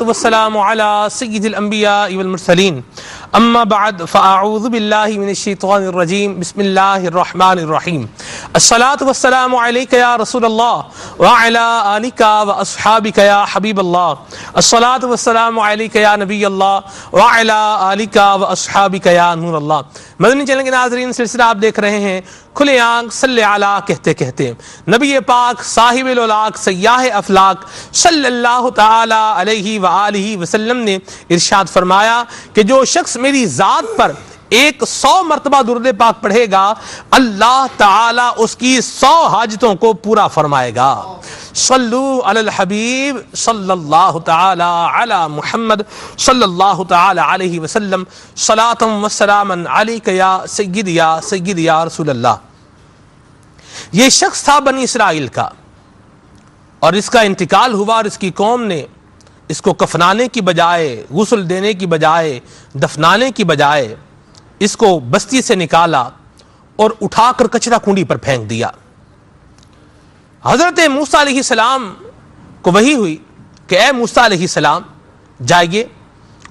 والسلام على سيد الأنبياء والمرسلين أما بعد فأعوذ بالله من الشيطان الرجيم بسم الله الرحمن الرحيم الصلاة والسلام عليك يا رسول الله وعلى آلك وأصحابك يا حبيب الله الصلاة والسلام عليك يا نبي الله وعلى آلك وأصحابك يا نور الله. مدنی چینل کے ناظرین، سلسلہ آپ دیکھ رہے ہیں کھلے آنکھ صلی علیہ کہتے کہتے. نبی پاک صاحب الاولاق سیاح افلاق صلی اللہ تعالی علیہ وآلہ وسلم نے ارشاد فرمایا کہ جو شخص میری ذات پر 100 مرتبہ درود پاک پڑھے گا، اللہ تعالی اس کی 100 حاجتوں کو پورا فرمائے گا. صلو علی الحبیب صلی اللہ تعالی علی محمد صلی اللہ تعالی علیہ وسلم صلاۃ و سلاما علیک یا سید یا رسول اللہ. یہ شخص تھا بنی اسرائیل کا، اور اس کا انتقال ہوا اور اس کی قوم نے اس کو کفنانے کی بجائے، غسل دینے کی بجائے، دفنانے کی بجائے اس کو بستی سے نکالا اور اٹھا کر کچرا کنڈی پر پھینک دیا. حضرت موسیٰ علیہ السلام کو وحی ہوئی کہ اے موسیٰ علیہ السلام، جائیے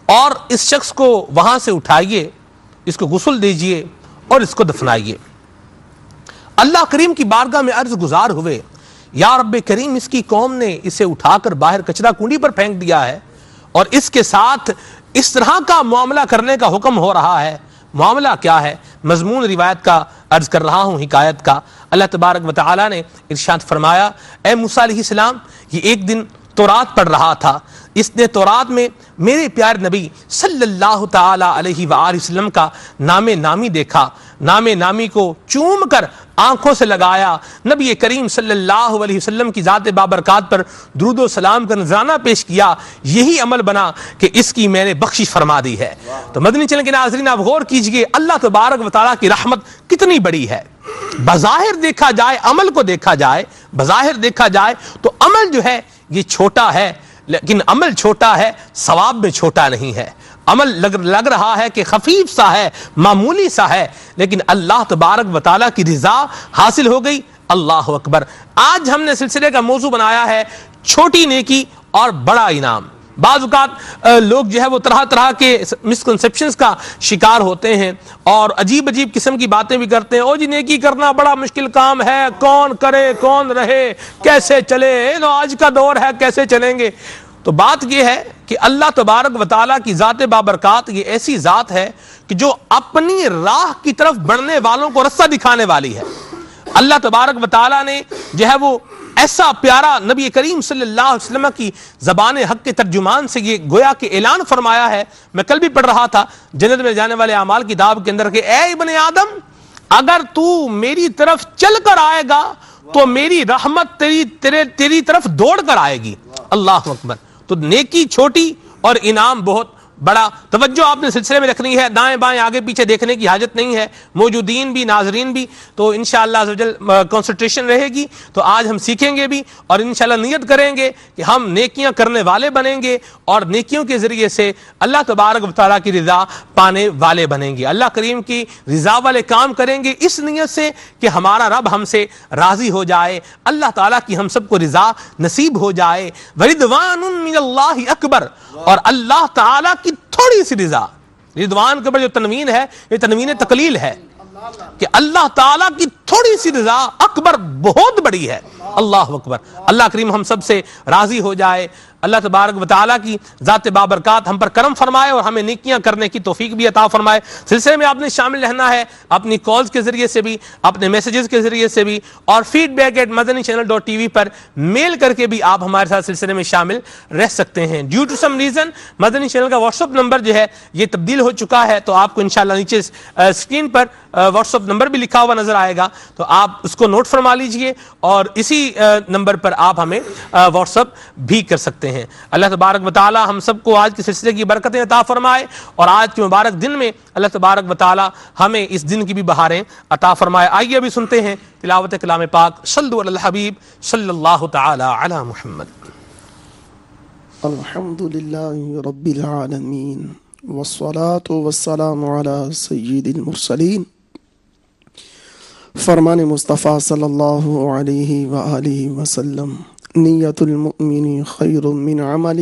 اور اس شخص کو وہاں سے اٹھائیے، اس کو غسل دیجئے اور اس کو دفنائیے. اللہ کریم کی بارگاہ میں عرض گزار ہوئے، یا رب کریم، اس کی قوم نے اسے اٹھا کر باہر کچرا کنڈی پر پھینک دیا ہے اور اس کے ساتھ اس طرح کا معاملہ کرنے کا حکم ہو رہا ہے. معاملہ کیا ہے؟ مضمون روایت کا عرض کر رہا ہوں، حکایت کا. اللہ تبارک و تعالی نے ارشاد فرمایا، اے موسیٰ علیہ السلام، یہ ایک دن تورات پڑھ رہا تھا. اس نے تورات میں میرے پیارے نبی صلی اللہ تعالی علیہ وآلہ وسلم کا نام نامی دیکھا. نام نامی کو چوم کر آنکھوں سے لگایا. نبی کریم صلی اللہ علیہ وسلم کی ذات بابرکات پر درود و سلام کا نذرانہ پیش کیا. یہی عمل بنا کہ اس کی میں نے بخشش فرما دی ہے. تو مدنی چینل کے ناظرین، آپ غور کیجئے اللہ تبارک و تعالیٰ کی رحمت کتنی بڑی ہے. بظاہر دیکھا جائے، عمل کو دیکھا جائے، بظاہر دیکھا جائے تو عمل جو ہے یہ چھوٹا ہے، لیکن عمل چھوٹا ہے، ثواب میں چھوٹا نہیں ہے. عمل لگ رہا ہے کہ خفیف سا ہے، معمولی سا ہے، لیکن اللہ تبارک و تعالیٰ کی رضا حاصل ہو گئی. اللہ اکبر. آج ہم نے سلسلے کا موضوع بنایا ہے چھوٹی نیکی اور بڑا انعام. بعض اوقات لوگ جو ہے وہ طرح طرح کے مسکنسیپشنز کا شکار ہوتے ہیں اور عجیب عجیب قسم کی باتیں بھی کرتے ہیں. او جی، نیکی کرنا بڑا مشکل کام ہے، کون کرے، کون رہے، کیسے چلے، آج کا دور ہے، کیسے چلیں گے. تو بات یہ ہے کہ اللہ تبارک و تعالیٰ کی ذات بابرکات یہ ایسی ذات ہے کہ جو اپنی راہ کی طرف بڑھنے والوں کو رستہ دکھانے والی ہے. اللہ تبارک و تعالیٰ نے جو ہے وہ ایسا پیارا نبی کریم صلی اللہ علیہ وسلم کی زبان حق کے ترجمان سے یہ گویا کہ اعلان فرمایا ہے. میں کل بھی پڑھ رہا تھا جنت میں جانے والے اعمال کی کتاب کے اندر کہ اے ابن آدم، اگر تو میری طرف چل کر آئے گا تو میری رحمت تیری طرف دوڑ کر آئے گی. اللہ اکبر. تو نیکی چھوٹی اور انعام بہت بڑا. توجہ آپ نے سلسلے میں رکھنی ہے، دائیں بائیں آگے پیچھے دیکھنے کی حاجت نہیں ہے، موجودین بھی ناظرین بھی. تو انشاءاللہ عزوجل کنسنٹریشن رہے گی. تو آج ہم سیکھیں گے بھی اور انشاءاللہ نیت کریں گے کہ ہم نیکیاں کرنے والے بنیں گے اور نیکیوں کے ذریعے سے اللہ تبارک و تعالیٰ کی رضا پانے والے بنیں گے. اللہ کریم کی رضا والے کام کریں گے اس نیت سے کہ ہمارا رب ہم سے راضی ہو جائے، اللہ تعالیٰ کی ہم سب کو رضا نصیب ہو جائے. وَرِضْوَانٌ مِّنَ اللَّهِ اکبر. اور اللہ تعالیٰ کی تھوڑی سی رضا. رضوان کے اوپر جو تنوین ہے یہ تنوین تقلیل ہے کہ اللہ تعالیٰ کی تھوڑی سی رضا اکبر بہت بڑی ہے. اللہ اکبر. اللہ کریم ہم سب سے راضی ہو جائے. اللہ تبارک و تعالیٰ کی ذات بابرکات ہم پر کرم فرمائے اور ہمیں نیکیاں کرنے کی توفیق بھی عطا فرمائے. سلسلے میں آپ نے شامل رہنا ہے اپنی کالز کے ذریعے سے بھی، اپنے میسیجز کے ذریعے سے بھی، اور feedback@madanichannel.tv پر میل کر کے بھی آپ ہمارے ساتھ سلسلے میں شامل رہ سکتے ہیں. Due to some reason Madani channel کا واٹس ایپ نمبر جو ہے یہ تبدیل ہو چکا ہے. تو آپ کو انشاءاللہ نیچے اسکرین پر واٹس ایپ نمبر بھی لکھا ہوا نظر آئے گا، تو آپ اس کو نوٹ فرما لیجئے اور اسی نمبر پر آپ ہمیں واٹس ایپ بھی کر سکتے ہیں. اللہ تبارک و تعالی ہم سب کو آج کے سلسلے کی برکتیں عطا فرمائے اور آج کے مبارک دن میں اللہ تبارک و تعالی ہمیں اس دن کی بھی بہاریں عطا فرمائے. آئیے ابھی سنتے ہیں تلاوت کلام پاک. صلو علی الحبیب صلی اللہ تعالی علی محمد. الحمد للہ رب العالمین والصلاة والسلام علی سید المرسلین. فرمان مصطفیٰ صلی اللہ علیہ وآلہ وسلم: نیت المؤمن خیر من عملہ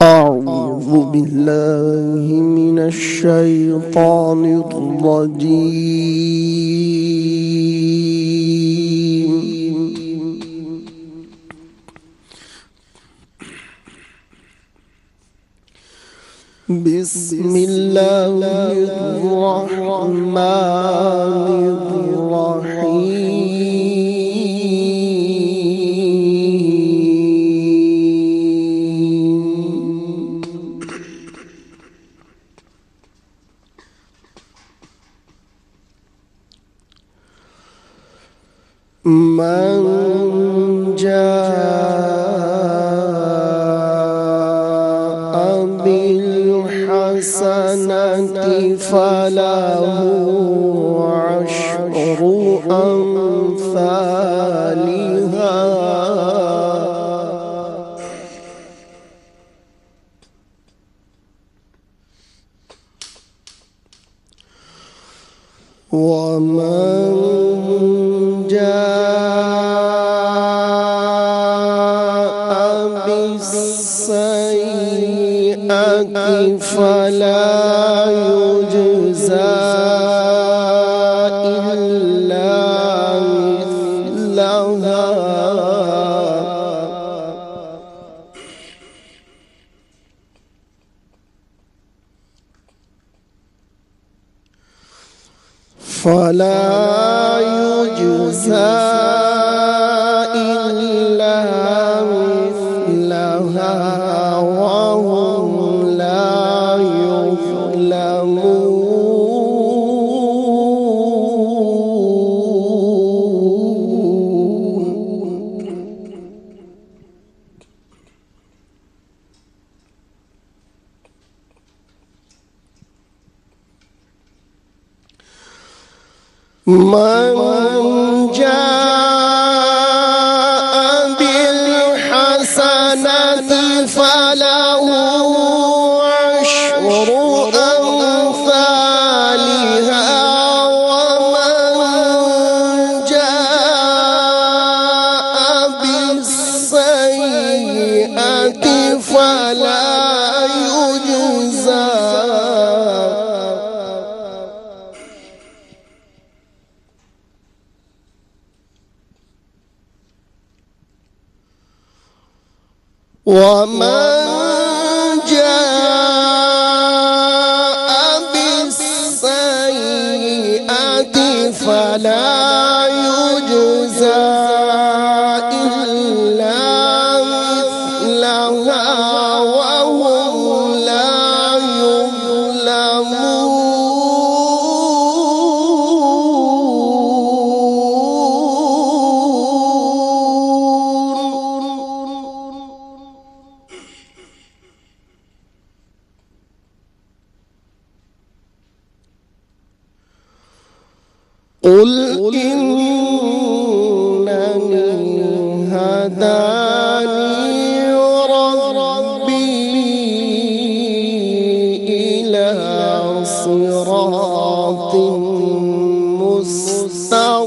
أعوذ بالله من الشيطان الرجيم بسم الله الرحمن الرحيم من جاء بالحسنة فله عشر أمثالها ومن جاء بالسيئة فلا يجزى إلا مثلها وهم لا يظلمون. من جاء بالحسنة فله عشر أمثالها ومن جاء بالسيئة فلا يجزى ومن جاء بالسيئة فلا يجزى إلا مثلها وهم لا يظلمون. قل إنني هداني ربي إلى صراط مستقيم.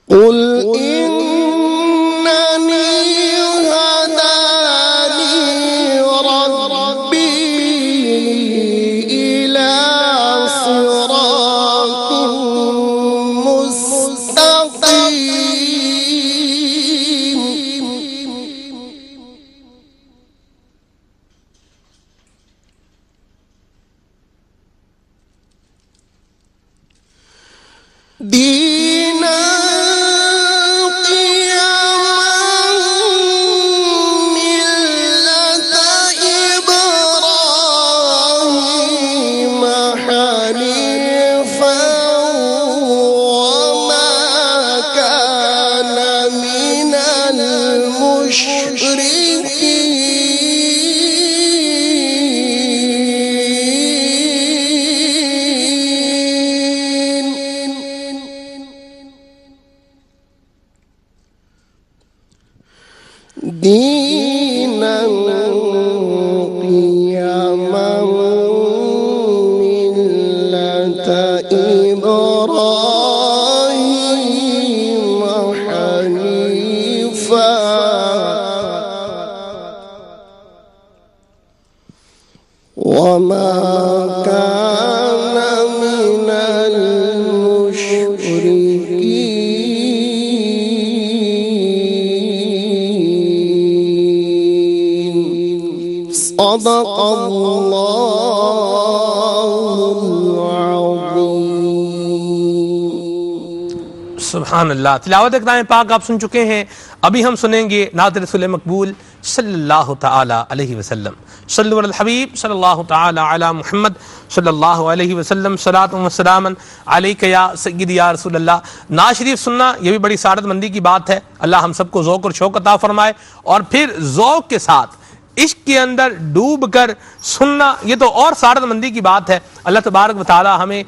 قل إنني هداني ربي إلى صراط مستقيم دينا دينا قيما ملة إبراهيم حنيفا وما كان من المشركين صدق الله العظيم. سبحان اللہ. تلاوت کلام پاک آپ سن چکے ہیں. ابھی ہم سنیں گے نعت رسول مقبول صلی اللہ تعالی علیہ وسلم. صلو علی الحبیب صلی اللہ تعالی علی محمد صلی اللہ علیہ وسلم. صلاۃ و سلام علیک یا سیدی یا رسول اللہ. نعت شریف سننا یہ بھی بڑی سعادت مندی کی بات ہے. اللہ ہم سب کو ذوق اور شوق عطا فرمائے، اور پھر ذوق کے ساتھ عشق کے اندر ڈوب کر سننا یہ تو اور سعادت مندی کی بات ہے. اللہ تبارک و تعالی ہمیں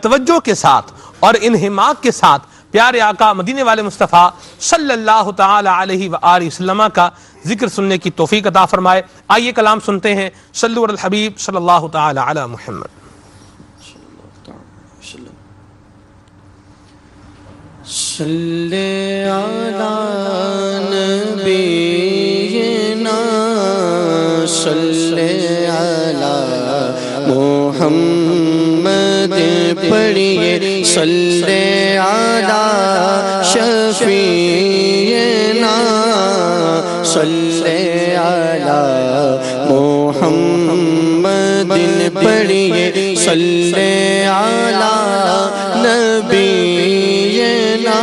توجہ کے ساتھ اور انہماک کے ساتھ پیارے آقا مدینے والے مصطفیٰ صلی اللہ تعالی علیہ وآلہ وسلم کا ذکر سننے کی توفیق عطا فرمائے. آئیے کلام سنتے ہیں. صلو علی الحبیب صلی اللہ تعالی علی محمد. صلی علی نبینا صلی علی محمد پڑھیے صلی علی شفیعنا صلی علی محمد پڑھیے صلی علی نبینا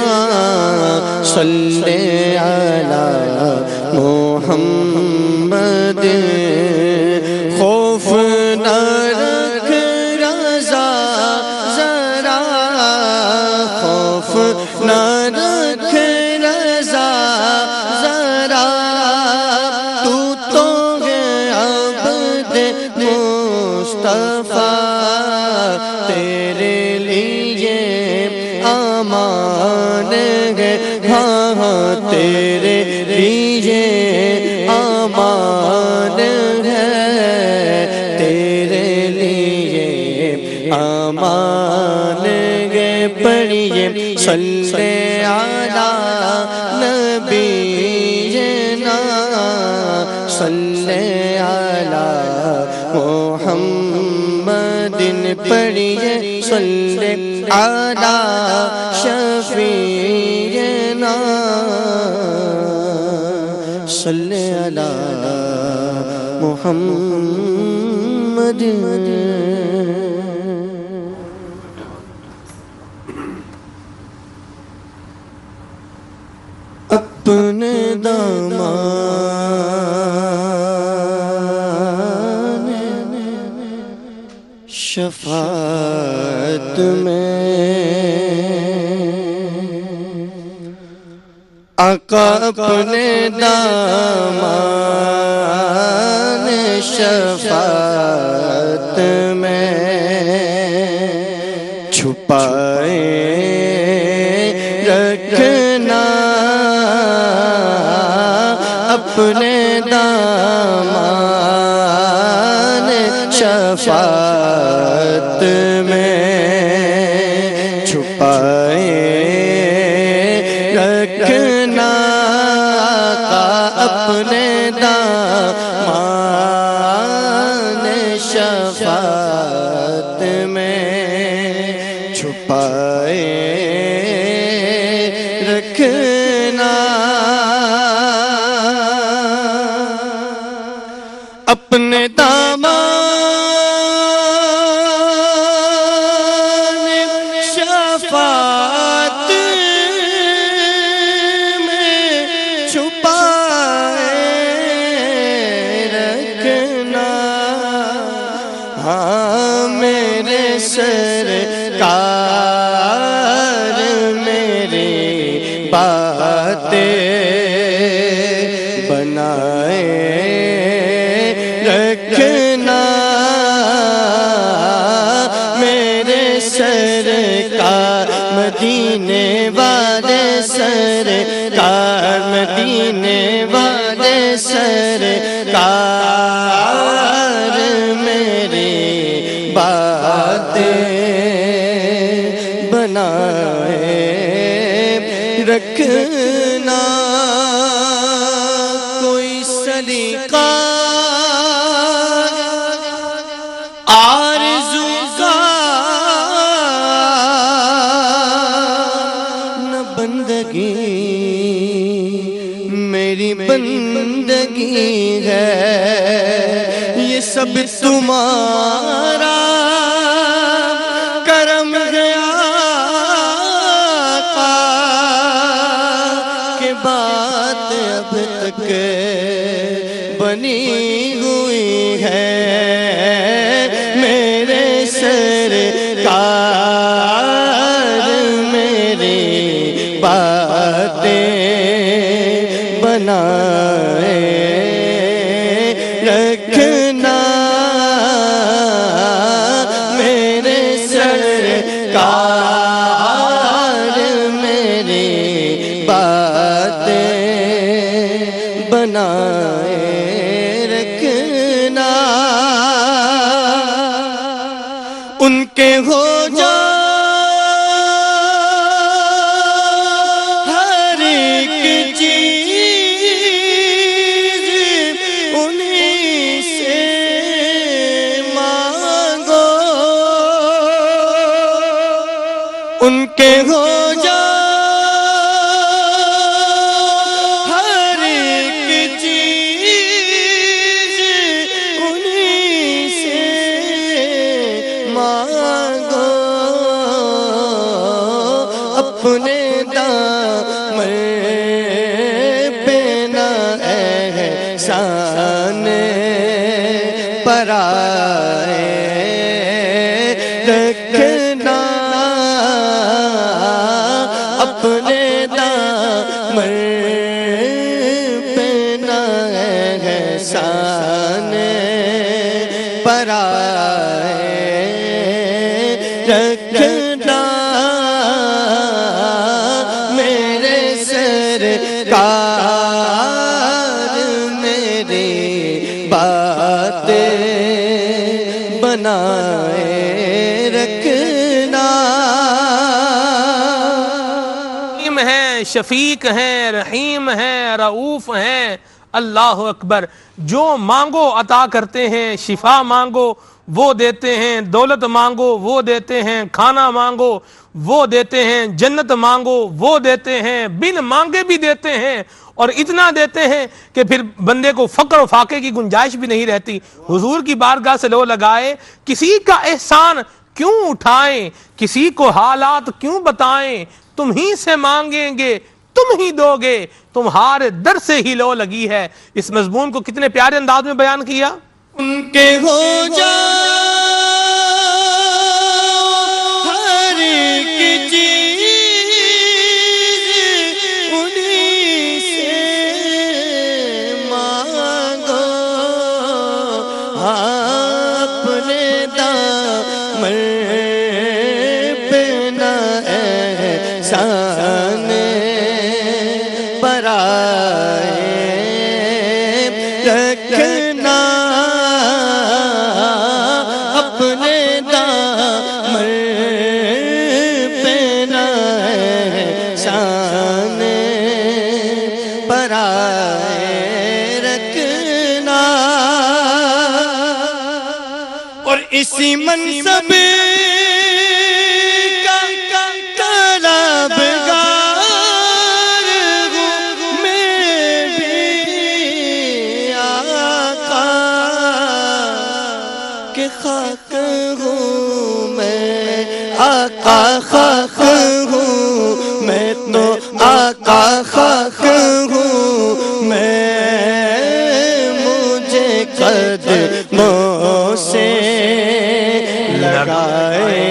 صلی علی محمد. خوف نہ رکھ رضا ذرا، خوف نہ رکھ رضا ذرا، تو ہے عبد مصطفیٰ، تیرے لیے امان ہے، ہاں تیرے لیے امان ہے، تیرے لیے امان ہے. پڑھیے صلی علی نبینا صلی علی محمد. پڑھیے صلی علی شفیعنا صلی علی محمد. اپنے دامان شفاعت میں آقا اپنے دامان شفاعت میں چھپائے رکھنا اپنے دامان شفاعت میں چھپائے رکھنا اپنے دامان شفاعت میں چھپائے رکھنا اپنے دامان شفاعت میں چھپائے رکھنا ہاں میرے سرکار میری باتیں بنائے رکھنا میرے سرکار مدینے والے سرکار مدینے والے سرکار میری باتیں بنائے رکھنا کوئی سلیقہ آرزو کا نہ بندگی میری بندگی ہے یہ سب تمہارا کرم گیا کہ بات اب تک بنی ہوئی ہے میرے سرکار میری باتیں بنائے رکھنا میرے سرکار میری باتیں بنائے رکھنا ان کے ہو جا ہر ایک چیز انہیں سے مانگو ان کے ہو جا ہر ایک چیز انہیں سے مانگو اپنے دامن پہ نہ احسان پرائے رکھنا اپنے دامن پہ نہ احسان پرائے رکھنا میرے سرکار میری باتیں بنائے رکھنا رحیم ہیں، شفیق ہیں، رحیم ہیں، رعوف ہیں، اللہ اکبر۔ جو مانگو عطا کرتے ہیں، شفا مانگو وہ دیتے ہیں، دولت مانگو وہ دیتے ہیں، کھانا مانگو وہ دیتے ہیں، جنت مانگو وہ دیتے ہیں، بن مانگے بھی دیتے ہیں، اور اتنا دیتے ہیں کہ پھر بندے کو فقر و فاقے کی گنجائش بھی نہیں رہتی۔ حضور کی بارگاہ سے لو لگائے، کسی کا احسان کیوں اٹھائیں، کسی کو حالات کیوں بتائیں، تم ہی سے مانگیں گے تم ہی دو گے، تمہارے در سے ہی لو لگی ہے۔ اس مضمون کو کتنے پیارے انداز میں بیان کیا۔ ان کے ہو جا ہر ایک چیز انہیں سے مانگو اسی منصب کا طلبگار ہوں میں بھی آقا کے خاک ہوں میں آقا خاک ہوں میں تو آقا خاک ہوں میں مجھے قدموں سے لگائے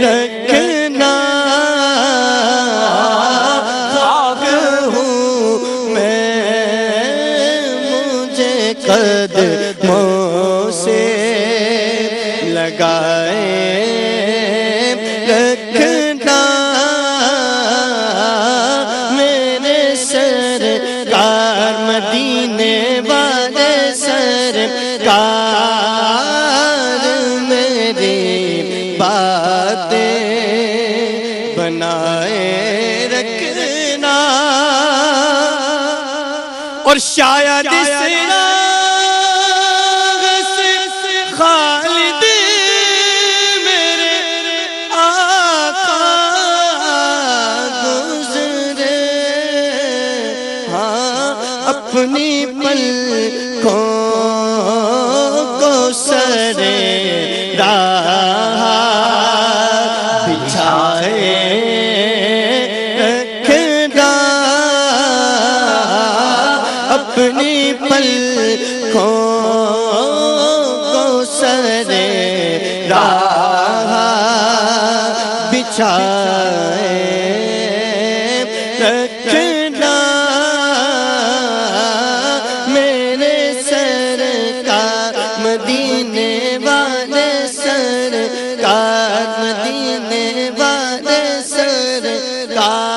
رکھنا خاک ہوں میں مجھے قدموں سے لگائے رکھنا میرے سرکار مدینے والے سرکار میری باتیں بنائے رکھنا اور شاید اس راہ سے خالد میرے آقا گزرے ہاں اپنی پلکوں کو سرے راہ بچھائے رکھنا اپنی پلکوں کو سرے راہ بچھائے رکھنا میرے سرکار مدینے والے سرکار مدینے والے سرکار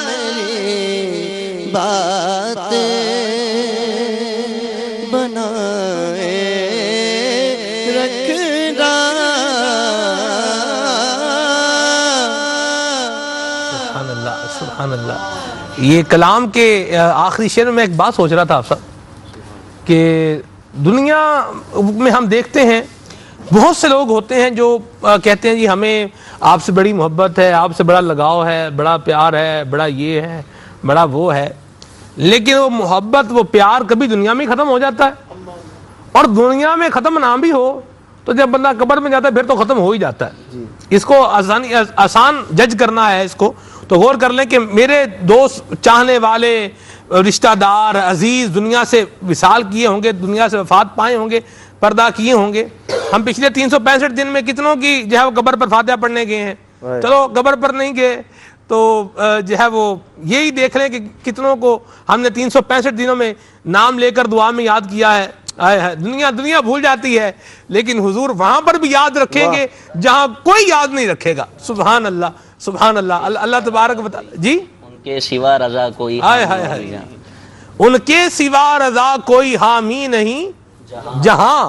میری باتیں بنائے رکھنا سبحان اللہ سبحان اللہ. یہ کلام کے آخری شعر میں ایک بات سوچ رہا تھا آپ سب کہ دنیا میں ہم دیکھتے ہیں بہت سے لوگ ہوتے ہیں جو کہتے ہیں جی ہمیں آپ سے بڑی محبت ہے، آپ سے بڑا لگاؤ ہے، بڑا پیار ہے، بڑا یہ ہے، بڑا وہ ہے، لیکن وہ محبت وہ پیار کبھی دنیا میں ختم ہو جاتا ہے. اور دنیا میں ختم نہ بھی ہو تو جب بندہ قبر میں جاتا ہے پھر تو ختم ہو ہی جاتا ہے. اس کو آسان جج کرنا ہے اس کو تو غور کر لیں کہ میرے دوست چاہنے والے رشتہ دار عزیز دنیا سے وصال کیے ہوں گے، دنیا سے وفات پائے ہوں گے، پردہ کیے ہوں گے. ہم پچھلے 365 دن میں کتنوں کی جو ہے وہ قبر پر فاتحہ پڑھنے گئے ہیں. چلو قبر پر نہیں گئے تو جو ہے وہ یہی دیکھ لیں کہ کتنوں کو ہم نے 365 دنوں میں نام لے کر دعا میں یاد کیا ہے. دنیا بھول جاتی ہے لیکن حضور وہاں پر بھی یاد رکھیں گے جہاں کوئی یاد نہیں رکھے گا. سبحان اللہ سبحان اللہ. اللہ تبارک و تعالی جی ان کے سوا رضا کوئی ان کے سوا رضا کوئی حامی نہیں جہاں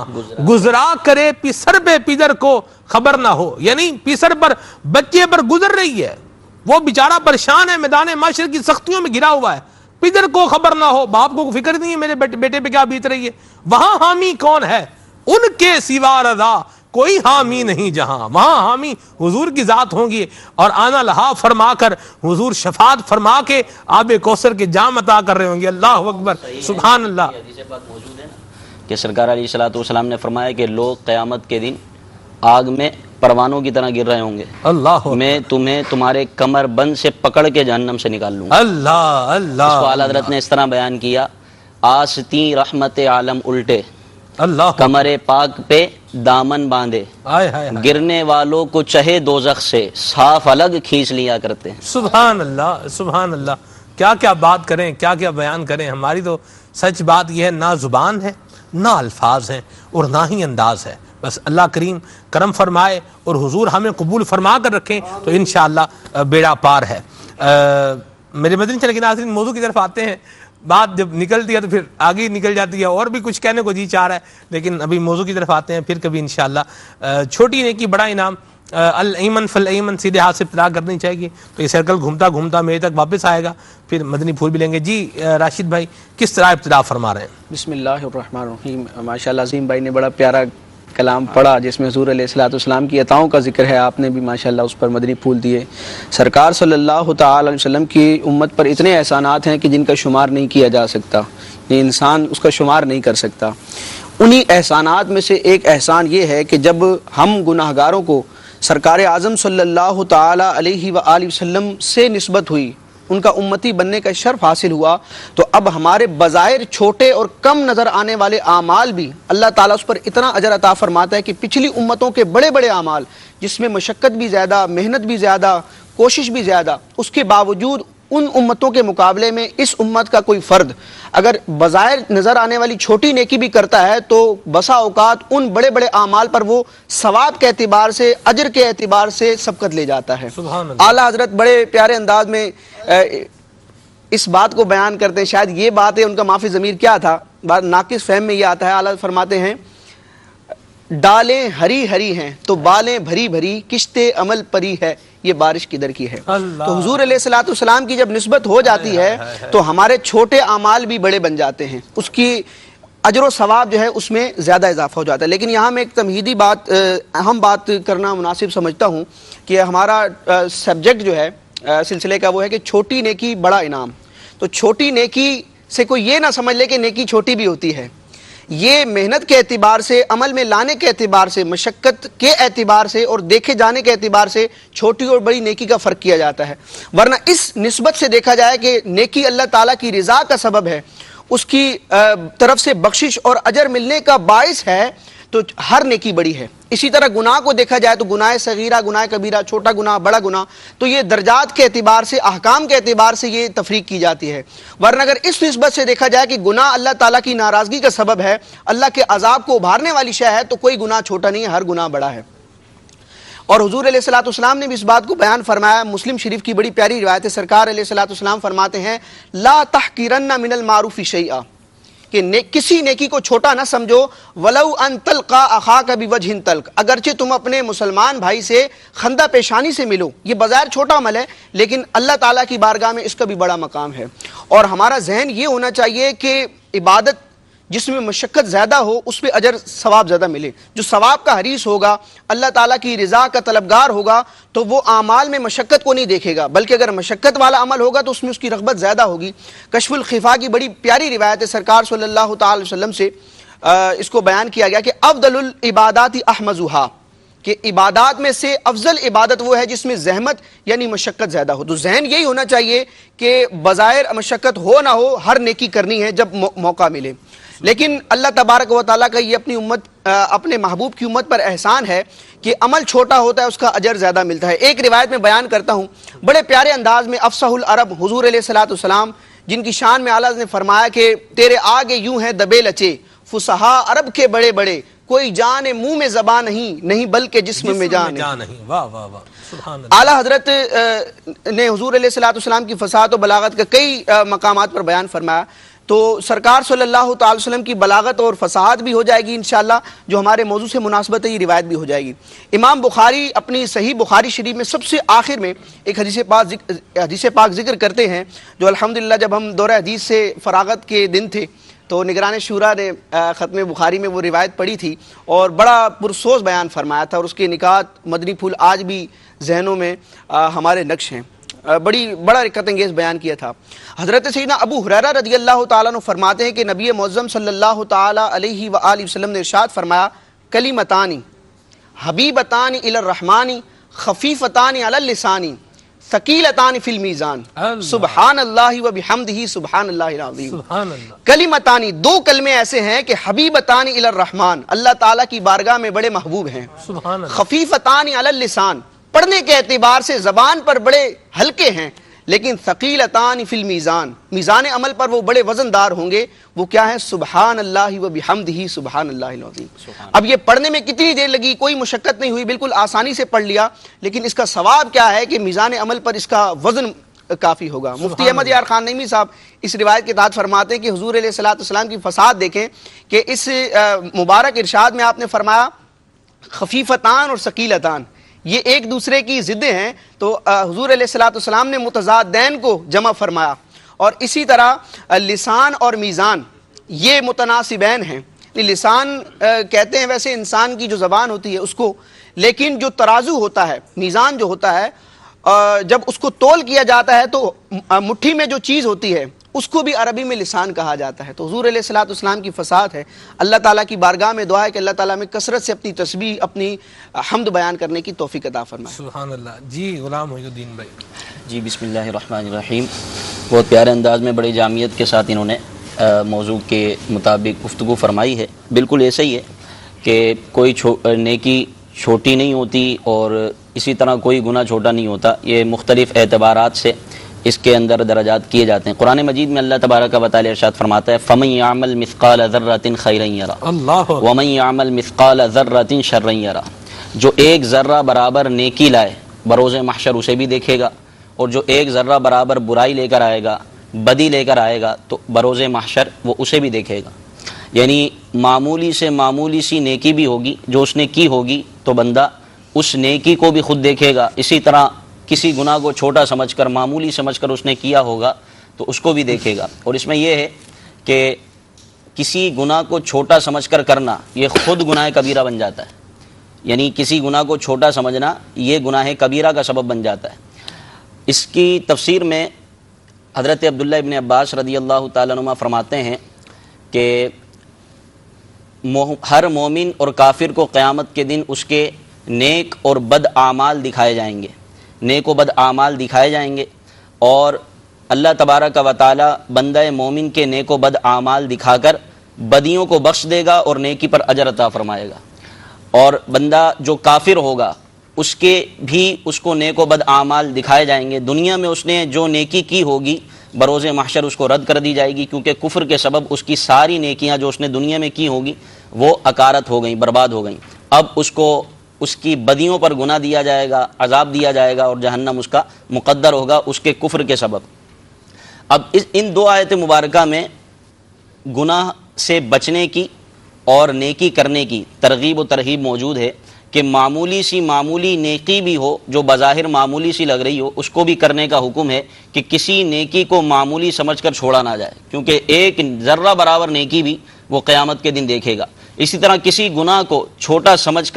گزرا کرے پیسر پہ پیدر کو خبر نہ ہو. یعنی پیسر پر بچے پر گزر رہی ہے، وہ بیچارہ پریشان ہے، میدان معاشر کی سختیوں میں گرا ہوا ہے، پیدر کو خبر نہ ہو، باپ کو فکر نہیں ہے میرے بیٹے پہ کیا بیت رہی ہے. وہاں حامی کون ہے؟ ان کے سوا رضا کوئی حامی نہیں جہاں. وہاں حامی حضور کی ذات ہوں گی اور آنا لہا فرما کر حضور شفاعت فرما کے آب کوثر کے جام عطا کر رہے ہوں گے. اللہ اکبر سبحان اللہ. کہ سرکار علیہ الصلوۃ والسلام نے فرمایا کہ لوگ قیامت کے دن آگ میں پروانوں کی طرح گر رہے ہوں گے. اللہ میں تمہیں تمہارے کمر بند سے پکڑ کے جہنم سے نکال لوں گا. اللہ اللہ. اس کو اعلیٰ حضرت نے اس طرح بیان کیا، آستی رحمت عالم الٹے، اللہ کمر پاک پہ دامن باندھے، گرنے والوں کو چہے دوزخ سے صاف الگ کھینچ لیا کرتے ہیں. سبحان اللہ سبحان اللہ. کیا کیا بات کریں، کیا کیا بیان کریں. ہماری تو سچ بات یہ ہے نہ زبان ہے نہ الفاظ ہیں اور نہ ہی انداز ہے. بس اللہ کریم کرم فرمائے اور حضور ہمیں قبول فرما کر رکھیں تو انشاءاللہ بیڑا پار ہے. میرے مدنی چینل کے ناظرین موضوع کی طرف آتے ہیں. بات جب نکلتی ہے تو پھر آگے نکل جاتی ہے اور بھی کچھ کہنے کو جی چاہ رہا ہے، لیکن ابھی موضوع کی طرف آتے ہیں. پھر کبھی انشاءاللہ چھوٹی نیکی بڑا انعام الایمن فالایمن، سیدھے ہاتھ سے ابتدا کرنی چاہیے، تو یہ سرکل گھومتا گھومتا میرے تک واپس آئے گا، پھر مدنی پھول بھی لیں گے۔ جی راشد بھائی کس طرح ابتدا فرما رہے ہیں؟ بسم اللہ الرحمن الرحیم۔ ماشاءاللہ عظیم بھائی نے بڑا پیارا کلام پڑھا جس میں حضور علیہ السلام کی عطاؤں کا ذکر ہے، آپ نے بھی ماشاءاللہ اس پر مدنی پھول دیے۔ سرکار صلی اللہ تعالی علیہ وسلم کی امت پر اتنے احسانات ہیں کہ جن کا شمار نہیں کیا جا سکتا، یہ انسان اس کا شمار نہیں کر سکتا۔ انہی احسانات میں سے ایک احسان یہ ہے کہ جب ہم گناہ گاروں کو سرکار اعظم صلی اللہ تعالی علیہ وآلہ وسلم سے نسبت ہوئی، ان کا امتی بننے کا شرف حاصل ہوا، تو اب ہمارے بظاہر چھوٹے اور کم نظر آنے والے اعمال بھی اللہ تعالیٰ اس پر اتنا اجر عطا فرماتا ہے کہ پچھلی امتوں کے بڑے بڑے اعمال جس میں مشقت بھی زیادہ، محنت بھی زیادہ، کوشش بھی زیادہ، اس کے باوجود ان امتوں کے مقابلے میں اس امت کا کوئی فرد اگر بظاہر نظر آنے والی چھوٹی نیکی بھی کرتا ہے تو بسا اوقات ان بڑے بڑے اعمال پر وہ ثواب کے اعتبار سے، اجر کے اعتبار سے سبقت لے جاتا ہے۔ اعلیٰ حضرت بڑے پیارے انداز میں اس بات کو بیان کرتے ہیں، شاید یہ بات ہے ان کا معافی ضمیر کیا تھا، بات ناقص فہم میں یہ آتا ہے۔ اعلیٰ فرماتے ہیں ڈالیں ہری ہری ہیں تو بالیں بھری بھری، کشت عمل پری ہے یہ بارش کدھر کی ہے۔ تو حضور علیہ السلام کی جب نسبت ہو جاتی ہے تو ہمارے چھوٹے اعمال بھی بڑے بن جاتے ہیں، اس کی اجر و ثواب جو ہے اس میں زیادہ اضافہ ہو جاتا ہے۔ لیکن یہاں میں ایک تمہیدی بات، اہم بات کرنا مناسب سمجھتا ہوں کہ ہمارا سبجیکٹ جو ہے سلسلے کا وہ ہے کہ چھوٹی نیکی بڑا انعام۔ تو چھوٹی نیکی سے کوئی یہ نہ سمجھ لے کہ نیکی چھوٹی بھی ہوتی ہے، یہ محنت کے اعتبار سے، عمل میں لانے کے اعتبار سے، مشقت کے اعتبار سے اور دیکھے جانے کے اعتبار سے چھوٹی اور بڑی نیکی کا فرق کیا جاتا ہے۔ ورنہ اس نسبت سے دیکھا جائے کہ نیکی اللہ تعالیٰ کی رضا کا سبب ہے، اس کی طرف سے بخشش اور اجر ملنے کا باعث ہے، تو ہر نیکی بڑی ہے۔ اسی طرح گناہ کو دیکھا جائے تو گناہ صغیرہ، گناہ کبیرہ، چھوٹا گناہ، بڑا گناہ، تو یہ درجات کے اعتبار سے، احکام کے اعتبار سے یہ تفریق کی جاتی ہے۔ ورنہ اگر اس نسبت سے دیکھا جائے کہ گناہ اللہ تعالیٰ کی ناراضگی کا سبب ہے، اللہ کے عذاب کو ابھارنے والی شے ہے، تو کوئی گناہ چھوٹا نہیں ہے، ہر گناہ بڑا ہے۔ اور حضور علیہ السلام نے بھی اس بات کو بیان فرمایا، مسلم شریف کی بڑی پیاری روایت ہے، سرکار علیہ السلام فرماتے ہیں لا تحقرن من المعروف شیئا، کہ کسی نیکی کو چھوٹا نہ سمجھو، ولو ان تلقا اخاک بوجہ طلق، اگرچہ تم اپنے مسلمان بھائی سے خندہ پیشانی سے ملو، یہ بظاہر چھوٹا عمل ہے لیکن اللہ تعالیٰ کی بارگاہ میں اس کا بھی بڑا مقام ہے۔ اور ہمارا ذہن یہ ہونا چاہیے کہ عبادت جس میں مشقت زیادہ ہو اس پہ اجر ثواب زیادہ ملے۔ جو ثواب کا حریص ہوگا، اللہ تعالیٰ کی رضا کا طلبگار ہوگا، تو وہ اعمال میں مشقت کو نہیں دیکھے گا، بلکہ اگر مشقت والا عمل ہوگا تو اس میں اس کی رغبت زیادہ ہوگی۔ کشف الخفا کی بڑی پیاری روایت ہے، سرکار صلی اللہ تعالی وسلم سے اس کو بیان کیا گیا کہ افضل العبادات احمزھا، کہ عبادات میں سے افضل عبادت وہ ہے جس میں زحمت یعنی مشقت زیادہ ہو۔ تو ذہن یہی ہونا چاہیے کہ بظاہر مشقت ہو نہ ہو، ہر نیکی کرنی ہے جب موقع ملے۔ لیکن اللہ تبارک و تعالیٰ کا یہ اپنی امت، اپنے محبوب کی امت پر احسان ہے کہ عمل چھوٹا ہوتا ہے اس کا اجر زیادہ ملتا ہے۔ ایک روایت میں بیان کرتا ہوں، بڑے پیارے انداز میں افصح العرب حضور علیہ السلام جن کی شان میں اعلیٰ نے فرمایا کہ تیرے آگے یوں ہیں دبے لچے فصحاء عرب کے بڑے بڑے، کوئی جان منہ میں زبان نہیں بلکہ جسم میں جان نہیں۔ واہ واہ واہ، سبحان اللہ۔ اعلیٰ حضرت نے حضور علیہ السلام کی فصاحت و بلاغت کا کئی مقامات پر بیان فرمایا، تو سرکار صلی اللہ تعالی وسلم کی بلاغت اور فصاحت بھی ہو جائے گی انشاءاللہ، جو ہمارے موضوع سے مناسبت ہے، یہ روایت بھی ہو جائے گی۔ امام بخاری اپنی صحیح بخاری شریف میں سب سے آخر میں ایک حدیث پاک ذکر کرتے ہیں، جو الحمدللہ جب ہم دورہ حدیث سے فراغت کے دن تھے تو نگران شورا نے ختم بخاری میں وہ روایت پڑھی تھی اور بڑا پرسوز بیان فرمایا تھا، اور اس کے نکات مدنی پھول آج بھی ذہنوں میں ہمارے نقش ہیں، بڑا رکت انگیز بیان کیا تھا۔ حضرت سیدنا ابو ہریرہ رضی اللہ تعالیٰ عنہ فرماتے ہیں کہ نبی معظم صلی اللہ تعالیٰ علیہ وآلہ وسلم نے ارشاد فرمایا کلمتان حبیبتان الی الرحمن خفیفتان علی اللسان ثقیلتان فی المیزان سبحان اللہ و بحمدہ سبحان اللہ العظیم۔ کلمتان، دو کلمے ایسے ہیں کہ حبیبتان الی الرحمن، اللہ تعالیٰ کی بارگاہ میں بڑے محبوب ہیں، خفیفتان علی اللسان، پڑھنے کے اعتبار سے زبان پر بڑے ہلکے ہیں، لیکن ثقیلتان فی المیزان، میزان عمل پر وہ بڑے وزندار ہوں گے۔ وہ کیا ہے؟ سبحان اللہ و بحمدہ سبحان اللہ العظیم۔ اب یہ پڑھنے میں کتنی دیر لگی، کوئی مشقت نہیں ہوئی، بالکل آسانی سے پڑھ لیا، لیکن اس کا ثواب کیا ہے کہ میزان عمل پر اس کا وزن کافی ہوگا۔ مفتی احمد یار خان نعیمی صاحب اس روایت کے تحت فرماتے ہیں کہ حضور علیہ السلام کی فصاحت دیکھیں کہ اس مبارک ارشاد میں آپ نے فرمایا خفیفتان اور ثقیلتان، یہ ایک دوسرے کی ضدیں ہیں، تو حضور علیہ الصلوۃ والسلام نے متضادین کو جمع فرمایا، اور اسی طرح لسان اور میزان یہ متناسبین ہیں۔ لسان کہتے ہیں ویسے انسان کی جو زبان ہوتی ہے اس کو، لیکن جو ترازو ہوتا ہے، میزان جو ہوتا ہے، جب اس کو تول کیا جاتا ہے تو مٹھی میں جو چیز ہوتی ہے اس کو بھی عربی میں لسان کہا جاتا ہے۔ تو حضور علیہ الصلوۃ والسلام کی فصاحت ہے، اللہ تعالیٰ کی بارگاہ میں دعا ہے کہ اللہ تعالیٰ میں کثرت سے اپنی تسبیح، اپنی حمد بیان کرنے کی توفیق عطا فرمائے۔ سبحان اللہ۔ جی غلام محی الدین بھائی۔ جی بسم اللہ الرحمن الرحیم۔ بہت پیارے انداز میں بڑی جامعیت کے ساتھ انہوں نے موضوع کے مطابق گفتگو فرمائی ہے۔ بالکل ایسا ہی ہے کہ کوئی نیکی چھوٹی نہیں ہوتی اور اسی طرح کوئی گناہ چھوٹا نہیں ہوتا، یہ مختلف اعتبارات سے اس کے اندر درجات کیے جاتے ہیں۔ قرآن مجید میں اللہ تبارک و تعالی ارشاد فرماتا ہے فَمَن يَعْمَلْ مِثْقَالَ ذَرَّةٍ خَيْرًا يَرَهُ وَمَن يَعْمَلْ مِثْقَالَ ذَرَّةٍ شَرًّا يَرَهُ، جو ایک ذرہ برابر نیکی لائے بروز محشر اسے بھی دیکھے گا، اور جو ایک ذرہ برابر برائی لے کر آئے گا، بدی لے کر آئے گا، تو بروز محشر وہ اسے بھی دیکھے گا۔ یعنی معمولی سے معمولی سی نیکی بھی ہوگی جو اس نے کی ہوگی تو بندہ اس نیکی کو بھی خود دیکھے گا، اسی طرح کسی گناہ کو چھوٹا سمجھ کر، معمولی سمجھ کر اس نے کیا ہوگا تو اس کو بھی دیکھے گا۔ اور اس میں یہ ہے کہ کسی گناہ کو چھوٹا سمجھ کر کرنا یہ خود گناہ کبیرہ بن جاتا ہے، یعنی کسی گناہ کو چھوٹا سمجھنا یہ گناہ کبیرہ کا سبب بن جاتا ہے۔ اس کی تفسیر میں حضرت عبداللہ ابن عباس رضی اللہ تعالیٰ عنہ فرماتے ہیں کہ ہر مومن اور کافر کو قیامت کے دن اس کے نیک اور بد اعمال دکھائے جائیں گے، نیک و بد اعمال دکھائے جائیں گے، اور اللہ تبارک و تعالی بندہ مومن کے نیک و بد اعمال دکھا کر بدیوں کو بخش دے گا اور نیکی پر اجر عطا فرمائے گا، اور بندہ جو کافر ہوگا اس کے بھی اس کو نیک و بد اعمال دکھائے جائیں گے۔ دنیا میں اس نے جو نیکی کی ہوگی بروز محشر اس کو رد کر دی جائے گی، کیونکہ کفر کے سبب اس کی ساری نیکیاں جو اس نے دنیا میں کی ہوگی وہ اکارت ہو گئیں، برباد ہو گئیں۔ اب اس کو اس کی بدیوں پر گناہ دیا جائے گا، عذاب دیا جائے گا، اور جہنم اس کا مقدر ہوگا اس کے کفر کے سبب۔ اب ان دو آیت مبارکہ میں گناہ سے بچنے کی اور نیکی کرنے کی ترغیب و ترہیب موجود ہے کہ معمولی نیکی بھی ہو جو بظاہر معمولی سی لگ رہی ہو اس کو بھی کرنے کا حکم ہے، کہ کسی نیکی کو معمولی سمجھ کر چھوڑا نہ جائے، کیونکہ ایک ذرہ برابر نیکی بھی وہ قیامت کے دن دیکھے گا۔ اسی طرح کسی گناہ کو چھوٹا سمجھ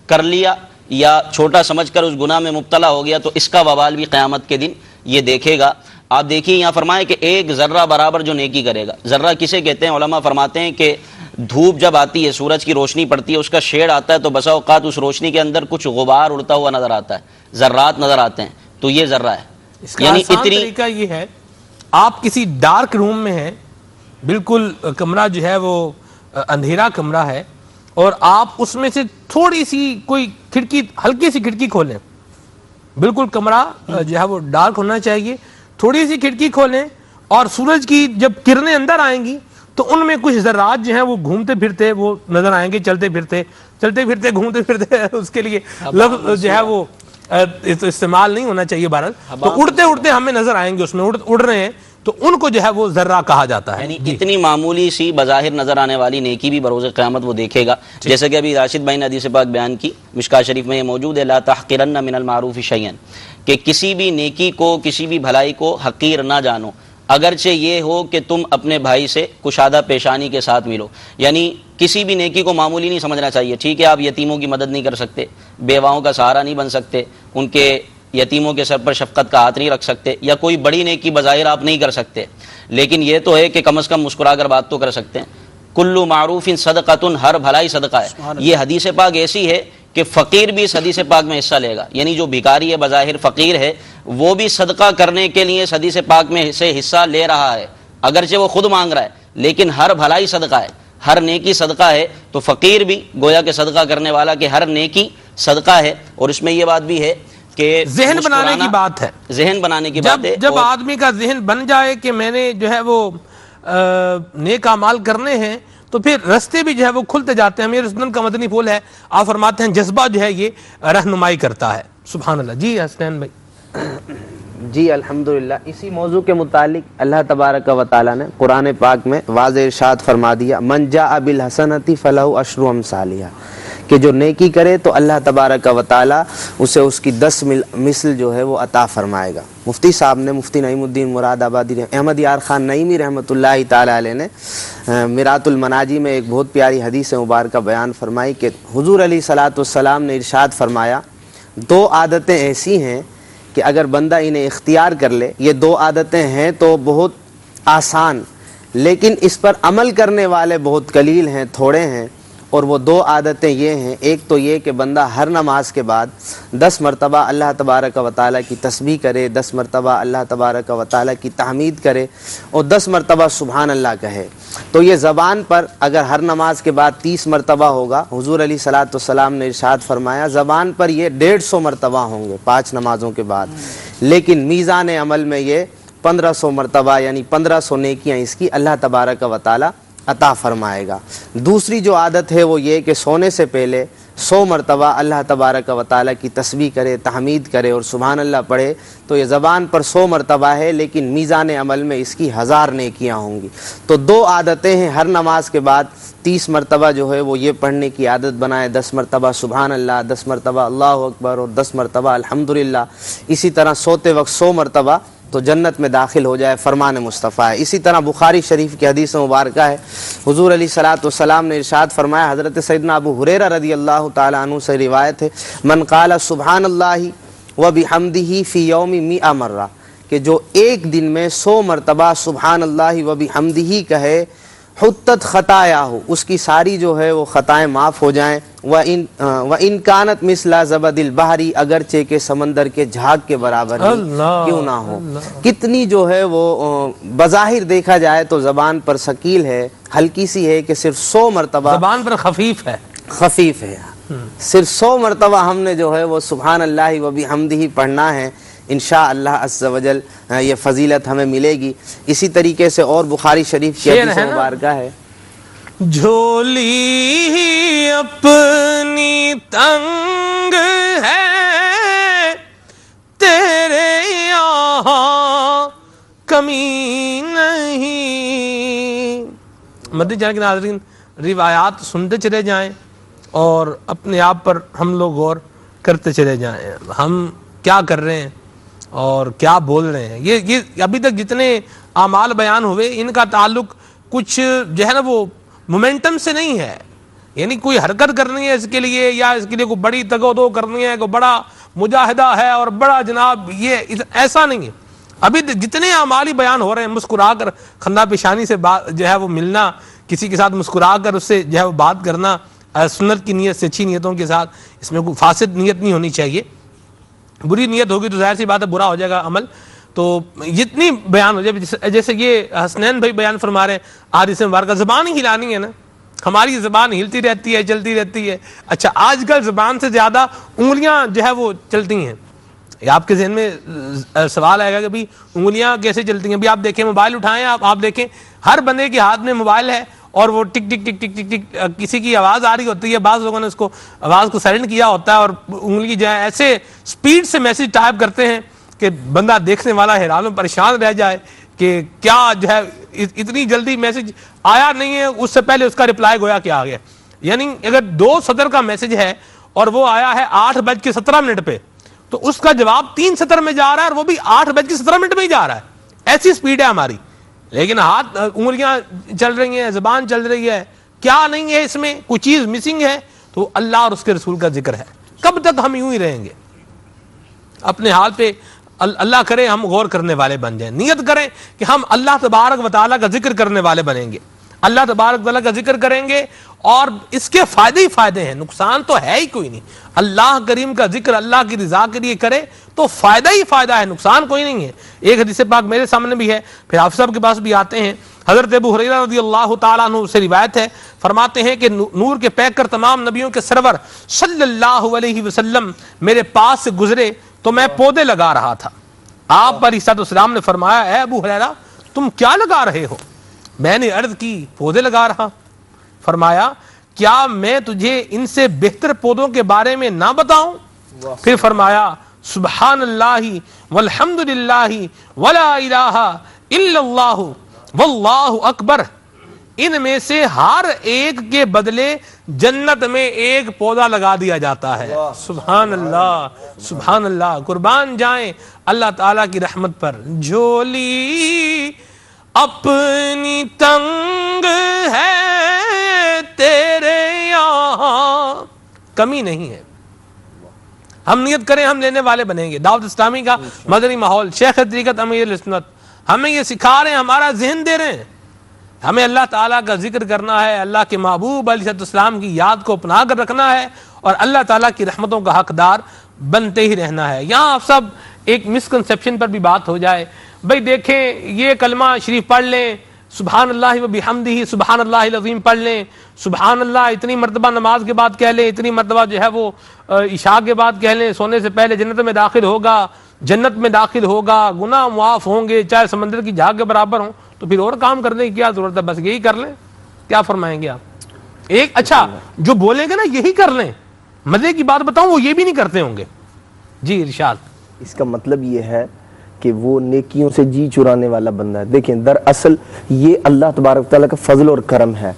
کر لیا یا چھوٹا سمجھ کر اس گناہ میں مبتلا ہو گیا تو اس کا وبال بھی قیامت کے دن یہ دیکھے گا۔ آپ دیکھیے یہاں فرمائے کہ ایک ذرہ برابر جو نیکی کرے گا، ذرہ کسے کہتے ہیں؟ علماء فرماتے ہیں کہ دھوپ جب آتی ہے، سورج کی روشنی پڑتی ہے، اس کا شیڈ آتا ہے تو بسا اوقات اس روشنی کے اندر کچھ غبار اڑتا ہوا نظر آتا ہے، ذرات نظر آتے ہیں، تو یہ ذرہ ہے۔ اس کا آسان طریقہ یہ ہے، آپ کسی ڈارک روم میں ہیں، بالکل کمرہ جو ہے وہ اندھیرا کمرہ ہے، اور آپ اس میں سے تھوڑی سی کوئی کھڑکی، ہلکی سی کھڑکی کھولیں، بالکل کمرہ جو ہے وہ ڈارک ہونا چاہیے، تھوڑی سی کھڑکی کھولیں اور سورج کی جب کرنیں اندر آئیں گی تو ان میں کچھ ذرات جو ہیں وہ گھومتے پھرتے وہ نظر آئیں گے، چلتے پھرتے گھومتے پھرتے اس کے لیے لفظ جو ہے وہ استعمال نہیں ہونا چاہیے، بہرحال تو اڑتے اڑتے ہمیں نظر آئیں گے، اس میں اڑ رہے ہیں تو ان کو جو ہے وہ ذرہ کہا جاتا ہے۔ یعنی اتنی معمولی سی بظاہر نظر آنے والی نیکی بھی بروز قیامت وہ دیکھے گا، جیسے کہ ابھی راشد بھائی نے حدیث پاک بیان کی، مشکاۃ شریف میں یہ موجود ہے، لا تحقرن من المعروف شیئا، کہ کسی بھی نیکی کو، کسی بھی بھلائی کو حقیر نہ جانو، اگرچہ یہ ہو کہ تم اپنے بھائی سے کشادہ پیشانی کے ساتھ ملو۔ یعنی کسی بھی نیکی کو معمولی نہیں سمجھنا چاہیے۔ ٹھیک ہے آپ یتیموں کی مدد نہیں کر سکتے، بیواؤں کا سہارا نہیں بن سکتے، ان کے یتیموں کے سر پر شفقت کا ہاتھ نہیں رکھ سکتے، یا کوئی بڑی نیکی بظاہر آپ نہیں کر سکتے، لیکن یہ تو ہے کہ کم از کم مسکرا کر بات تو کر سکتے ہیں۔ کلو معروف صدقۃ، ہر بھلائی صدقہ ہے۔ یہ حدیث پاک ایسی ہے کہ فقیر بھی اس حدیث پاک میں حصہ لے گا، یعنی جو بھکاری ہے، بظاہر فقیر ہے، وہ بھی صدقہ کرنے کے لیے اس حدیث پاک میں سے حصہ لے رہا ہے، اگرچہ وہ خود مانگ رہا ہے، لیکن ہر بھلائی صدقہ ہے، ہر نیکی صدقہ ہے، تو فقیر بھی گویا کہ صدقہ کرنے والا کہ ہر نیکی صدقہ ہے۔ اور اس میں یہ بات بھی ہے کہ ذہن بنانے کی بات ہے، ذہن بنانے کی بات ہے۔ جب آدمی کا ذہن بن جائے کہ میں نے جو ہے وہ نیک اعمال کرنے ہیں تو پھر رستے بھی جو ہے وہ کھلتے جاتے ہیں۔ میرے سنن کا مدنی پھول ہے، آپ فرماتے ہیں جذبہ جو ہے یہ رہنمائی کرتا ہے۔ سبحان اللہ۔ جی حسنین بھائی۔ جی الحمدللہ، اسی موضوع کے متعلق اللہ تبارک و تعالیٰ نے قرآن پاک میں واضح ارشاد فرما دیا، من جاء بالحسنۃ فلہ عشر امثالھا، کہ جو نیکی کرے تو اللہ تبارک و تعالی اسے اس کی 10 مثل جو ہے وہ عطا فرمائے گا۔ مفتی صاحب نے، مفتی نعیم الدین مراد آبادی احمد یار خان نعیمی رحمۃ اللہ تعالی علیہ نے میرات المناجی میں ایک بہت پیاری حدیث مبارکہ بیان فرمائی کہ حضور علیہ الصلوۃ والسلام نے ارشاد فرمایا 2 عادتیں ایسی ہیں کہ اگر بندہ انہیں اختیار کر لے، یہ 2 عادتیں ہیں تو بہت آسان، لیکن اس پر عمل کرنے والے بہت قلیل ہیں، تھوڑے ہیں، اور وہ 2 عادتیں یہ ہیں۔ ایک تو یہ کہ بندہ ہر نماز کے بعد 10 مرتبہ اللہ تبارک و تعالیٰ کی تسبیح کرے، 10 مرتبہ اللہ تبارک و تعالیٰ کی تحمید کرے، اور 10 مرتبہ سبحان اللہ کہے۔ تو یہ زبان پر اگر ہر نماز کے بعد 30 مرتبہ ہوگا، حضور علیہ الصلوۃ والسلام نے ارشاد فرمایا زبان پر یہ 150 مرتبہ ہوں گے 5 نمازوں کے بعد، لیکن میزان عمل میں یہ 1500 مرتبہ، یعنی 1500 نیکیاں اس کی اللہ تبارک و تعالیٰ عطا فرمائے گا۔ دوسری جو عادت ہے وہ یہ کہ سونے سے پہلے 100 مرتبہ اللہ تبارک و تعالیٰ کی تسبیح کرے، تحمید کرے اور سبحان اللہ پڑھے، تو یہ زبان پر 100 مرتبہ ہے، لیکن میزان عمل میں اس کی 1000 نیکیاں ہوں گی۔ تو 2 عادتیں ہیں، ہر نماز کے بعد 30 مرتبہ جو ہے وہ یہ پڑھنے کی عادت بنائے، 10 مرتبہ سبحان اللہ، 10 مرتبہ اللہ اکبر اور 10 مرتبہ الحمدللہ۔ اسی طرح سوتے وقت 100 مرتبہ تو جنت میں داخل ہو جائے، فرمان مصطفیٰ ہے۔ اسی طرح بخاری شریف کی حدیث مبارکہ ہے، حضور علیہ الصلوۃ والسلام نے ارشاد فرمایا، حضرت سیدنا ابو ہریرہ رضی اللہ تعالی عنہ سے روایت ہے، من قال سبحان اللہ وبحمدہ فی یوم 100 مرہ، کہ جو ایک دن میں 100 مرتبہ سبحان اللہ وبحمدہ کہے، حطت خطایا ہو، اس کی ساری جو ہے وہ خطائیں معاف ہو جائیں، وَإِن كَانَتْ مِثْلَ زَبَدِ الْبَحْرِ، اگرچہ کہ سمندر کے جھاگ کے برابر ہی کیوں نہ ہو۔ کتنی جو ہے وہ بظاہر دیکھا جائے تو زبان پر ثقیل ہے، ہلکی سی ہے کہ صرف 100 مرتبہ زبان پر خفیف ہے، خفیف ہے، صرف 100 مرتبہ ہم نے جو ہے وہ سبحان اللہ وبحمدہ پڑھنا ہے، انشاءاللہ عز و جل یہ فضیلت ہمیں ملے گی۔ اسی طریقے سے اور بخاری شریف کی حدیث مبارکہ ہے، جھولی اپنی تنگ ہے تیرے یہاں کمی نہیں۔ مدنی چینل کے ناظرین، روایات سنتے چلے جائیں اور اپنے آپ پر ہم لوگ غور کرتے چلے جائیں، ہم کیا کر رہے ہیں اور کیا بول رہے ہیں۔ یہ ابھی تک جتنے اعمال بیان ہوئے ان کا تعلق کچھ جو ہے نا وہ مومنٹم سے نہیں ہے، یعنی کوئی حرکت کرنی ہے اس کے لیے، یا اس کے لیے کوئی بڑی تگ و دو کرنی ہے، کوئی بڑا مجاہدہ ہے اور بڑا جناب یہ ایسا نہیں ہے۔ ابھی جتنے اعمال بیان ہو رہے ہیں، مسکرا کر خندہ پیشانی سے جو ہے وہ ملنا، کسی کے ساتھ مسکرا کر اس سے جو ہے وہ بات کرنا، سنت کی نیت سے، اچھی نیتوں کے ساتھ، اس میں کوئی فاسد نیت نہیں ہونی چاہیے۔ بری نیت ہوگی تو ظاہر سی بات ہے برا ہو جائے گا عمل۔ تو جتنی بیان ہو جائے، جیسے یہ حسنین بھائی بیان فرما رہے ہیں، حدیث مبارکہ، زبان ہی ہلانی ہے نا، ہماری زبان ہلتی رہتی ہے، چلتی رہتی ہے۔ اچھا، آج کل زبان سے زیادہ انگلیاں جو ہے وہ چلتی ہیں۔ یہ آپ کے ذہن میں سوال آئے گا کہ بھئی انگلیاں کیسے چلتی ہیں؟ بھی آپ دیکھیں، موبائل اٹھائیں، آپ دیکھیں ہر بندے کے ہاتھ میں موبائل ہے، اور وہ ٹک ٹک ٹک ٹک ٹک ٹک کسی کی آواز آ رہی ہوتی ہے، بعض لوگوں نے اس کو آواز کو سائلنٹ کیا ہوتا ہے، اور انگلی جو ہے ایسے سپیڈ سے میسج ٹائپ کرتے ہیں کہ بندہ دیکھنے والا حیران و پریشان رہ جائے کہ کیا جو ہے اتنی جلدی میسج آیا نہیں ہے، اس سے پہلے اس کا رپلائی گویا کہ آ گیا۔ یعنی اگر 2 سطر کا میسج ہے اور وہ آیا ہے 8:17 پہ، تو اس کا جواب 3 سطر میں جا رہا ہے، اور وہ بھی 8:17 میں ہی جا رہا ہے۔ ایسی سپیڈ ہے ہماری، لیکن ہاتھ انگلیاں چل رہی ہیں، زبان چل رہی ہے، کیا نہیں ہے اس میں؟ کوئی چیز مسنگ ہے تو اللہ اور اس کے رسول کا ذکر ہے۔ کب تک ہم یوں ہی رہیں گے؟ اپنے حال پہ اللہ کرے ہم غور کرنے والے بن جائیں، نیت کریں کہ ہم اللہ تبارک و تعالیٰ کا ذکر کرنے والے بنیں گے، اللہ تبارک و تعالیٰ کا ذکر کریں گے، اور اس کے فائدے ہی فائدے ہیں، نقصان تو ہے ہی کوئی نہیں۔ اللہ کریم کا ذکر اللہ کی رضا کے لیے کرے تو فائدہ ہی فائدہ ہے، نقصان کوئی نہیں ہے۔ ایک حدیث پاک میرے سامنے بھی ہے، پھر آپ صاحب کے پاس بھی آتے ہیں، حضرت ابو ہریرہ رضی اللہ تعالیٰ عنہ سے روایت ہے، فرماتے ہیں کہ نور کے پیکر تمام نبیوں کے سرور صلی اللہ علیہ وسلم میرے پاس سے گزرے تو میں پودے لگا رہا تھا۔ آپ پر عیسیٰ السلام نے فرمایا، اے ابو ہریرہ تم کیا لگا رہے ہو؟ میں نے عرض کی، پودے لگا رہا۔ فرمایا، کیا میں تجھے ان سے بہتر پودوں کے بارے میں نہ بتاؤں؟ پھر فرمایا، سبحان اللہ والحمدللہ ولا الہ الا اللہ واللہ اکبر، ان میں سے ہر ایک کے بدلے جنت میں ایک پودا لگا دیا جاتا ہے. سبحان اللہ سبحان اللہ. قربان جائیں اللہ تعالیٰ کی رحمت پر. جھولی اپنی تنگ ہے تیرے یہاں کمی نہیں ہے. ہم نیت کریں ہم لینے والے بنیں گے. دعوت اسلامی کا مدنی ماحول، شیخ طریقت امیر السنت ہمیں یہ سکھا رہے ہیں، ہمارا ذہن دے رہے ہیں. ہمیں اللہ تعالیٰ کا ذکر کرنا ہے، اللہ کے محبوب علیہ السلام کی یاد کو اپنا کر رکھنا ہے اور اللہ تعالیٰ کی رحمتوں کا حقدار بنتے ہی رہنا ہے. یہاں آپ سب ایک مسکنسیپشن پر بھی بات ہو جائے. بھئی دیکھیں یہ کلمہ شریف پڑھ لیں، سبحان اللہ و بحمدہ سبحان اللہ العظیم پڑھ لیں، سبحان اللہ اتنی مرتبہ نماز کے بعد کہہ لیں، اتنی مرتبہ جو ہے وہ عشاء کے بعد کہہ لیں، سونے سے پہلے جنت میں داخل ہوگا، جنت میں داخل ہوگا، گناہ معاف ہوں گے چاہے سمندر کی جھاگ کے برابر ہوں. تو پھر اور کام کرنے کی کیا ضرورت ہے؟ بس یہی کر لیں. کیا فرمائیں گے آپ؟ ایک اچھا جو بولیں گے نا یہی کر لیں، مزے کی بات بتاؤں وہ یہ بھی نہیں کرتے ہوں گے. جی ارشاد. اس کا مطلب یہ ہے کہ وہ نیکیوں سے جی چرانے والا بندہ ہے. دیکھیں دراصل یہ اللہ تبارک تعالیٰ کا فضل اور کرم ہے،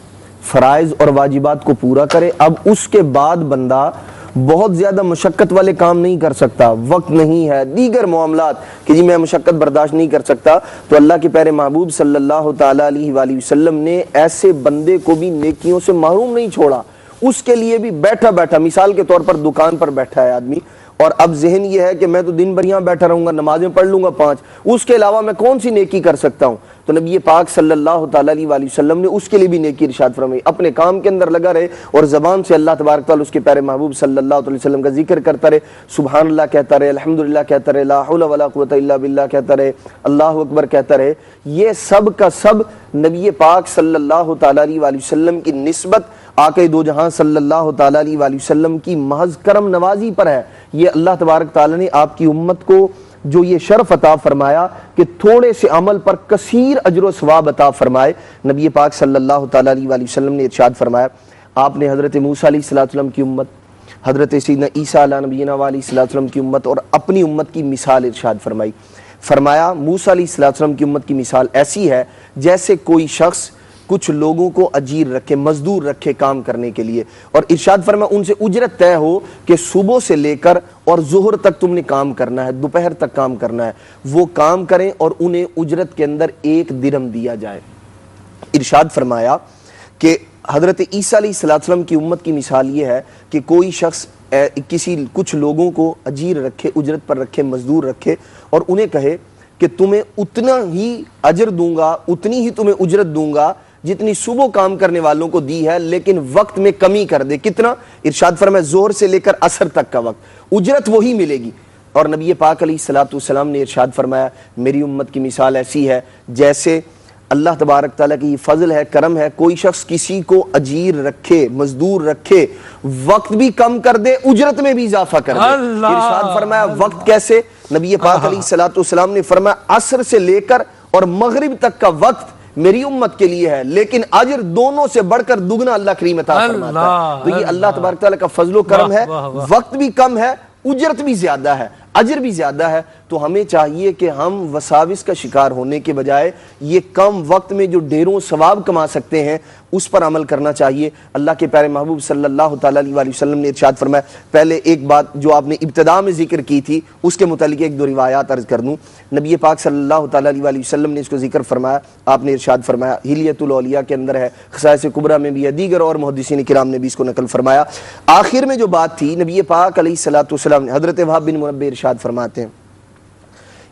فرائض اور واجبات کو پورا کرے. اب اس کے بعد بندہ بہت زیادہ مشقت والے کام نہیں کر سکتا، وقت نہیں ہے، دیگر معاملات کہ جی میں مشقت برداشت نہیں کر سکتا، تو اللہ کے پیارے محبوب صلی اللہ تعالیٰ علیہ وآلہ وسلم نے ایسے بندے کو بھی نیکیوں سے محروم نہیں چھوڑا. اس کے لیے بھی بیٹھا بیٹھا، مثال کے طور پر دکان پر بیٹھا ہے آدمی اور اب ذہن یہ ہے کہ میں تو دن بھر یہاں بیٹھا رہوں گا، نمازیں پڑھ لوں گا 5، اس کے علاوہ میں کون سی نیکی کر سکتا ہوں؟ تو نبی پاک صلی اللہ تعالیٰ علیہ وآلہ وسلم نے اس کے لیے بھی نیکی ارشاد فرمائی. اپنے کام کے اندر لگا رہے اور زبان سے اللہ تبارک تعالیٰ اس کے پیارے محبوب صلی اللہ علیہ وسلم کا ذکر کرتا رہے، سبحان اللہ کہتا رہے، الحمدللہ کہتا رہے، لا حول ولا قوت الا باللہ کہتا رہے، اللہ اکبر کہتا رہے. یہ سب کا سب نبی پاک صلی اللہ تعالیٰ علیہ وآلہ وسلم کی نسبت آقا دو جہاں صلی اللہ تعالیٰ علیہ وآلہ وسلم کی محض کرم نوازی پر ہے. یہ اللہ تبارک تعالیٰ نے آپ کی امت کو جو یہ شرف عطا فرمایا کہ تھوڑے سے عمل پر کثیر اجر و ثواب عطا فرمائے. نبی پاک صلی اللہ تعالیٰ علیہ وآلہ وسلم نے ارشاد فرمایا، آپ نے حضرت موسیٰ علیہ السلام کی امت، حضرت سیدنا عیسیٰ علیہ نبینا علیہ السلام کی امت اور اپنی امت کی مثال ارشاد فرمائی. فرمایا موسیٰ علیہ السلام کی امت کی مثال ایسی ہے جیسے کوئی شخص کچھ لوگوں کو اجیر رکھے، مزدور رکھے کام کرنے کے لیے، اور ارشاد فرمایا ان سے اجرت طے ہو کہ صبح سے لے کر اور ظہر تک تم نے کام کرنا ہے، دوپہر تک کام کرنا ہے. وہ کام کریں اور انہیں اجرت کے اندر 1 درہم دیا جائے. ارشاد فرمایا کہ حضرت عیسیٰ علیہ السلام کی امت کی مثال یہ ہے کہ کوئی شخص کچھ لوگوں کو اجیر رکھے، اجرت پر رکھے، مزدور رکھے اور انہیں کہے کہ تمہیں اتنا ہی اجر دوں گا، اتنی ہی تمہیں اجرت دوں گا جتنی صبح کام کرنے والوں کو دی ہے، لیکن وقت میں کمی کر دے. کتنا؟ ارشاد فرمایا ظہر سے لے کر عصر تک کا وقت، اجرت وہی ملے گی. اور نبی پاک علیہ السلام نے ارشاد فرمایا میری امت کی مثال ایسی ہے جیسے اللہ تبارک تعالیٰ کی فضل ہے، کرم ہے، کوئی شخص کسی کو اجیر رکھے، مزدور رکھے، وقت بھی کم کر دے، اجرت میں بھی اضافہ کر دے. ارشاد فرمایا وقت کیسے؟ نبی پاک علیہ السلام نے فرمایا عصر سے لے کر اور مغرب تک کا وقت میری امت کے لیے ہے، لیکن اجر دونوں سے بڑھ کر دگنا اللہ کریم عطا فرماتا ہے. تو یہ اللہ تبارک تعالیٰ کا فضل و کرم ہے. وقت بھی کم ہے، اجرت بھی زیادہ ہے، اجر بھی زیادہ ہے. تو ہمیں چاہیے کہ ہم وساوس کا شکار ہونے کے بجائے یہ کم وقت میں جو ڈھیروں ثواب کما سکتے ہیں اس پر عمل کرنا چاہیے. اللہ کے پیارے محبوب صلی اللہ تعالیٰ علیہ وآلہ وسلم نے ارشاد فرمایا، پہلے ایک بات جو آپ نے ابتدا میں ذکر کی تھی اس کے متعلق 1-2 روایات عرض کر دوں. نبی پاک صلی اللہ تعالیٰ علیہ وآلہ وسلم نے اس کو ذکر فرمایا. آپ نے ارشاد فرمایا، حلیۃ الاولیاء کے اندر ہے، خصائص کبریٰ میں بھی ہے، دیگر اور محدثین کرام نے بھی اس کو نقل فرمایا. آخر میں جو بات تھی نبی پاک علیہ السلام نے، حضرت وہب بن منبہ ارشاد فرماتے ہیں،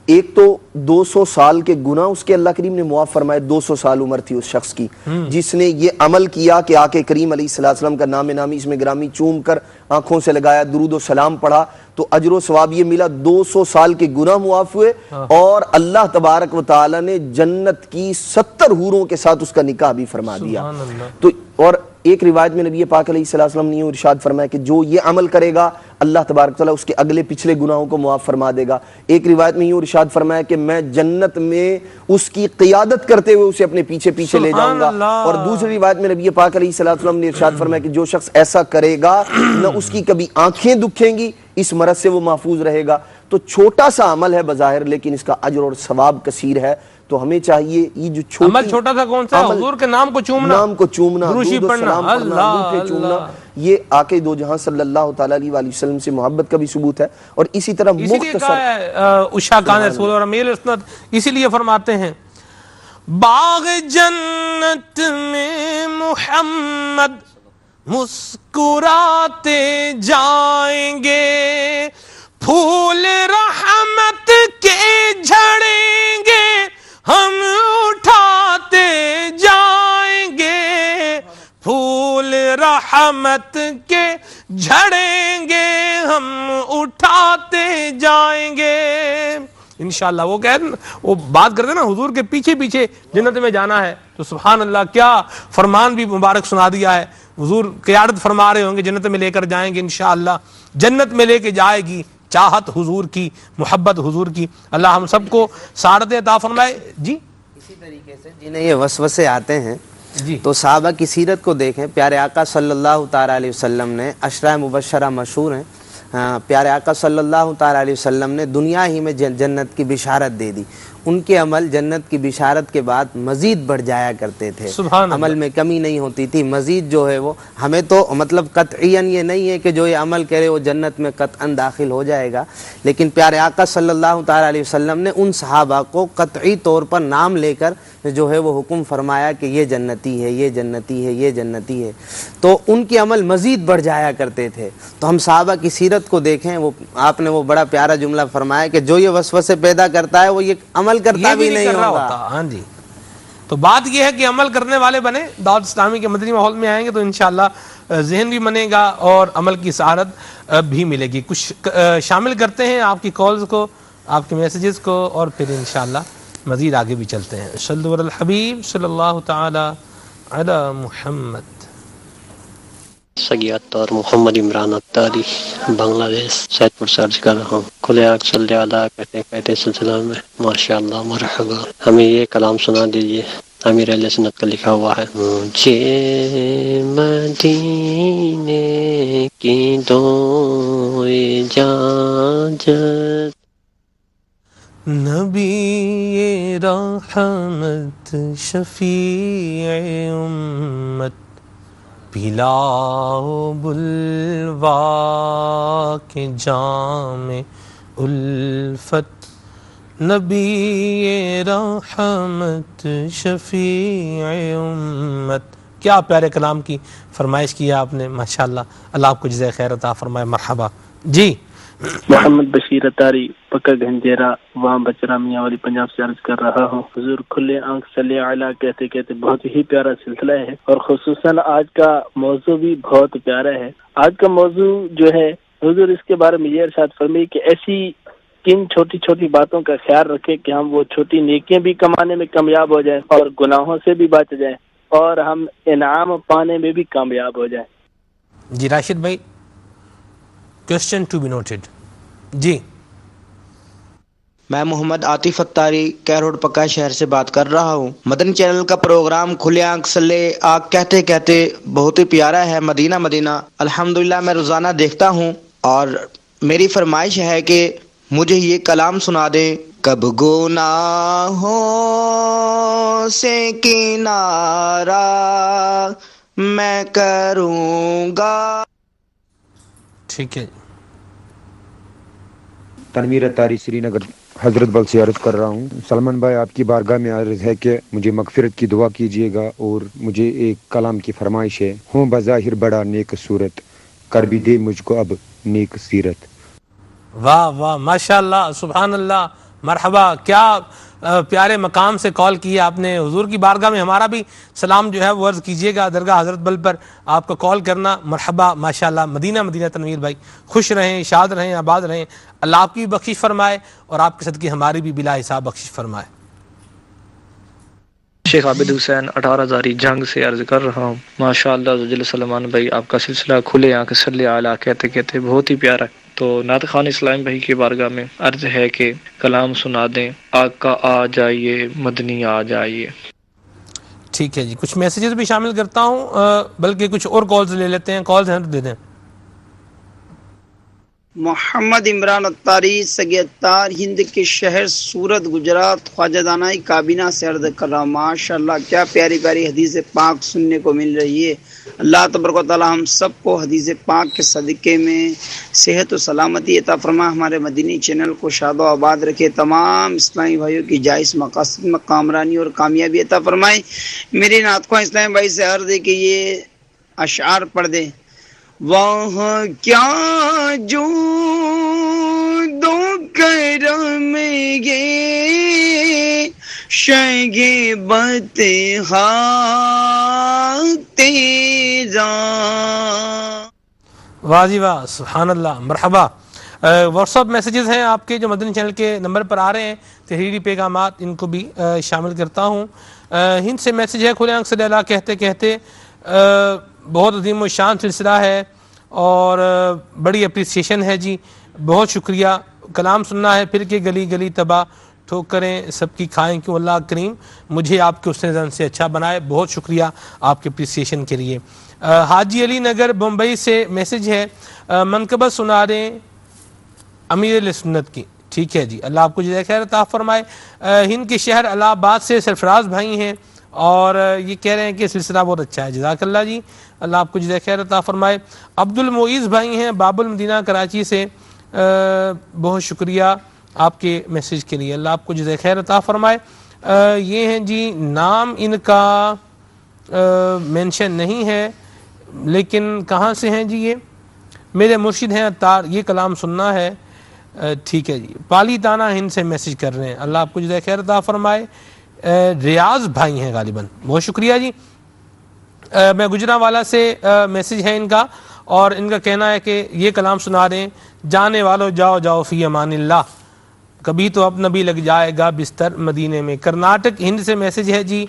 ایک تو 200 سال کے گناہ اس کے اللہ کریم نے معاف فرمائے. 200 سال عمر تھی اس شخص کی جس نے یہ عمل کیا کہ آقا کریم علیہ السلام کا نام نامی اس میں گرامی چوم کر آنکھوں سے لگایا، درود و سلام پڑھا، تو اجر و ثواب یہ ملا. 200 سال کے گناہ معاف ہوئے اور اللہ تبارک و تعالی نے جنت کی 70 حوروں کے ساتھ اس کا نکاح بھی فرما دیا. تو اور ایک روایت میں نبی پاک علیہ السلام نے ارشاد فرمایا کہ جو یہ عمل کرے گا اللہ تبارک تعالیٰ اس کے اگلے پچھلے گناہوں کو معاف فرما دے گا. ایک روایت میں یہ ارشاد فرمایا کہ میں جنت میں اس کی قیادت کرتے ہوئے اسے اپنے پیچھے پیچھے لے جاؤں گا. اور دوسری روایت میں نبی پاک علیہ السلام نے ارشاد فرمایا کہ جو شخص ایسا کرے گا نہ اس کی کبھی آنکھیں دکھیں گی، اس مرض سے وہ محفوظ رہے گا. تو چھوٹا سا عمل ہے بظاہر لیکن اس کا اجر اور ثواب کثیر ہے. تو ہمیں چاہیے یہ جو چھوٹی عمل چھوٹا سا کون سا؟ حضور کے نام کو چومنا، نام کو چومنا، دروشی درود و پڑھنا، سلام پڑھنا، اللہ انگوٹھے چومنا، اللہ۔ یہ آقا دو جہاں صلی اللہ تعالیٰ علیہ وآلہ وسلم سے محبت کا بھی ثبوت ہے۔ اور اسی طرح اسی لیے مختصر کہا ہے اشا کان رسول اور امیر اسنت، اسی لیے فرماتے ہیں باغ جنت میں محمد مسکراتے جائیں گے، پھول رحمت کے جھڑیں گے ہم اٹھاتے جائیں گے، پھول رحمت کے جھڑیں گے ہم اٹھاتے جائیں گے انشاءاللہ۔ وہ بات کرتے ہیں نا حضور کے پیچھے پیچھے جنت میں جانا ہے، تو سبحان اللہ کیا فرمان بھی مبارک سنا دیا ہے۔ حضور قیادت فرما رہے ہوں گے جنت میں لے کر جائیں گے انشاءاللہ، جنت میں لے کے جائے گی چاہت حضور کی، محبت حضور کی۔ اللہ ہم سب کو سعادت عطا فرمائے۔ جی اسی طریقے سے جنہیں یہ وسوسے آتے ہیں جی تو صحابہ کی سیرت کو دیکھیں، پیارے آقا صلی اللہ تعالیٰ علیہ وسلم نے عشرہ مبشرہ مشہور ہیں، پیارے آقا صلی اللہ تعالیٰ علیہ وسلم نے دنیا ہی میں جنت کی بشارت دے دی۔ ان کے عمل جنت کی بشارت کے بعد مزید بڑھ جایا کرتے تھے، سبحان عمل میں کمی نہیں ہوتی تھی، مزید جو ہے وہ ہمیں تو مطلب قطعیاً یہ نہیں ہے کہ جو یہ عمل کرے وہ جنت میں قطعاً داخل ہو جائے گا، لیکن پیارے آقا صلی اللہ تعالیٰ علیہ وسلم نے ان صحابہ کو قطعی طور پر نام لے کر جو ہے وہ حکم فرمایا کہ یہ جنتی ہے، یہ جنتی ہے، یہ جنتی ہے، تو ان کے عمل مزید بڑھ جایا کرتے تھے۔ تو ہم صحابہ کی سیرت کو دیکھیں، وہ آپ نے وہ بڑا پیارا جملہ فرمایا کہ جو یہ وسوسے پیدا کرتا ہے وہ یہ عمل کرتا بھی نہیں کر رہا ہوگا۔ ہوتا۔ ہاں جی، تو بات یہ ہے کہ عمل کرنے والے بنے، دعوت اسلامی کے مدنی ماحول میں آئیں گے تو انشاءاللہ ذہن بھی بنے گا اور عمل کی سعادت بھی ملے گی۔ کچھ شامل کرتے ہیں آپ کی کالز کو، آپ کے میسیجز کو، اور پھر انشاءاللہ مزید آگے بھی چلتے ہیں۔ صلو علی الحبیب صلی اللہ تعالی علی محمد۔ سگی اتار محمد عمران اتاری، بنگلہ دیش، سید پور سے عرض کر رہا ہوں۔ کھلے آگ صلی اللہ کہتے کہتے سلسلہ میں ماشاءاللہ مرحبا، ہمیں یہ کلام سنا دیجئے، امیر اہل سنت کا لکھا ہوا ہے۔ مجھے مدینے کی دو اجازت، نبی رحمت شفیع امت، پلاؤ بلوا کے جام الفت، نبی رحمت شفیع امت۔ کیا پیارے کلام کی فرمائش کی ہے آپ نے، ماشاءاللہ، اللہ آپ کو جزائے خیر عطا فرمائے۔ مرحبا۔ جی محمد بشیر اتاری، پکا گھنجیرا، وہاں بچرا میاں والی پنجاب سے عرض کر رہا ہوں۔ حضور کھلے آنکھ صلی اعلیٰ کہتے کہتے بہت ہی پیارا سلسلہ ہے، اور خصوصاً آج کا موضوع بھی بہت پیارا ہے۔ آج کا موضوع جو ہے حضور اس کے بارے میں یہ ارشاد فرمائے کہ ایسی کن چھوٹی چھوٹی باتوں کا خیال رکھے کہ ہم وہ چھوٹی نیکیاں بھی کمانے میں کامیاب ہو جائیں اور گناہوں سے بھی بچ جائیں اور ہم انعام پانے میں بھی کامیاب ہو جائیں۔ جی راشد بھائی، کوسچن ٹو بی نوٹڈ۔ جی میں محمد عاطف اتاری کیر روڈ پکا شہر سے بات کر رہا ہوں۔ مدنی چینل کا پروگرام کھلے آنکھ صلی آنکھ کہتے کہتے بہت ہی پیارا ہے، مدینہ مدینہ الحمدللہ میں روزانہ دیکھتا ہوں، اور میری فرمائش ہے کہ مجھے یہ کلام سنا دیں، کب گناہوں سے کنارہ میں کروں گا۔ ٹھیک ہے۔ تنویر اتاری سری نگر حضرت بل سے عرض کر رہا ہوں۔ سلمان بھائی آپ کی بارگاہ میں عرض ہے کہ مجھے مغفرت کی دعا کیجیے گا، اور مجھے ایک کلام کی فرمائش ہے۔ ہوں بظاہر بڑا نیک صورت، کر بھی دے مجھ کو اب نیک سیرت۔ واہ واہ، ماشاءاللہ، سبحان اللہ، مرحبا۔ کیا پیارے مقام سے کال کیا آپ نے۔ حضور کی بارگاہ میں ہمارا بھی سلام جو ہے وہ عرض کیجئے گا، درگاہ حضرت بل پر آپ کا کال کرنا۔ مرحبا، ماشاءاللہ، مدینہ مدینہ تنویر بھائی، خوش رہیں، شاد رہیں، آباد رہیں، اللہ آپ کی بھی بخشش فرمائے اور آپ کے صدقے ہماری بھی بلا حساب بخشش فرمائے۔ شیخ عابد حسین 18 جنگ سے عرض کر رہا ہوں۔ ماشاءاللہ جل سلمان بھائی، آپ کا سلسلہ کھلے آنکھ صلی اعلیٰ کہتے کہتے بہت ہی پیارا ہے۔ تو نعت خوان اسلام بھائی کی بارگاہ میں عرض ہے کہ کلام سنا دیں، آقا آ جائیے، مدنی آ جائیے۔ ٹھیک ہے جی، کچھ میسیجز بھی شامل کرتا ہوں، بلکہ کچھ اور کالز لے لیتے ہیں۔ کالز ہیں تو دے دیں۔ محمد عمران اتاری سگیتار ہند کے شہر سورت گجرات خواجہ دانائی کابینہ سے عرض کر رہا ہوں۔ ماشاءاللہ کیا پیاری پیاری حدیث پاک سننے کو مل رہی ہے۔ اللہ تبارک و تعالی ہم سب کو حدیث پاک کے صدقے میں صحت و سلامتی عطا فرما، ہمارے مدنی چینل کو شاد و آباد رکھے، تمام اسلامی بھائیوں کی جائز مقاصد میں کامرانی اور کامیابی عطا فرمائے۔ میری نعت خواہ اسلامی بھائی سے عرض ہے کہ یہ اشعار پڑھ دیں۔ وہاں کیا جو دو کرم گے شگے بتہا تیرا۔ واہ جی واہ، سبحان اللہ، مرحبا۔ واٹس ایپ میسیجز ہیں آپ کے جو مدنی چینل کے نمبر پر آ رہے ہیں، تحریری پیغامات، ان کو بھی شامل کرتا ہوں۔ ہند سے میسیج ہے، کھلے آنکھ صلی اللہ کہتے کہتے بہت عظیم و شان سلسلہ ہے اور بڑی اپریسیشن ہے جی، بہت شکریہ۔ کلام سننا ہے پھر کہ گلی گلی تباہ ٹھوکریں سب کی کھائیں کیوں، اللہ کریم مجھے آپ کے حسن زن سے اچھا بنائے۔ بہت شکریہ آپ کے اپریسیشن کے لیے۔ حاجی علی نگر بمبئی سے میسیج ہے، منقبت سنا دیں امیر علیہ سنت کی۔ ٹھیک ہے جی، اللہ آپ کو جزائے خیر عطا فرمائے۔ ہند کے شہر الہ آباد سے سرفراز بھائی ہیں اور یہ کہہ رہے ہیں کہ سلسلہ بہت اچھا ہے، جزاک اللہ جی، اللہ آپ کو جزائے خیر عطا فرمائے۔ عبد المعیز بھائی ہیں باب المدینہ کراچی سے، بہت شکریہ آپ کے میسیج کے لیے، اللہ آپ کو جزائے خیر عطا فرمائے۔ یہ ہیں جی، نام ان کا مینشن نہیں ہے لیکن کہاں سے ہیں جی، یہ میرے مرشد ہیں عطار، یہ کلام سننا ہے۔ ٹھیک ہے جی، پالی تانہ ہند سے میسیج کر رہے ہیں، اللہ آپ کو جزائے خیر عطا فرمائے۔ ریاض بھائی ہیں غالباً، بہت شکریہ جی۔ میں گجرانوالا سے میسیج ہے ان کا، اور ان کا کہنا ہے کہ یہ کلام سنا دیں، جانے والو جاؤ جاؤ فی امان اللہ، کبھی تو اب نبی لگ جائے گا بستر مدینے میں۔ کرناٹک ہند سے میسیج ہے جی،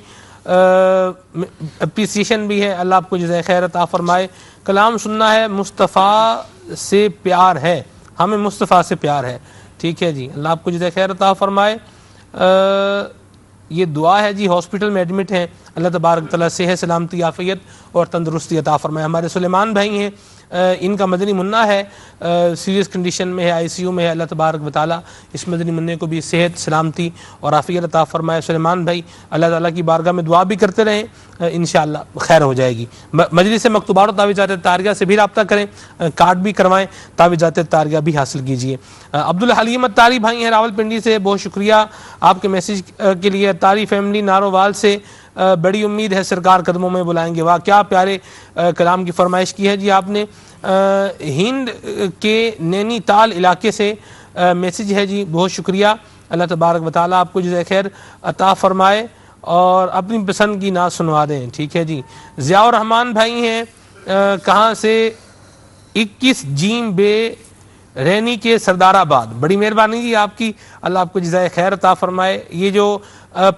اپریسیشن بھی ہے، اللہ آپ کو جزائے خیر عطا فرمائے۔ کلام سننا ہے، مصطفیٰ سے پیار ہے، ہمیں مصطفیٰ سے پیار ہے۔ ٹھیک ہے جی، اللہ آپ کو جزائے خیر عطا فرمائے۔ یہ دعا ہے جی، ہاسپٹل میں ایڈمٹ ہیں، اللہ تبارک تعالیٰ صحت سلامتی عافیت اور تندرستی عطا فرمائے۔ ہمارے سلیمان بھائی ہیں، ان کا مدنی منہ ہے، سیریس کنڈیشن میں ہے، آئی سی یو میں ہے، اللہ تبارک و تعالیٰ اس مدنی منع کو بھی صحت سلامتی اور عافیت عطا فرمائے۔ سلیمان بھائی اللہ تعالیٰ کی بارگاہ میں دعا بھی کرتے رہیں، انشاءاللہ خیر ہو جائے گی۔ مجلس مکتوبات و تعویذات طاریہ سے بھی رابطہ کریں، کارڈ بھی کروائیں، تعویذات طاریہ بھی حاصل کیجیے۔ عبدالحلیم اتاری بھائی ہیں راول پنڈی سے، بہت شکریہ آپ کے میسیج کے لیے۔ اتاری فیملی نارووال سے، بڑی امید ہے سرکار قدموں میں بلائیں گے۔ واہ کیا پیارے کلام کی فرمائش کی ہے جی آپ نے۔ ہند کے نینی تال علاقے سے میسیج ہے جی، بہت شکریہ، اللہ تبارک و تعالیٰ آپ کو جزائے خیر عطا فرمائے اور اپنی پسند کی نعت سنوا دیں۔ ٹھیک ہے جی۔ ضیاء الرحمن بھائی ہیں، کہاں سے، 21 جیم بے رینی کے سردار آباد، بڑی مہربانی جی آپ کی، اللہ آپ کو جزائے خیر عطا فرمائے۔ یہ جو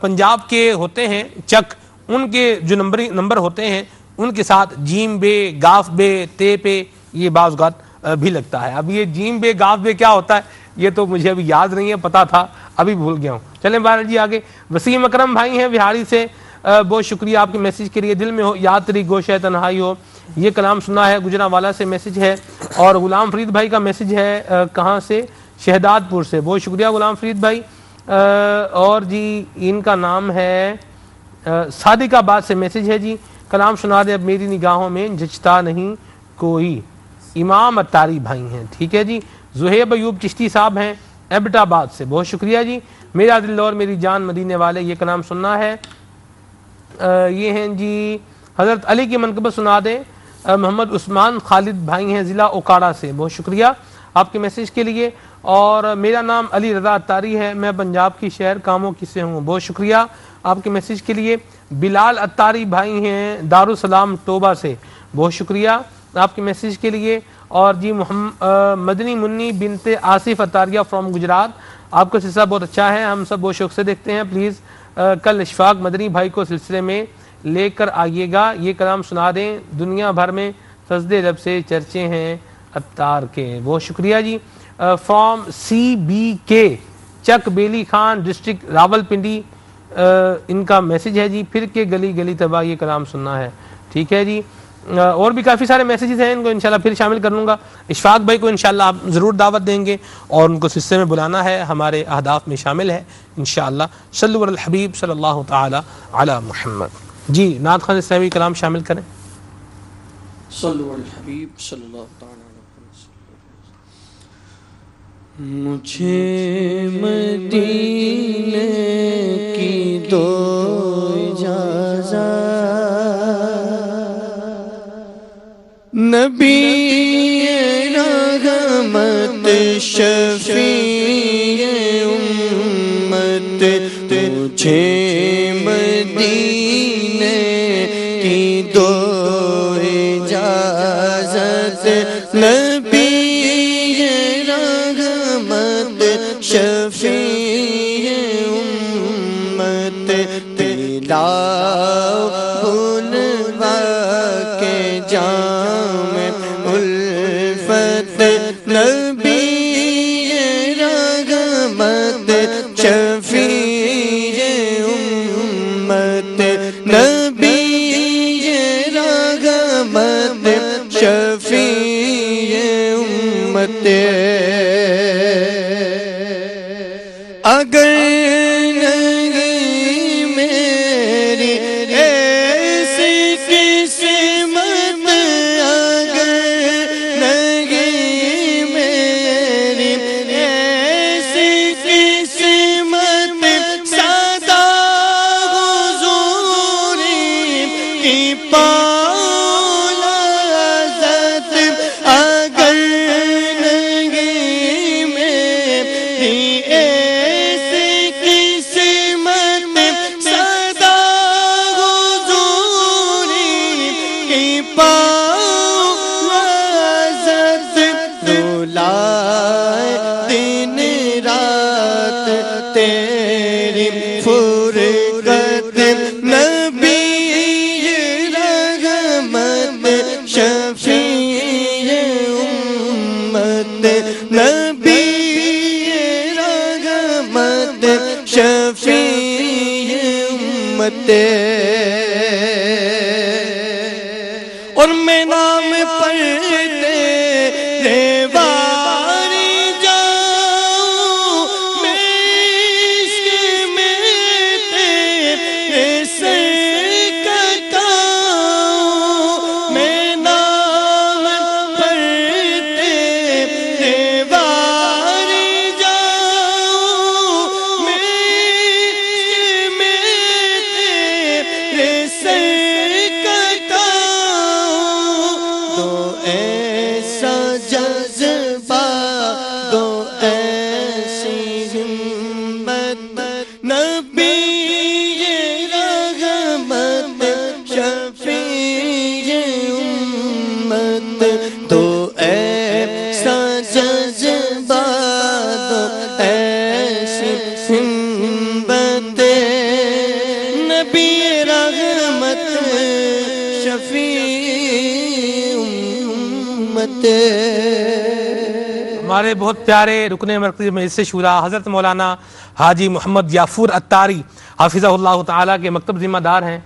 پنجاب کے ہوتے ہیں چک، ان کے جو نمبر ہوتے ہیں ان کے ساتھ جیم بے، گاف بے، تے پے یہ بعض اوقات بھی لگتا ہے۔ اب یہ جیم بے گاف بے کیا ہوتا ہے یہ تو مجھے ابھی یاد نہیں ہے، پتا تھا ابھی بھول گیا ہوں۔ چلیں بہرحال جی آگے۔ وسیم اکرم بھائی ہیں بہاری سے، بہت شکریہ آپ کے میسیج کے لیے۔ دل میں ہو یاد تیری گوشہ تنہائی ہو، یہ کلام سنا ہے، گجرانوالا سے میسیج ہے۔ اور غلام فرید بھائی کا میسیج ہے، کہاں سے، شہداد پور سے، بہت شکریہ غلام فرید بھائی۔ اور جی ان کا نام ہے صادق آباد سے میسیج ہے جی، کلام سنا دے اب میری نگاہوں میں جچتا نہیں کوئی، امام اتاری بھائی ہیں۔ ٹھیک ہے جی۔ زہیب ایوب چشتی صاحب ہیں ایبٹ آباد سے، بہت شکریہ جی۔ میرا دل اور میری جان مدینے والے، یہ کلام سننا ہے۔ یہ ہیں جی حضرت علی کی منقبت سنا دیں، محمد عثمان خالد بھائی ہیں ضلع اوکاڑا سے، بہت شکریہ آپ کے میسیج کے لیے۔ اور میرا نام علی رضا اتاری ہے، میں پنجاب کی شہر کاموں کی سے ہوں، بہت شکریہ آپ کے میسیج کے لیے۔ بلال اتاری بھائی ہیں دارالسلام توبہ سے، بہت شکریہ آپ کے میسیج کے لیے۔ اور جی مدنی منی بنت آصف اتاریہ فرام گجرات، آپ کا سلسلہ بہت اچھا ہے، ہم سب بہت شوق سے دیکھتے ہیں، پلیز کل اشفاق مدنی بھائی کو سلسلے میں لے کر آئیے گا، یہ کلام سنا دیں، دنیا بھر میں فضل رب سے چرچے ہیں اتار کے، بہت شکریہ جی۔ فرام سی بی کے چک بیلی خان ڈسٹرکٹ راول پنڈی، ان کا میسیج ہے جی، پھر کے گلی گلی تباہ، یہ کلام سننا ہے۔ ٹھیک ہے جی۔ اور بھی کافی سارے میسیجز ہیں، ان کو انشاءاللہ پھر شامل کر لوں گا. اشفاق بھائی کو انشاءاللہ آپ ضرور دعوت دیں گے اور ان کو سلسلے میں بلانا ہے، ہمارے اہداف میں شامل ہے انشاءاللہ. صلو علی الحبیب صلی اللہ تعالی علی محمد. جی نعت خوان اسلامی کلام شامل کریں. صلو علی الحبیب صلی اللہ تعالی علیہ وسلم. مجھے مدینے کی دو اجازت، نبی رحمت شفیع امت، تجھے مدینے کی دو اجازت، نبی رحمت شفیع امت، پلاؤ بلوا کے جام الفت، نبی رحمت شفیع امت، نبی رحمت شفیع امت. اگر نہیں میری ایسی قسمت، اگر نہیں میری ایسی قسمت، سدا حضوری کی پاؤں لذت، اگر نہیں میری ایسی قسمت، سدا حضوری کی پاؤں لذت، دولائے دن رات تیری فرقت، نبی رحمت شفیع امت، نبی رحمت شفیع امت. اور میں نام پڑھتے ریواری جاؤں، میں عشق میں تیرے سر کٹاؤں، میں نام پڑھتے ریواری جاؤں، میں عشق میں تیرے سر کٹاؤں. دو ایسا جذبہ، دو ایسی ہمت، نبی رحمت شفیع امت، دو ایسا جذبہ، دو ایسی ہمت، نبی رحمت شفیع امت. ہمارے بہت پیارے رکن مرکزی مجلس شورا حضرت مولانا حاجی محمد یافور اتاری حافظہ اللہ تعالیٰ کے مکتب ذمہ دار ہیں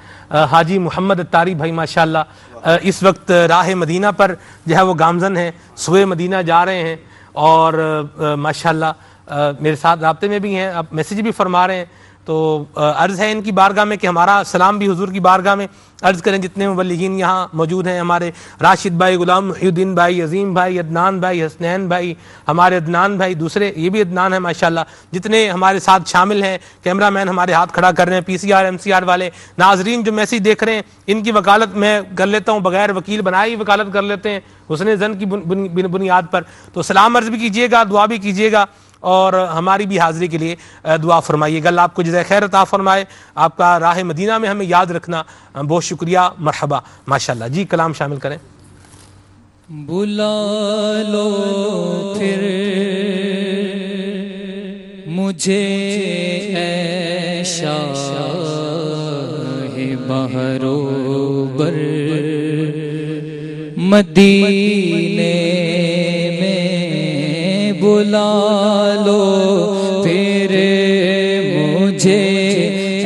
حاجی محمد اتاری بھائی ماشاءاللہ اس وقت راہ مدینہ پر جو ہے وہ گامزن ہیں، سوئے مدینہ جا رہے ہیں اور ماشاءاللہ میرے ساتھ رابطے میں بھی ہیں، اب میسیج بھی فرما رہے ہیں. تو عرض ہے ان کی بارگاہ میں کہ ہمارا سلام بھی حضور کی بارگاہ میں عرض کریں. جتنے مبلغین یہاں موجود ہیں، ہمارے راشد بھائی، غلام محی الدین بھائی، عظیم بھائی، عدنان بھائی، حسنین بھائی، ہمارے عدنان بھائی، دوسرے یہ بھی عدنان ہیں ماشاءاللہ، جتنے ہمارے ساتھ شامل ہیں، کیمرہ مین ہمارے ہاتھ کھڑا کر رہے ہیں، P C R M C R والے ناظرین جو میسیج دیکھ رہے ہیں، ان کی وکالت میں کر لیتا ہوں، بغیر وکیل بنائے ہی وکالت کر لیتے ہیں حسن ظن کی بنیاد پر. تو سلام عرض بھی کیجیے گا، دعا بھی کیجیے گا اور ہماری بھی حاضری کے لیے دعا فرمائیے گا. اللہ آپ کو جزائے خیر عطا فرمائے. آپ کا راہ مدینہ میں ہمیں یاد رکھنا بہت شکریہ. مرحبا ماشاءاللہ. جی کلام شامل کریں. بلا لو پھر مجھے اے شاہ بہرو بر مدینے میں بلا لو پھر مجھے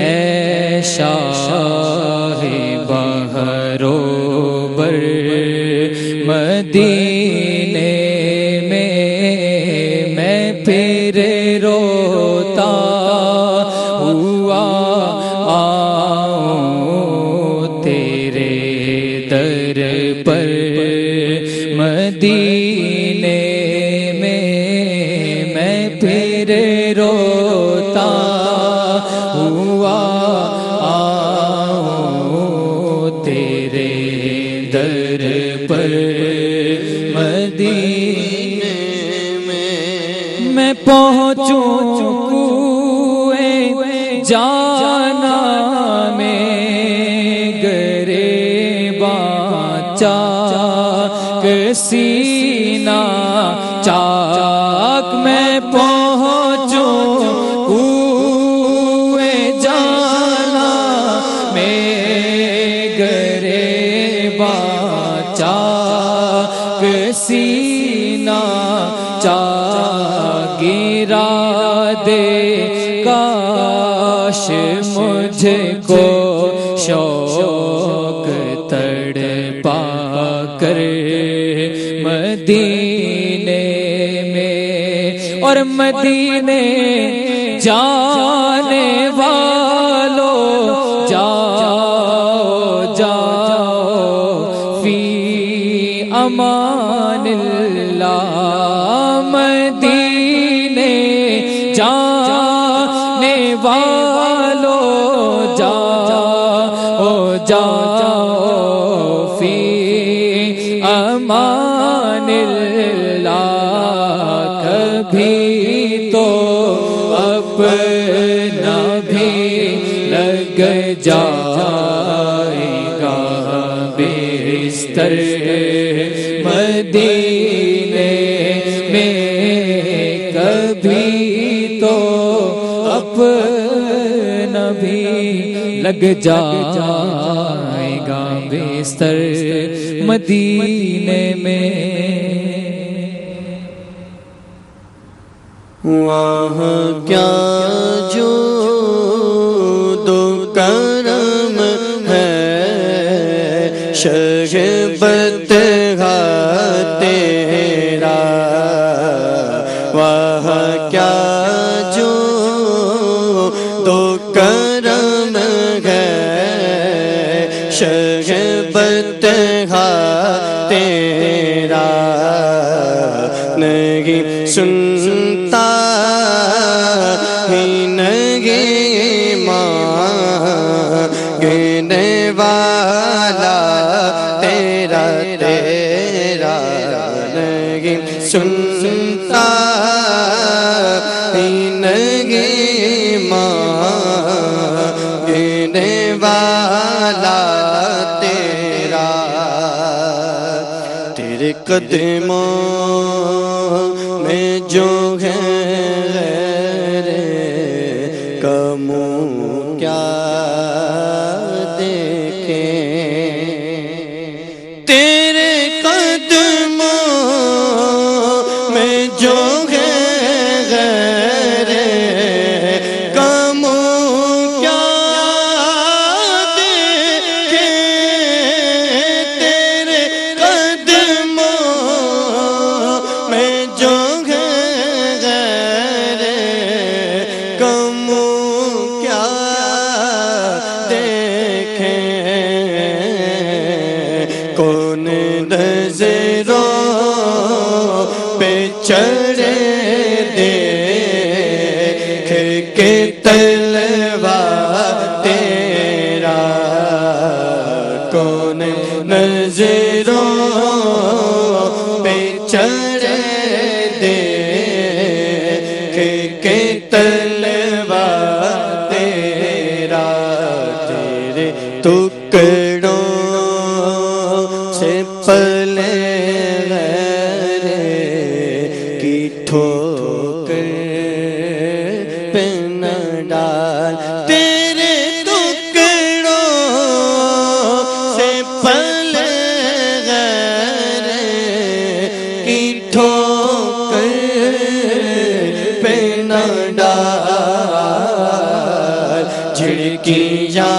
اے شاہ بہرو بر مدینے میں میں پھر روتا ہوا آؤں تیرے در پر مدینے میں میں پھر روتا ہوا آؤں تیرے در پر مدینے میں پہنچوں کوئے جانا میں گریباں چاک سینہ چاک میں پہنچوں کوئے جانا میں گریباں چاک سینہ چاک گرا دے کاش مجھ کو شوق تڑپا کر مدینے میں اور مدینے جانے والوں جاؤ جاؤ فی امان اللہ مدینے جانے والوں جاؤ جاؤ فی امان اللہ کبھی تو اپنا بھی لگ جائے گا بستر مدینے میں کبھی تو اپنا بھی لگ جائے گا بستر مدینے میں وہاں کیا جود و کرم ہے شہبت تیرا وہاں کیا جود و کرم ہے شہبت تیرا نہیں سنتا ہی نہیں مانگنے والا تیرا تیرا نہیں سنتا ہی نہیں مانگنے والا تیرا تیرے قدموں میں جو ہے غیر کموں کیا دیکھیں تیرے قدموں میں جو ہے غیر کموں کیا دیکھیں تیرے قدموں میں جو چڑھے دیکھ کے تلوا تیرا کون نظروں پہ چڑھے دیکھ کے تلوا تیرا تیرے ٹکڑوں سے پلے ٹھوکر پہ نہ ڈال تیرے ٹکڑوں سے پلے غیر کی ٹھوکر پہ نہ ڈال جھڑکیاں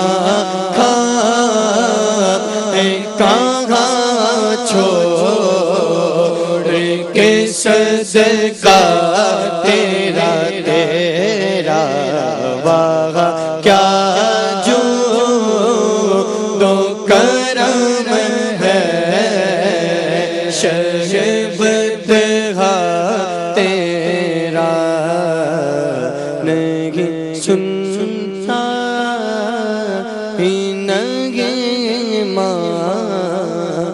کھا کہاں چھوڑ کہ صدقہ تیرا تیرا وہاں کیا جو دو کرم ہے شربت تیرا نہیں سنتا ہی نہیں مانگنے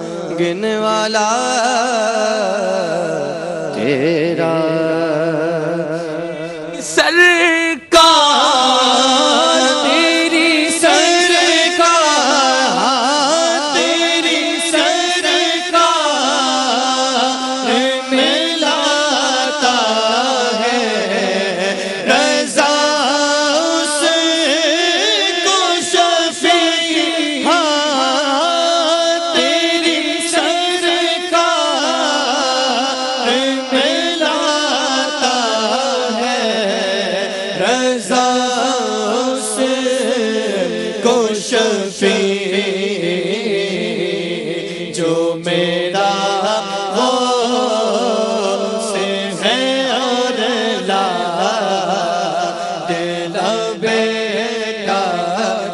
والا تیرا سرکار تیری سرکار تیری سرکار ملاتا ہے رضا اس کو شفیع تیری سرکار ملاتا ہے رضا اس کو شفیع جو میرا غوث ہے اور لا دل بیٹا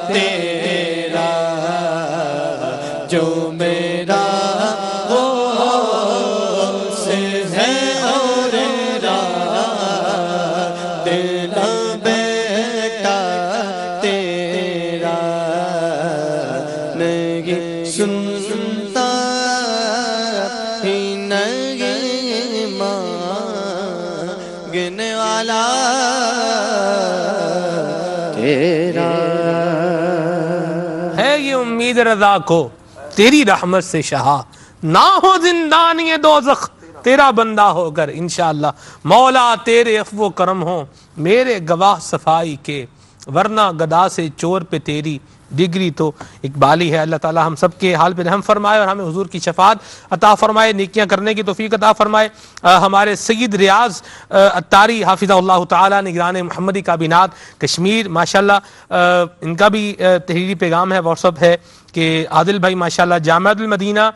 تیرا جو میرا غوث ہے اور لا دل بیٹا تیرا نہیں سنتا ہی نہیں مانگنے والا تیرا ہے یہ امید رضا کو تیری رحمت سے شہا نہ ہو زندانی دوزخ تیرا بندہ ہو کر انشاءاللہ مولا تیرے عفو و کرم ہو میرے گواہ صفائی کے ورنہ گدا سے چور پہ تیری ڈگری تو اقبالی ہے۔ اللہ تعالی ہم سب کے حال پہ رحم فرمائے اور ہمیں حضور کی شفاعت عطا فرمائے، نیکیاں کرنے کی توفیق عطا فرمائے۔ ہمارے سید ریاض اتاری حافظہ اللہ تعالی نگران محمدی کابینات کشمیر ماشاءاللہ، ان کا بھی تحریری پیغام ہے، واٹس ایپ ہے کہ عادل بھائی ماشاءاللہ جامعہ المدینہ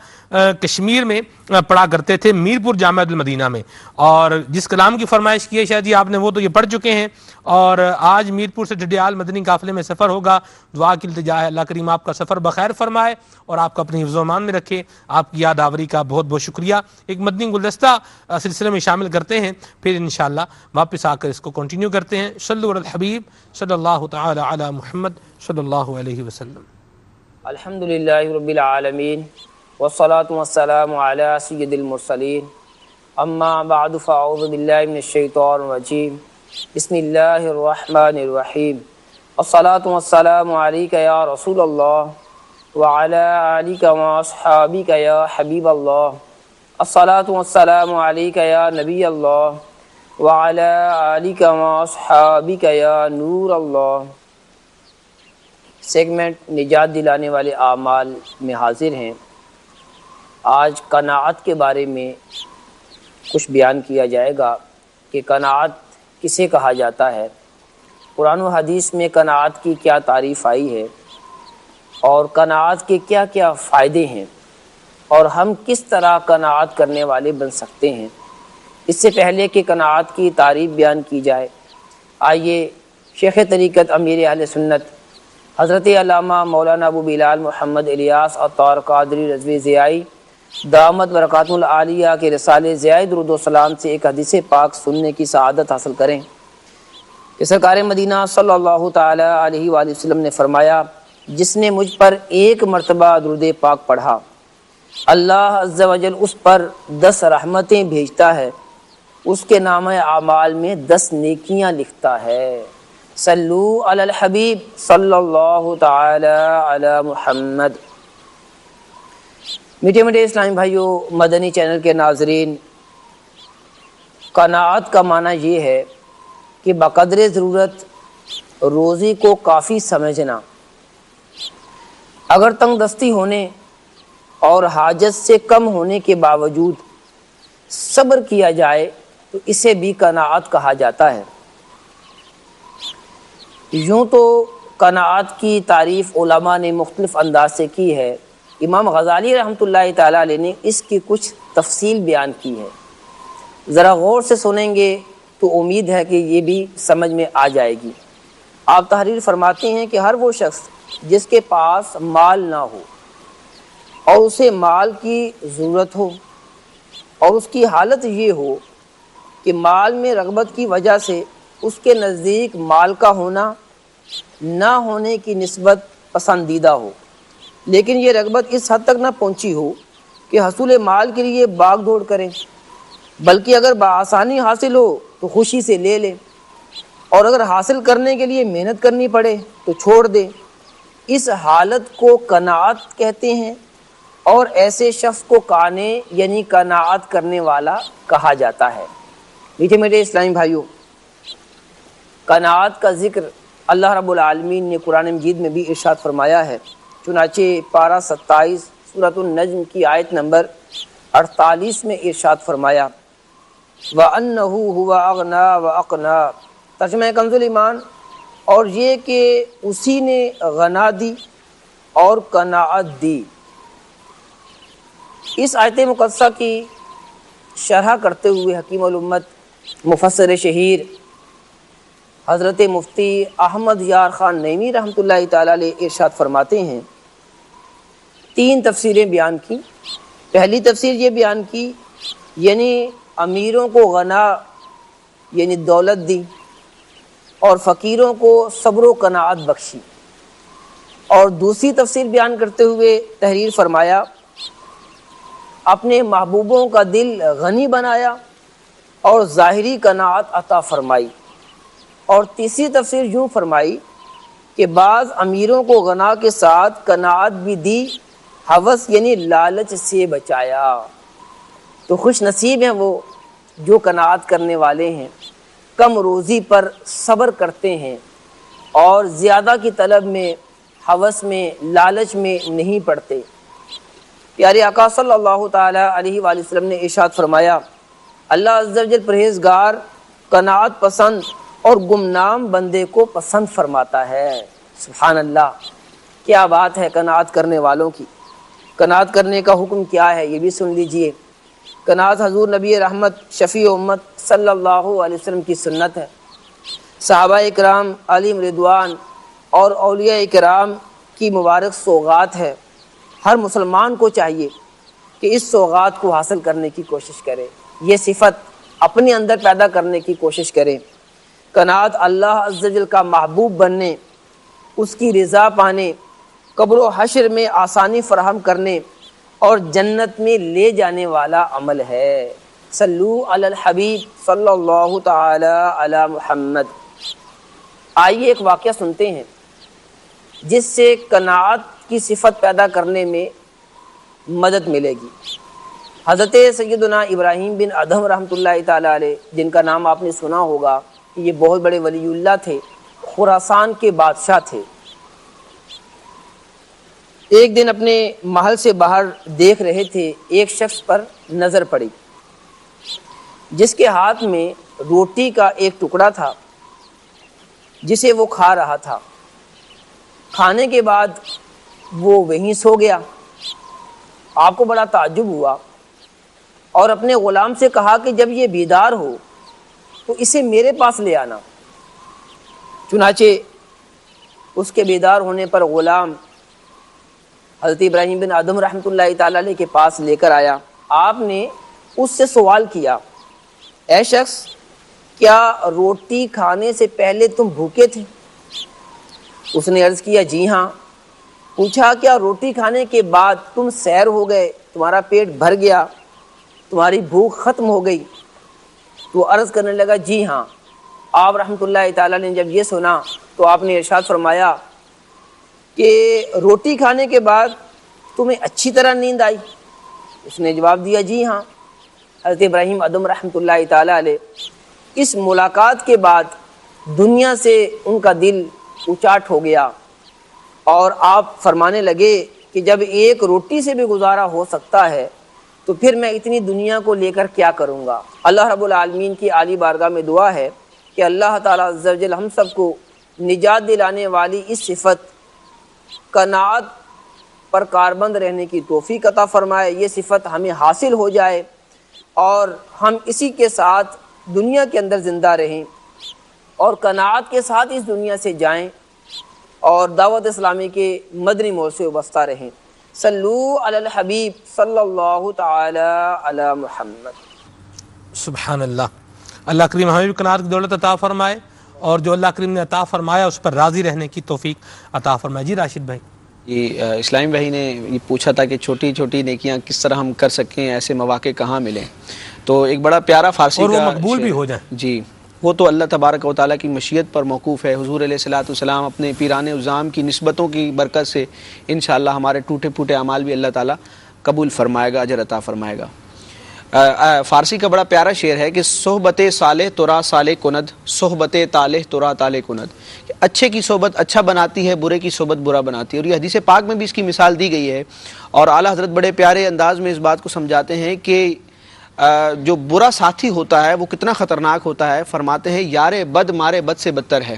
کشمیر میں پڑھا کرتے تھے، میرپور جامعہ المدینہ میں، اور جس کلام کی فرمائش کی ہے شاید جی آپ نے وہ تو یہ پڑھ چکے ہیں، اور آج میرپور سے ڈڈیال مدنی قافلے میں سفر ہوگا، دعا کی التجا ہے اللہ کریم آپ کا سفر بخیر فرمائے اور آپ کو اپنی حفظ و امان میں رکھے۔ آپ کی یاد آوری کا بہت بہت شکریہ۔ ایک مدنی گلدستہ سلسلے میں شامل کرتے ہیں، پھر انشاءاللہ واپس آ کر اس کو کنٹینیو کرتے ہیں۔ صلو علی الحبیب صلی اللہ تعالی علی محمد صلی اللہ علیہ وسلم۔ الحمدللہ رب العالمین والصلاة والسلام علی سید المرسلین، اما بعد فاعوذ باللہ من الشیطان الرجیم، بسم اللہ الرحمن الرحیم، الصلاة والسلام علیک یا رسول اللہ وعلی آلک واصحابک یا حبیب اللہ، الصلاة والسلام علیک یا نبی اللہ وعلی آلک واصحابک یا نور اللہ۔ سیگمنٹ نجات دلانے والے اعمال میں حاضر ہیں۔ آج قناعت کے بارے میں کچھ بیان کیا جائے گا کہ قناعت کسے کہا جاتا ہے، قرآن و حدیث میں قناعت کی کیا تعریف آئی ہے، اور قناعت کے کیا کیا فائدے ہیں، اور ہم کس طرح قناعت کرنے والے بن سکتے ہیں۔ اس سے پہلے کہ قناعت کی تعریف بیان کی جائے، آئیے شیخ طریقت امیر اہل سنت حضرت علامہ مولانا ابو بلال محمد الیاس عطار قادری رضوی ضیائی دامت برکاتہ العالیہ کے رسالے ضیائی درود و سلام سے ایک حدیث پاک سننے کی سعادت حاصل کریں کہ سرکار مدینہ صلی اللہ تعالی علیہ وآلہ وسلم نے فرمایا، جس نے مجھ پر ایک مرتبہ درود پاک پڑھا اللہ عز و جل اس پر 10 رحمتیں بھیجتا ہے، اس کے نامہ اعمال میں 10 نیکیاں لکھتا ہے۔ صلو علی الحبیب صلی اللہ تعالی علی محمد۔ میٹھے میٹھے اسلامی بھائیوں، مدنی چینل کے ناظرین، قناعت کا معنی یہ ہے کہ بقدر ضرورت روزی کو کافی سمجھنا، اگر تنگ دستی ہونے اور حاجت سے کم ہونے کے باوجود صبر کیا جائے تو اسے بھی قناعت کہا جاتا ہے۔ یوں تو قناعت کی تعریف علماء نے مختلف انداز سے کی ہے، امام غزالی رحمۃ اللہ تعالیٰ علیہ نے اس کی کچھ تفصیل بیان کی ہے۔ ذرا غور سے سنیں گے تو امید ہے کہ یہ بھی سمجھ میں آ جائے گی۔ آپ تحریر فرماتے ہیں کہ ہر وہ شخص جس کے پاس مال نہ ہو اور اسے مال کی ضرورت ہو اور اس کی حالت یہ ہو کہ مال میں رغبت کی وجہ سے اس کے نزدیک مال کا ہونا نہ ہونے کی نسبت پسندیدہ ہو، لیکن یہ رغبت اس حد تک نہ پہنچی ہو کہ حصول مال کے لیے باغ دوڑ کریں، بلکہ اگر بآسانی حاصل ہو تو خوشی سے لے لے، اور اگر حاصل کرنے کے لیے محنت کرنی پڑے تو چھوڑ دے۔ اس حالت کو قناعت کہتے ہیں، اور ایسے شخص کو قانے یعنی قناعت کرنے والا کہا جاتا ہے۔ میٹھے میٹھے اسلامی بھائیوں، قناعت کا ذکر اللہ رب العالمین نے قرآن مجید میں بھی ارشاد فرمایا ہے۔ چنانچہ پارہ 27 سورۃ النجم کی آیت نمبر 48 میں ارشاد فرمایا وَأَنَّهُ هُوَ أَغْنَى وَأَقْنَى، ترجمہ کنز الایمان، اور یہ کہ اسی نے غنا دی اور قناعت دی۔ اس آیت مقدسہ کی شرح کرتے ہوئے حکیم الامت مفسر شہیر حضرت مفتی احمد یار خان نعیمی رحمۃ اللہ تعالی علیہ ارشاد فرماتے ہیں، 3 تفسیریں بیان کی۔ پہلی تفسیر یہ بیان کی یعنی امیروں کو غنا یعنی دولت دی اور فقیروں کو صبر و قناعت بخشی، اور دوسری تفسیر بیان کرتے ہوئے تحریر فرمایا اپنے محبوبوں کا دل غنی بنایا اور ظاہری قناعت عطا فرمائی، اور تیسری تفسیر یوں فرمائی کہ بعض امیروں کو غنا کے ساتھ قناعت بھی دی، ہوس یعنی لالچ سے بچایا۔ تو خوش نصیب ہیں وہ جو قناعت کرنے والے ہیں، کم روزی پر صبر کرتے ہیں اور زیادہ کی طلب میں، ہوس میں، لالچ میں نہیں پڑتے۔ پیارے آقا صلی اللہ تعالی علیہ وآلہ وسلم نے ارشاد فرمایا اللہ عز و جل پرہیزگار، قناعت پسند اور گمنام بندے کو پسند فرماتا ہے۔ سبحان اللہ، کیا بات ہے قناعت کرنے والوں کی۔ قناعت کرنے کا حکم کیا ہے یہ بھی سن لیجئے۔ قناعت حضور نبی رحمت شفیع امت صلی اللہ علیہ وسلم کی سنت ہے۔ صحابہ اکرام علیہم رضوان اور اولیاء اکرام کی مبارک سوغات ہے۔ ہر مسلمان کو چاہیے کہ اس سوغات کو حاصل کرنے کی کوشش کرے، یہ صفت اپنے اندر پیدا کرنے کی کوشش کرے۔ قناعت اللہ عز و جل کا محبوب بننے، اس کی رضا پانے، قبر و حشر میں آسانی فراہم کرنے اور جنت میں لے جانے والا عمل ہے۔ صلو علی الحبیب صلی اللہ تعالی علی محمد۔ آئیے ایک واقعہ سنتے ہیں جس سے قناعت کی صفت پیدا کرنے میں مدد ملے گی۔ حضرت سیدنا ابراہیم بن ادھم رحمۃ اللہ تعالی علیہ، جن کا نام آپ نے سنا ہوگا، یہ بہت بڑے ولی اللہ تھے، خراسان کے بادشاہ تھے۔ ایک دن اپنے محل سے باہر دیکھ رہے تھے، ایک شخص پر نظر پڑی جس کے ہاتھ میں روٹی کا ایک ٹکڑا تھا جسے وہ کھا رہا تھا۔ کھانے کے بعد وہ وہیں سو گیا۔ آپ کو بڑا تعجب ہوا اور اپنے غلام سے کہا کہ جب یہ بیدار ہو تو اسے میرے پاس لے آنا۔ چنانچہ اس کے بیدار ہونے پر غلام حضرت ابراہیم بن ادھم رحمۃ اللہ تعالی علیہ کے پاس لے کر آیا۔ آپ نے اس سے سوال کیا، اے شخص، کیا روٹی کھانے سے پہلے تم بھوکے تھے؟ اس نے عرض کیا جی ہاں۔ پوچھا کیا روٹی کھانے کے بعد تم سیر ہو گئے، تمہارا پیٹ بھر گیا، تمہاری بھوک ختم ہو گئی؟ تو عرض کرنے لگا جی ہاں۔ آپ رحمۃ اللہ تعالیٰ نے جب یہ سنا تو آپ نے ارشاد فرمایا کہ روٹی کھانے کے بعد تمہیں اچھی طرح نیند آئی؟ اس نے جواب دیا جی ہاں۔ حضرت ابراہیم ادھم رحمۃ اللہ تعالیٰ علیہ اس ملاقات کے بعد دنیا سے ان کا دل اچاٹ ہو گیا اور آپ فرمانے لگے کہ جب ایک روٹی سے بھی گزارا ہو سکتا ہے تو پھر میں اتنی دنیا کو لے کر کیا کروں گا۔ اللہ رب العالمین کی عالی بارگاہ میں دعا ہے کہ اللہ تعالیٰ عز و جل ہم سب کو نجات دلانے والی اس صفت قناعت پر کاربند رہنے کی توفیق عطا فرمائے، یہ صفت ہمیں حاصل ہو جائے اور ہم اسی کے ساتھ دنیا کے اندر زندہ رہیں اور قناعت کے ساتھ اس دنیا سے جائیں اور دعوت اسلامی کے مدنی موڑ سے وابستہ رہیں۔ صلو علی الحبیب صلی اللہ تعالی علی محمد۔ سبحان اللہ۔ اللہ کریم ہمیں بھی قناعت کی دولت عطا فرمائے اور جو اللہ کریم نے عطا فرمایا اس پر راضی رہنے کی توفیق عطا فرمائے۔ جی راشد بھائی۔ اسلام بھائی نے یہ پوچھا تھا کہ چھوٹی چھوٹی نیکیاں کس طرح ہم کر سکیں، ایسے مواقع کہاں ملیں، تو ایک بڑا پیارا فارسی اور وہ کا مقبول بھی ہو جائیں۔ جی وہ تو اللہ تبارک و تعالیٰ کی مشیت پر موقوف ہے۔ حضور علیہ الصلوۃ والسلام اپنے پیران عظام کی نسبتوں کی برکت سے انشاءاللہ ہمارے ٹوٹے پھوٹے اعمال بھی اللہ تعالیٰ قبول فرمائے گا، اجر عطا فرمائے گا۔ فارسی کا بڑا پیارا شعر ہے کہ صحبت صالح ترا صالح کند، صحبت طالح ترا طالح کند، کہ اچھے کی صحبت اچھا بناتی ہے، برے کی صحبت برا بناتی ہے۔ اور یہ حدیث پاک میں بھی اس کی مثال دی گئی ہے، اور اعلیٰ حضرت بڑے پیارے انداز میں اس بات کو سمجھاتے ہیں کہ جو برا ساتھی ہوتا ہے وہ کتنا خطرناک ہوتا ہے۔ فرماتے ہیں یار بد مارے بد سے بدتر ہے۔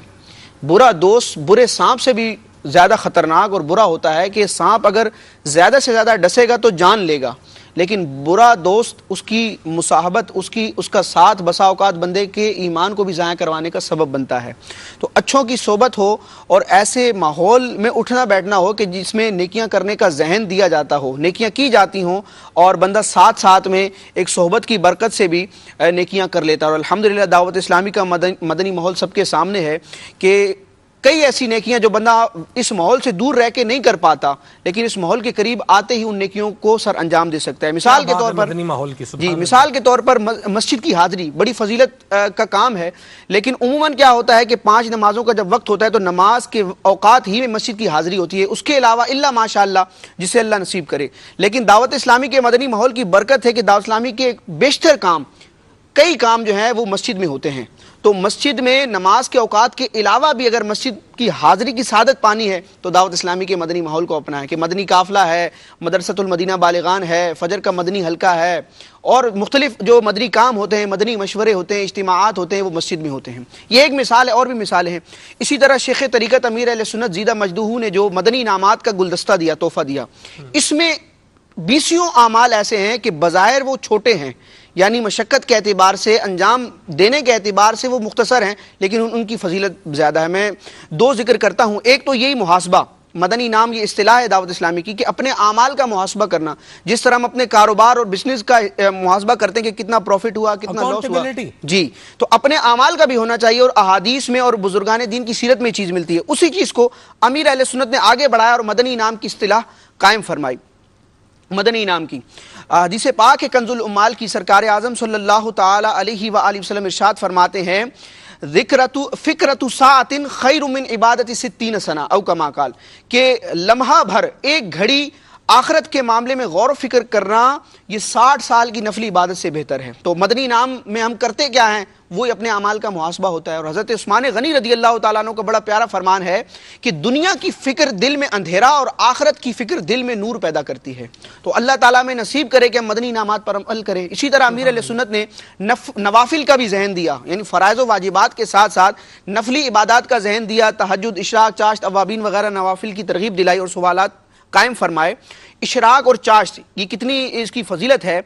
برا دوست برے سانپ سے بھی زیادہ خطرناک اور برا ہوتا ہے کہ سانپ اگر زیادہ سے زیادہ ڈسے گا تو جان لے گا، لیکن برا دوست اس کی مصاحبت اس کا ساتھ بسا اوقات بندے کے ایمان کو بھی ضائع کروانے کا سبب بنتا ہے۔ تو اچھوں کی صحبت ہو اور ایسے ماحول میں اٹھنا بیٹھنا ہو کہ جس میں نیکیاں کرنے کا ذہن دیا جاتا ہو، نیکیاں کی جاتی ہوں اور بندہ ساتھ ساتھ میں ایک صحبت کی برکت سے بھی نیکیاں کر لیتا ہے۔ اور الحمدللہ دعوت اسلامی کا مدنی ماحول سب کے سامنے ہے کہ کئی ایسی نیکیاں جو بندہ اس ماحول سے دور رہ کے نہیں کر پاتا، لیکن اس ماحول کے قریب آتے ہی ان نیکیوں کو سر انجام دے سکتا ہے۔ مثال کے طور پر مثال کے طور پر مسجد کی حاضری بڑی فضیلت کا کام ہے، لیکن عموماً کیا ہوتا ہے کہ 5 نمازوں کا جب وقت ہوتا ہے تو نماز کے اوقات ہی میں مسجد کی حاضری ہوتی ہے، اس کے علاوہ الا ماشاءاللہ جسے اللہ نصیب کرے۔ لیکن دعوت اسلامی کے مدنی ماحول کی برکت ہے کہ دعوت اسلامی کے بیشتر کام، کئی کام جو ہیں وہ مسجد میں ہوتے ہیں۔ تو مسجد میں نماز کے اوقات کے علاوہ بھی اگر مسجد کی حاضری کی سعادت پانی ہے تو دعوت اسلامی کے مدنی ماحول کو اپنا ہے کہ مدنی قافلہ ہے، مدرسۃ المدینہ بالغان ہے، فجر کا مدنی حلقہ ہے، اور مختلف جو مدنی کام ہوتے ہیں، مدنی مشورے ہوتے ہیں، اجتماعات ہوتے ہیں، وہ مسجد میں ہوتے ہیں۔ یہ ایک مثال ہے، اور بھی مثالیں ہیں۔ اسی طرح شیخ طریقت امیر اہل سنت زیدہ مجدوح نے جو مدنی انعامات کا گلدستہ دیا، تحفہ دیا، اس میں 20 اعمال ایسے ہیں کہ بظاہر وہ چھوٹے ہیں، یعنی مشقت کے اعتبار سے، انجام دینے کے اعتبار سے وہ مختصر ہیں، لیکن ان کی فضیلت زیادہ ہے۔ میں 2 ذکر کرتا ہوں۔ ایک تو یہی محاسبہ، مدنی نام یہ اصطلاح ہے دعوت اسلامی کی کہ اپنے اعمال کا محاسبہ کرنا، جس طرح ہم اپنے کاروبار اور بزنس کا محاسبہ کرتے ہیں کہ کتنا پروفٹ ہوا، کتنا لاس ہوا، جی، تو اپنے اعمال کا بھی ہونا چاہیے۔ اور احادیث میں اور بزرگان دین کی سیرت میں چیز ملتی ہے، اسی چیز کو امیر اہل سنت نے آگے بڑھایا اور مدنی نام کی اصطلاح قائم فرمائی۔ مدنی انعام کی حدیث پاک ہے کنز الامال کی، سرکار اعظم صلی اللہ تعالی علیہ وآلہ وسلم ارشاد فرماتے ہیں فکرۃ ساعۃ خیر من عبادت 60 سنہ او کما قال، کہ لمحہ بھر، ایک گھڑی آخرت کے معاملے میں غور و فکر کرنا یہ 60 سال کی نفلی عبادت سے بہتر ہے۔ تو مدنی انعام میں ہم کرتے کیا ہیں؟ وہ اپنے اعمال کا محاسبہ ہوتا ہے۔ اور حضرت عثمان غنی رضی اللہ تعالیٰ عنہ کا بڑا پیارا فرمان ہے کہ دنیا کی فکر دل میں اندھیرا اور آخرت کی فکر دل میں نور پیدا کرتی ہے۔ تو اللہ تعالیٰ میں نصیب کرے کہ ہم مدنی انعامات پر عمل کریں۔ اسی طرح امیر علیہ سنت نے نوافل کا بھی ذہن دیا، یعنی فرائض و واجبات کے ساتھ ساتھ نفلی عبادات کا ذہن دیا، تہجد، اشراق، چاشت، اوابین وغیرہ نوافل کی ترغیب دلائی اور سوالات قائم فرمائے۔ اشراق اور چاشت یہ کتنی اس کی فضیلت ہے،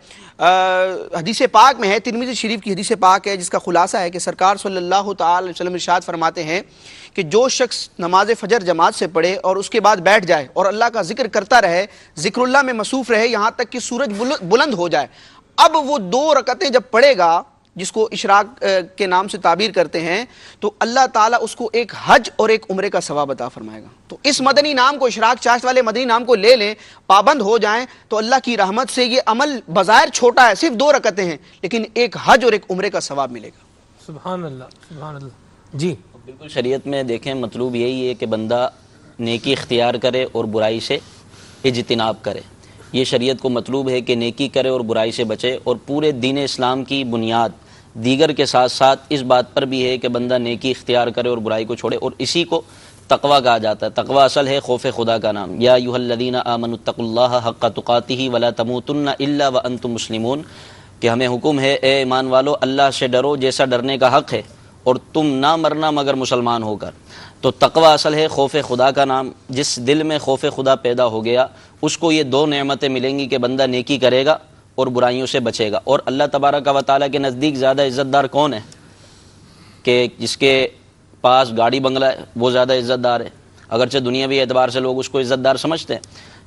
حدیث پاک میں ہے، ترمذی شریف کی حدیث پاک ہے، جس کا خلاصہ ہے کہ سرکار صلی اللہ تعالی علیہ وسلم ارشاد فرماتے ہیں کہ جو شخص نماز فجر جماعت سے پڑھے اور اس کے بعد بیٹھ جائے اور اللہ کا ذکر کرتا رہے، ذکر اللہ میں مصروف رہے یہاں تک کہ سورج بلند ہو جائے، اب وہ 2 رکعتیں جب پڑھے گا جس کو اشراق کے نام سے تعبیر کرتے ہیں، تو اللہ تعالیٰ اس کو ایک حج اور ایک عمرے کا ثواب عطا فرمائے گا۔ تو اس مدنی نام کو، اشراق چاشت والے مدنی نام کو لے لیں، پابند ہو جائیں، تو اللہ کی رحمت سے یہ عمل بظاہر چھوٹا ہے، صرف 2 رکعتیں ہیں، لیکن ایک حج اور ایک عمرے کا ثواب ملے گا۔ سبحان اللہ، سبحان اللہ۔ جی بالکل، شریعت میں دیکھیں مطلوب یہی ہے کہ بندہ نیکی اختیار کرے اور برائی سے اجتناب کرے۔ یہ شریعت کو مطلوب ہے کہ نیکی کرے اور برائی سے بچے، اور پورے دین اسلام کی بنیاد دیگر کے ساتھ ساتھ اس بات پر بھی ہے کہ بندہ نیکی اختیار کرے اور برائی کو چھوڑے، اور اسی کو تقوی کہا جاتا ہے۔ تقوی اصل ہے خوف خدا کا نام۔ یا ایھا الذین آمنوا اتقوا اللہ حق تقاتہ ولا تموتن الا وانتم مسلمون، کہ ہمیں حکم ہے اے ایمان والو اللہ سے ڈرو جیسا ڈرنے کا حق ہے، اور تم نہ مرنا مگر مسلمان ہو کر۔ تو تقوی اصل ہے خوف خدا کا نام۔ جس دل میں خوف خدا پیدا ہو گیا اس کو یہ 2 نعمتیں ملیں گی کہ بندہ نیکی کرے گا اور برائیوں سے بچے گا. اور اللہ تبارک و تعالیٰ کے نزدیک زیادہ عزت دار کون ہے؟ کہ جس کے پاس گاڑی بنگلہ ہے وہ زیادہ عزت دار ہے، اگرچہ دنیاوی اعتبار سے لوگ اس کو عزت دار سمجھتے ہیں،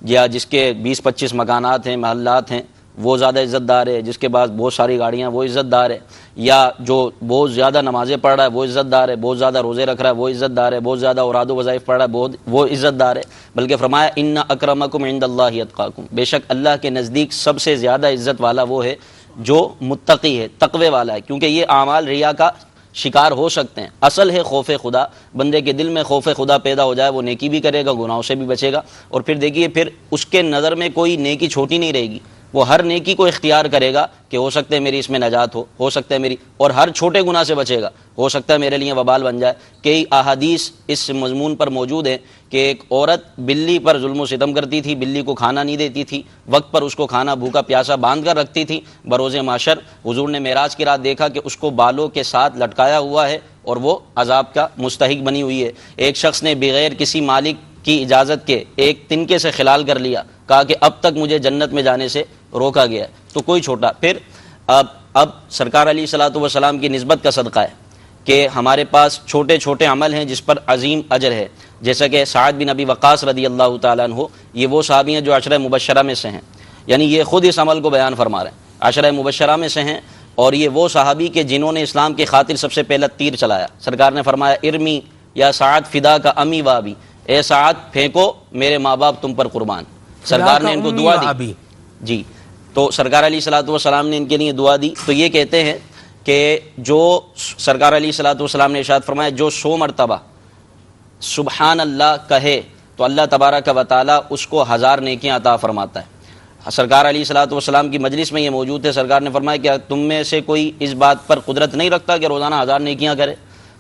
یا جس کے 20-25 مکانات ہیں، محلات ہیں، وہ زیادہ عزت دار ہے، جس کے پاس بہت ساری گاڑیاں وہ عزت دار ہے، یا جو بہت زیادہ نمازیں پڑھ رہا ہے وہ عزت دار ہے، بہت زیادہ روزے رکھ رہا ہے وہ عزت دار ہے، بہت زیادہ اوراد و وظائف پڑھ رہا ہے وہ عزت دار ہے. بلکہ فرمایا ان اکرمکم عند اللہ اتقاکم، بے شک اللہ کے نزدیک سب سے زیادہ عزت والا وہ ہے جو متقی ہے، تقوی والا ہے. کیونکہ یہ اعمال ریا کا شکار ہو سکتے ہیں. اصل ہے خوف خدا. بندے کے دل میں خوف خدا پیدا ہو جائے وہ نیکی بھی کرے گا، گناہوں سے بھی بچے گا. اور پھر دیکھیے پھر اس کے نظر میں کوئی نیکی چھوٹی نہیں رہے گی، وہ ہر نیکی کو اختیار کرے گا کہ ہو سکتا ہے میری اس میں نجات ہو سکتا ہے میری، اور ہر چھوٹے گناہ سے بچے گا، ہو سکتا ہے میرے لیے وبال بن جائے. کئی احادیث اس مضمون پر موجود ہیں کہ ایک عورت بلی پر ظلم و ستم کرتی تھی، بلی کو کھانا نہیں دیتی تھی، وقت پر اس کو کھانا بھوکا پیاسا باندھ کر رکھتی تھی. بروز محشر حضور نے معراج کی رات دیکھا کہ اس کو بالوں کے ساتھ لٹکایا ہوا ہے اور وہ عذاب کا مستحق بنی ہوئی ہے. ایک شخص نے بغیر کسی مالک کی اجازت کے ایک تنکے سے خلال کر لیا، کہا کہ اب تک مجھے جنت میں جانے سے روکا گیا ہے. تو کوئی چھوٹا. پھر اب سرکار علیہ الصلوۃ والسلام کی نسبت کا صدقہ ہے کہ ہمارے پاس چھوٹے چھوٹے عمل ہیں جس پر عظیم اجر ہے. جیسا کہ سعد بن ابی وقاص رضی اللہ تعالیٰ عنہ، یہ وہ صحابی ہیں جو عشرہ مبشرہ میں سے ہیں، یعنی یہ خود اس عمل کو بیان فرما رہے ہیں، عشرہ مبشرہ میں سے ہیں. اور یہ وہ صحابی کہ جنہوں نے اسلام کی خاطر سب سے پہلا تیر چلایا. سرکار نے فرمایا ارمی یا سعد فدا کا امی وابی، اے سعد پھینکو میرے ماں باپ تم پر قربان. سرکار نے ان کو دعا دی. جی تو سرکار علیہ الصلوۃ والسلام نے ان کے لیے دعا دی. تو یہ کہتے ہیں کہ جو سرکار علیہ الصلوۃ والسلام نے ارشاد فرمایا جو 100 مرتبہ سبحان اللہ کہے تو اللہ تبارک و تعالیٰ اس کو 1000 نیکیاں عطا فرماتا ہے. سرکار علیہ الصلوۃ والسلام کی مجلس میں یہ موجود تھے. سرکار نے فرمایا کہ تم میں سے کوئی اس بات پر قدرت نہیں رکھتا کہ روزانہ 1000 نیکیاں کرے؟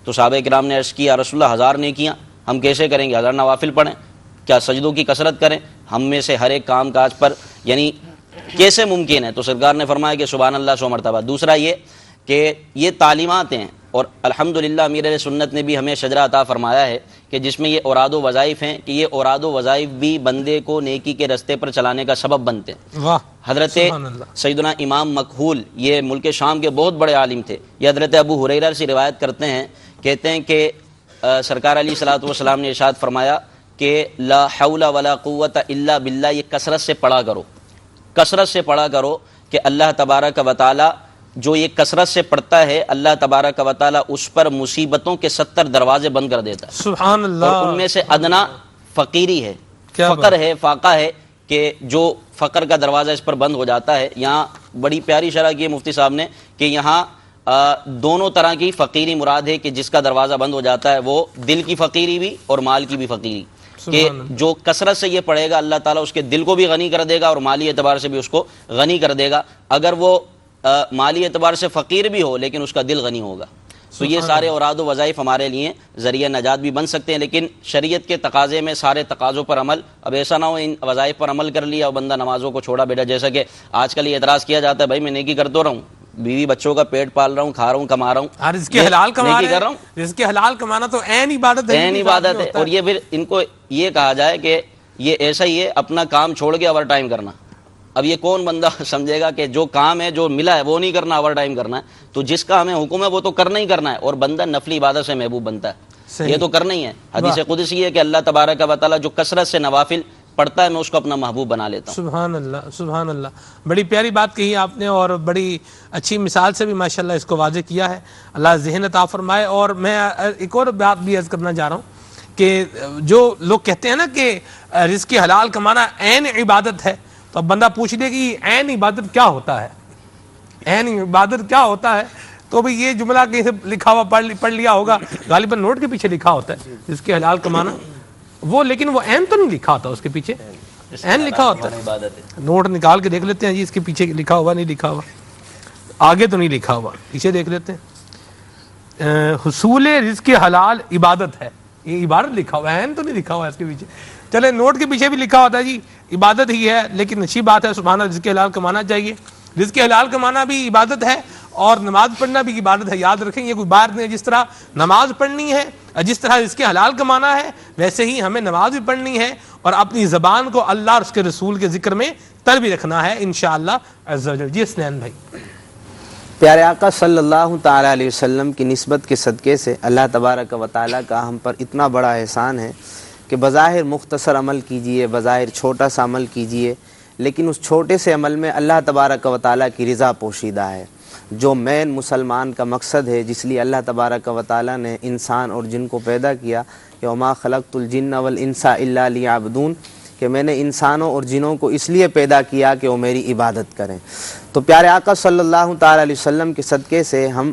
تو صحابہ کرام نے عرض کیا یا رسول اللہ 1000 نیکیاں ہم کیسے کریں گے؟ 1000 نوافل پڑھیں، کیا سجدوں کی کثرت کریں؟ ہم میں سے ہر ایک کام کاج پر یعنی کیسے ممکن ہے؟ تو سرکار نے فرمایا کہ سبحان اللہ 100 مرتبہ. دوسرا یہ کہ یہ تعلیمات ہیں، اور الحمدللہ امیر اہل سنت نے بھی ہمیں شجرہ عطا فرمایا ہے کہ جس میں یہ اوراد و وظائف ہیں کہ یہ اوراد و وظائف بھی بندے کو نیکی کے رستے پر چلانے کا سبب بنتے ہیں. حضرت سیدنا امام مکحول یہ ملک شام کے بہت بڑے عالم تھے. یہ حضرت ابو ہریرہ سے روایت کرتے ہیں، کہتے ہیں کہ سرکار علیہ الصلوۃ والسلام نے ارشاد فرمایا کہ لا حول ولا قوت الا باللہ، یہ کثرت سے پڑھا کرو، کثرت سے پڑھا کرو کہ اللہ تبارک و تعالی جو یہ کثرت سے پڑھتا ہے اللہ تبارک و تعالی اس پر مصیبتوں کے 70 دروازے بند کر دیتا ہے. سبحان اللہ. اور ان میں سے ادنا فقیری ہے، فقر ہے، فاقہ ہے کہ جو فقر کا دروازہ اس پر بند ہو جاتا ہے. یہاں بڑی پیاری شرح کی ہے مفتی صاحب نے کہ یہاں دونوں طرح کی فقیری مراد ہے کہ جس کا دروازہ بند ہو جاتا ہے وہ دل کی فقیری بھی اور مال کی بھی فقیری، کہ جو کثرت سے یہ پڑھے گا اللہ تعالیٰ اس کے دل کو بھی غنی کر دے گا اور مالی اعتبار سے بھی اس کو غنی کر دے گا. اگر وہ مالی اعتبار سے فقیر بھی ہو لیکن اس کا دل غنی ہوگا. تو یہ سارے اوراد و وظائف ہمارے لیے ذریعہ نجات بھی بن سکتے ہیں، لیکن شریعت کے تقاضے میں سارے تقاضوں پر عمل. اب ایسا نہ ہو ان وظائف پر عمل کر لیا اور بندہ نمازوں کو چھوڑا بیٹھا. جیسا کہ آج کل یہ اعتراض کیا جاتا ہے بھائی میں نیکی کرتا رہا ہوں، بیوی بچوں کا پیٹ پال رہا ہوں، کھا رہا ہوں، کما رہا ہوں، رزق حلال کما رہا ہوں. رزق حلال کمانا تو عین عبادت ہے، عین عبادت ہے. اور یہ پھر ان کو یہ کہا جائے کہ یہ ایسا ہی ہے اپنا کام چھوڑ کے اوور ٹائم کرنا. اب یہ کون بندہ سمجھے گا کہ جو کام ہے جو ملا ہے وہ نہیں کرنا، اوور ٹائم کرنا ہے؟ تو جس کا ہمیں حکم ہے وہ تو کرنا ہی کرنا ہے. اور بندہ نفلی عبادت سے محبوب بنتا ہے، یہ تو کرنا ہی ہے. حدیث قدسی ہے کہ اللہ تبارک و تعالیٰ جو کثرت سے نوافل پڑھتا ہے میں اس کو اپنا محبوب بنا لیتا ہوں. سبحان اللہ، سبحان اللہ. بڑی پیاری بات کہی آپ نے اور بڑی اچھی مثال سے بھی ماشاءاللہ اس کو واضح کیا ہے. اللہ ذہن عطا فرمائے. اور میں ایک اور بات بھی عرض کرنا چاہ رہا ہوں کہ جو لوگ کہتے ہیں نا کہ رزق حلال کمانا عین عبادت ہے، تو اب بندہ پوچھ لے کہ عین عبادت کیا ہوتا ہے، عین عبادت کیا ہوتا ہے؟ تو بھئی یہ جملہ کہیں سے لکھا ہوا پڑھ لیا ہوگا، غالباً نوٹ کے پیچھے لکھا ہوتا ہے رزق حلال کمانا وہ، لیکن وہ عین تو نہیں لکھا ہوتا، اس کے پیچھے عین لکھا ہوتا ہے. نوٹ نکال کے دیکھ لیتے ہیں جی اس کے پیچھے لکھا ہوا نہیں لکھا ہوا، آگے تو نہیں لکھا ہوا، پیچھے دیکھ لیتے ہیں. حصول رزق حلال عبادت ہے، یہ عبادت لکھا ہوا ہے، عین تو نہیں لکھا ہوا اس کے پیچھے. چلے نوٹ کے پیچھے بھی لکھا ہوتا ہے جی عبادت ہی ہے، لیکن اچھی بات ہے سبحان اللہ رزق حلال کمانا چاہیے. رزق حلال کمانا بھی عبادت ہے اور نماز پڑھنا بھی عبادت ہے. یاد رکھیں یہ کوئی بات نہیں ہے، جس طرح نماز پڑھنی ہے، جس طرح رزق حلال کمانا ہے، ویسے ہی ہمیں نماز بھی پڑھنی ہے اور اپنی زبان کو اللہ اور اس کے رسول کے ذکر میں تر بھی رکھنا ہے انشاءاللہ عز و جل۔ جی حسنین بھائی۔ پیارے آقا صلی اللہ تعالیٰ علیہ وسلم کی نسبت کے صدقے سے اللہ تبارک و تعالیٰ کا ہم پر اتنا بڑا احسان ہے کہ بظاہر مختصر عمل کیجئے، بظاہر چھوٹا سا عمل کیجئے، لیکن اس چھوٹے سے عمل میں اللہ تبارک و تعالیٰ کی رضا پوشیدہ ہے، جو مین مسلمان کا مقصد ہے، جس لیے اللہ تبارک و تعالیٰ نے انسان اور جن کو پیدا کیا کہ وما خلقت الجن والانس الا لیعبدون، کہ میں نے انسانوں اور جنوں کو اس لیے پیدا کیا کہ وہ میری عبادت کریں۔ تو پیارے آقا صلی اللہ تعالیٰ علیہ وسلم کے صدقے سے ہم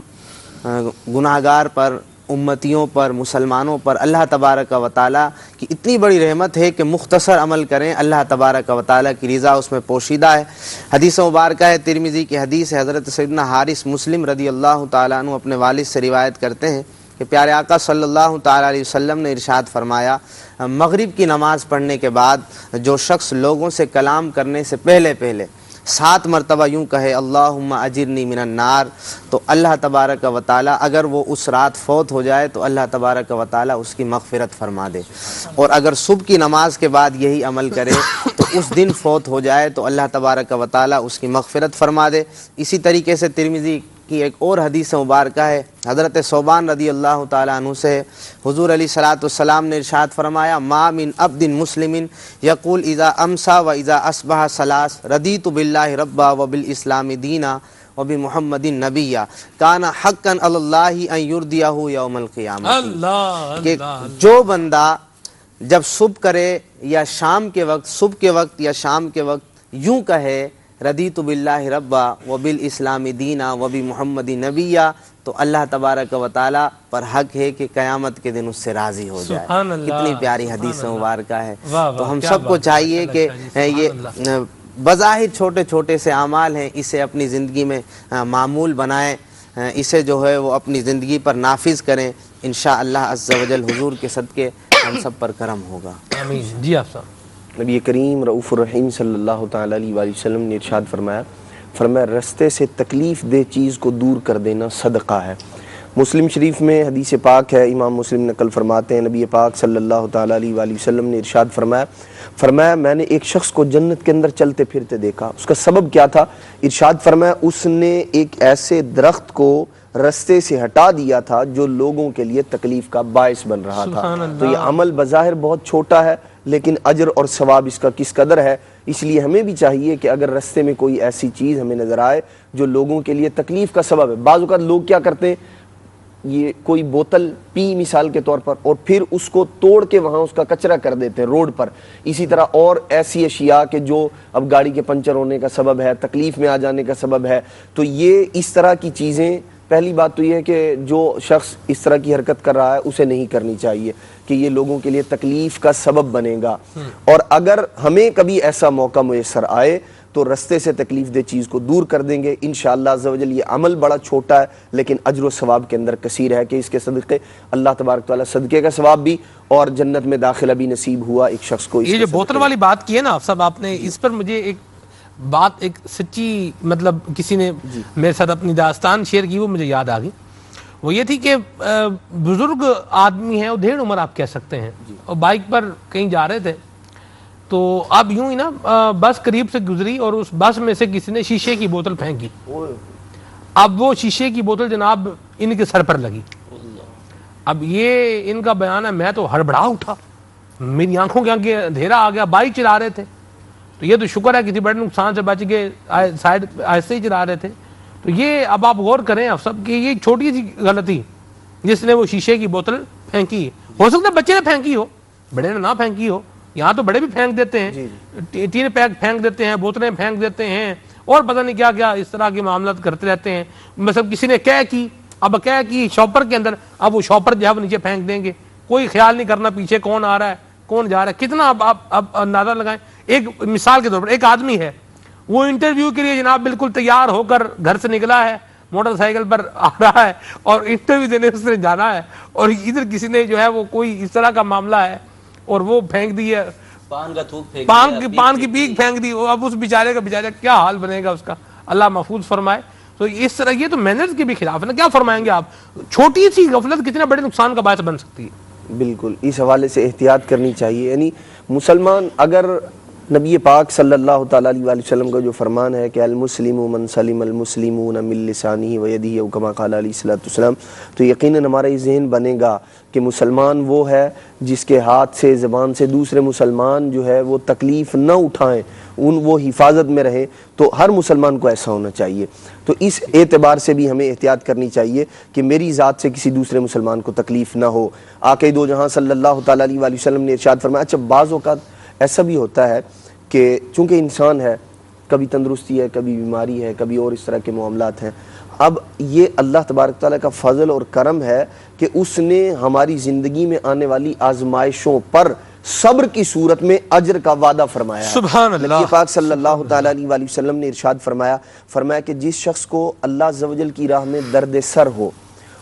گناہگار پر، امتیوں پر، مسلمانوں پر اللہ تبارک و تعالیٰ کی اتنی بڑی رحمت ہے کہ مختصر عمل کریں، اللہ تبارک و تعالیٰ کی رضا اس میں پوشیدہ ہے۔ حدیث مبارکہ ہے، ترمذی کی حدیث ہے، حضرت سیدنا حارث مسلم رضی اللہ تعالیٰ عنہ اپنے والد سے روایت کرتے ہیں کہ پیارے آقا صلی اللہ تعالیٰ علیہ وسلم نے ارشاد فرمایا، مغرب کی نماز پڑھنے کے بعد جو شخص لوگوں سے کلام کرنے سے پہلے 7 مرتبہ یوں کہے اللہم اجرنی من النار، تو اللہ تبارک و تعالیٰ اگر وہ اس رات فوت ہو جائے تو اللہ تبارک و تعالیٰ اس کی مغفرت فرما دے، اور اگر صبح کی نماز کے بعد یہی عمل کرے تو اس دن فوت ہو جائے تو اللہ تبارک و تعالیٰ اس کی مغفرت فرما دے۔ اسی طریقے سے ترمذی کی ایک اور حدیث مبارکہ ہے، حضرت ثوبان رضی اللہ تعالیٰ عنہ سے، حضور علیہ الصلوۃ والسلام نے ارشاد فرمایا، ما من عبد مسلم یقول اذا امسا و اذا اصبح ثلاث رضیت باللہ ربا وبالاسلام دینا وبمحمد نبیا کان حقا علی اللہ ان یردیہ یوم القیامہ۔ کہ جو بندہ جب صبح کرے یا شام کے وقت، صبح کے وقت یا شام کے وقت یوں کہے رضیت باللہ ربا وبالاسلام دینا وبمحمد نبیا، تو اللہ تبارک و تعالیٰ پر حق ہے کہ قیامت کے دن اس سے راضی ہو جائے۔ کتنی پیاری حدیث مبارکہ ہے۔ تو ہم سب کو چاہیے کہ یہ بظاہر چھوٹے چھوٹے سے اعمال ہیں، اسے اپنی زندگی میں معمول بنائیں، اسے جو ہے وہ اپنی زندگی پر نافذ کریں، انشاءاللہ عز و جل حضور کے صدقے ہم سب پر کرم ہوگا۔ آمین۔ جی آپ صاحب۔ نبی کریم رؤوف الرحیم صلی اللہ تعالیٰ علیہ وآلہ وسلم نے ارشاد فرمایا رستے سے تکلیف دہ چیز کو دور کر دینا صدقہ ہے۔ مسلم شریف میں حدیث پاک ہے، امام مسلم نقل فرماتے ہیں، نبی پاک صلی اللہ تعالیٰ علیہ وآلہ وسلم نے ارشاد فرمایا میں نے ایک شخص کو جنت کے اندر چلتے پھرتے دیکھا۔ اس کا سبب کیا تھا؟ ارشاد فرمایا اس نے ایک ایسے درخت کو رستے سے ہٹا دیا تھا جو لوگوں کے لیے تکلیف کا باعث بن رہا تھا۔ تو یہ عمل بظاہر بہت چھوٹا ہے، لیکن اجر اور ثواب اس کا کس قدر ہے۔ اس لیے ہمیں بھی چاہیے کہ اگر رستے میں کوئی ایسی چیز ہمیں نظر آئے جو لوگوں کے لیے تکلیف کا سبب ہے، بعض اوقات لوگ کیا کرتے ہیں، یہ کوئی بوتل پی مثال کے طور پر اور پھر اس کو توڑ کے وہاں اس کا کچرا کر دیتے ہیں روڈ پر، اسی طرح اور ایسی اشیاء کہ جو اب گاڑی کے پنچر ہونے کا سبب ہے، تکلیف میں آ جانے کا سبب ہے۔ تو یہ اس طرح کی چیزیں، پہلی بات تو یہ ہے کہ جو شخص اس طرح کی حرکت کر رہا ہے اسے نہیں کرنی چاہیے کہ یہ لوگوں کے لیے تکلیف کا سبب بنے گا۔ اور اگر ہمیں کبھی ایسا موقع میسر آئے تو رستے سے تکلیف دہ چیز کو دور کر دیں گے انشاءاللہ عز و جل۔ یہ عمل بڑا چھوٹا ہے لیکن اجر و ثواب کے اندر کثیر ہے کہ اس کے صدقے اللہ تبارک تعالیٰ صدقے کا ثواب بھی اور جنت میں داخلہ بھی نصیب ہوا ایک شخص کو۔ یہ جو بوتل والی بات کی ہے نا صاحب آپ نے، اس پر مجھے ایک بات، ایک سچی مطلب کسی نے میرے ساتھ اپنی داستان شیئر کی، وہ مجھے یاد آ گئی۔ وہ یہ تھی کہ بزرگ آدمی ہیں، وہ ڈھیر عمر آپ کہہ سکتے ہیں، اور بائک پر کہیں جا رہے تھے، تو اب یوں ہی نا بس قریب سے گزری اور اس بس میں سے کسی نے شیشے کی بوتل پھینکی۔ اب وہ شیشے کی بوتل جناب ان کے سر پر لگی۔ اب یہ ان کا بیان ہے، میں تو ہڑبڑا اٹھا، میری آنکھوں کے آگے اندھیرا آ گیا، بائک چلا رہے تھے تو یہ تو شکر ہے کسی بڑے نقصان سے بچ گئے، سائڈ ایسے ہی چلا رہے تھے۔ تو یہ اب آپ غور کریں آپ سب کہ یہ چھوٹی سی غلطی جس نے وہ شیشے کی بوتل پھینکی، ہو سکتا ہے بچے نے پھینکی ہو، بڑے نے نہ پھینکی ہو، یہاں تو بڑے بھی پھینک دیتے ہیں، ٹین پیک پھینک دیتے ہیں، بوتلیں پھینک دیتے ہیں، اور پتہ نہیں کیا کیا اس طرح کے معاملات کرتے رہتے ہیں۔ مطلب کسی نے کہہ کی، اب کہہ کی شاپر کے اندر، اب وہ شاپر جو ہے وہ نیچے پھینک دیں گے، کوئی خیال نہیں کرنا پیچھے کون آ رہا ہے کون جا رہا ہے۔ کتنا اب اندازہ لگائیں، ایک مثال کے طور پر ایک آدمی ہے، وہ انٹرویو کے لیے جناب بالکل تیار ہو کر گھر سے نکلا ہے، موٹر سائیکل پر آ رہا ہے اور انٹرویو دینے اس نے جانا ہے، اور ادھر کسی نے جو ہے وہ کوئی اس طرح کا معاملہ ہے اور وہ پھینک دی ہے، پان کی پیک پھینک دی۔ اب اس بیچارے کا کیا حال بنے گا اس کا، اللہ محفوظ فرمائے۔ تو اس طرح یہ تو مینرز کے بھی خلاف ہے نا، کیا فرمائیں گے آپ، چھوٹی سی غفلت کتنے بڑے نقصان کا باعث بن سکتی ہے۔ بالکل اس حوالے سے احتیاط کرنی چاہیے، یعنی مسلمان اگر نبی پاک صلی اللہ تعالیٰ علیہ وآلہ وسلم کا جو فرمان ہے کہ المسلم من سلم المسلمون من لسانہ و یدہ او کما قال علیہ الصلوۃ والسلام، تو یقیناً ہمارا یہ ذہن بنے گا کہ مسلمان وہ ہے جس کے ہاتھ سے زبان سے دوسرے مسلمان جو ہے وہ تکلیف نہ اٹھائیں، وہ حفاظت میں رہیں. تو ہر مسلمان کو ایسا ہونا چاہیے. تو اس اعتبار سے بھی ہمیں احتیاط کرنی چاہیے کہ میری ذات سے کسی دوسرے مسلمان کو تکلیف نہ ہو. آقا دو جہاں صلی اللہ تعالیٰ علیہ وآلہ وسلم نے ارشاد فرمایا. اچھا بعض اوقات ایسا بھی ہوتا ہے کہ چونکہ انسان ہے، کبھی تندرستی ہے، کبھی بیماری ہے، کبھی اور اس طرح کے معاملات ہیں. اب یہ اللہ تبارک تعالیٰ کا فضل اور کرم ہے کہ اس نے ہماری زندگی میں آنے والی آزمائشوں پر صبر کی صورت میں اجر کا وعدہ فرمایا ہے. سبحان اللہ. نبی پاک صلی اللہ تعالیٰ علیہ وآلہ وسلم نے ارشاد فرمایا کہ جس شخص کو اللہ عز و جل کی راہ میں درد سر ہو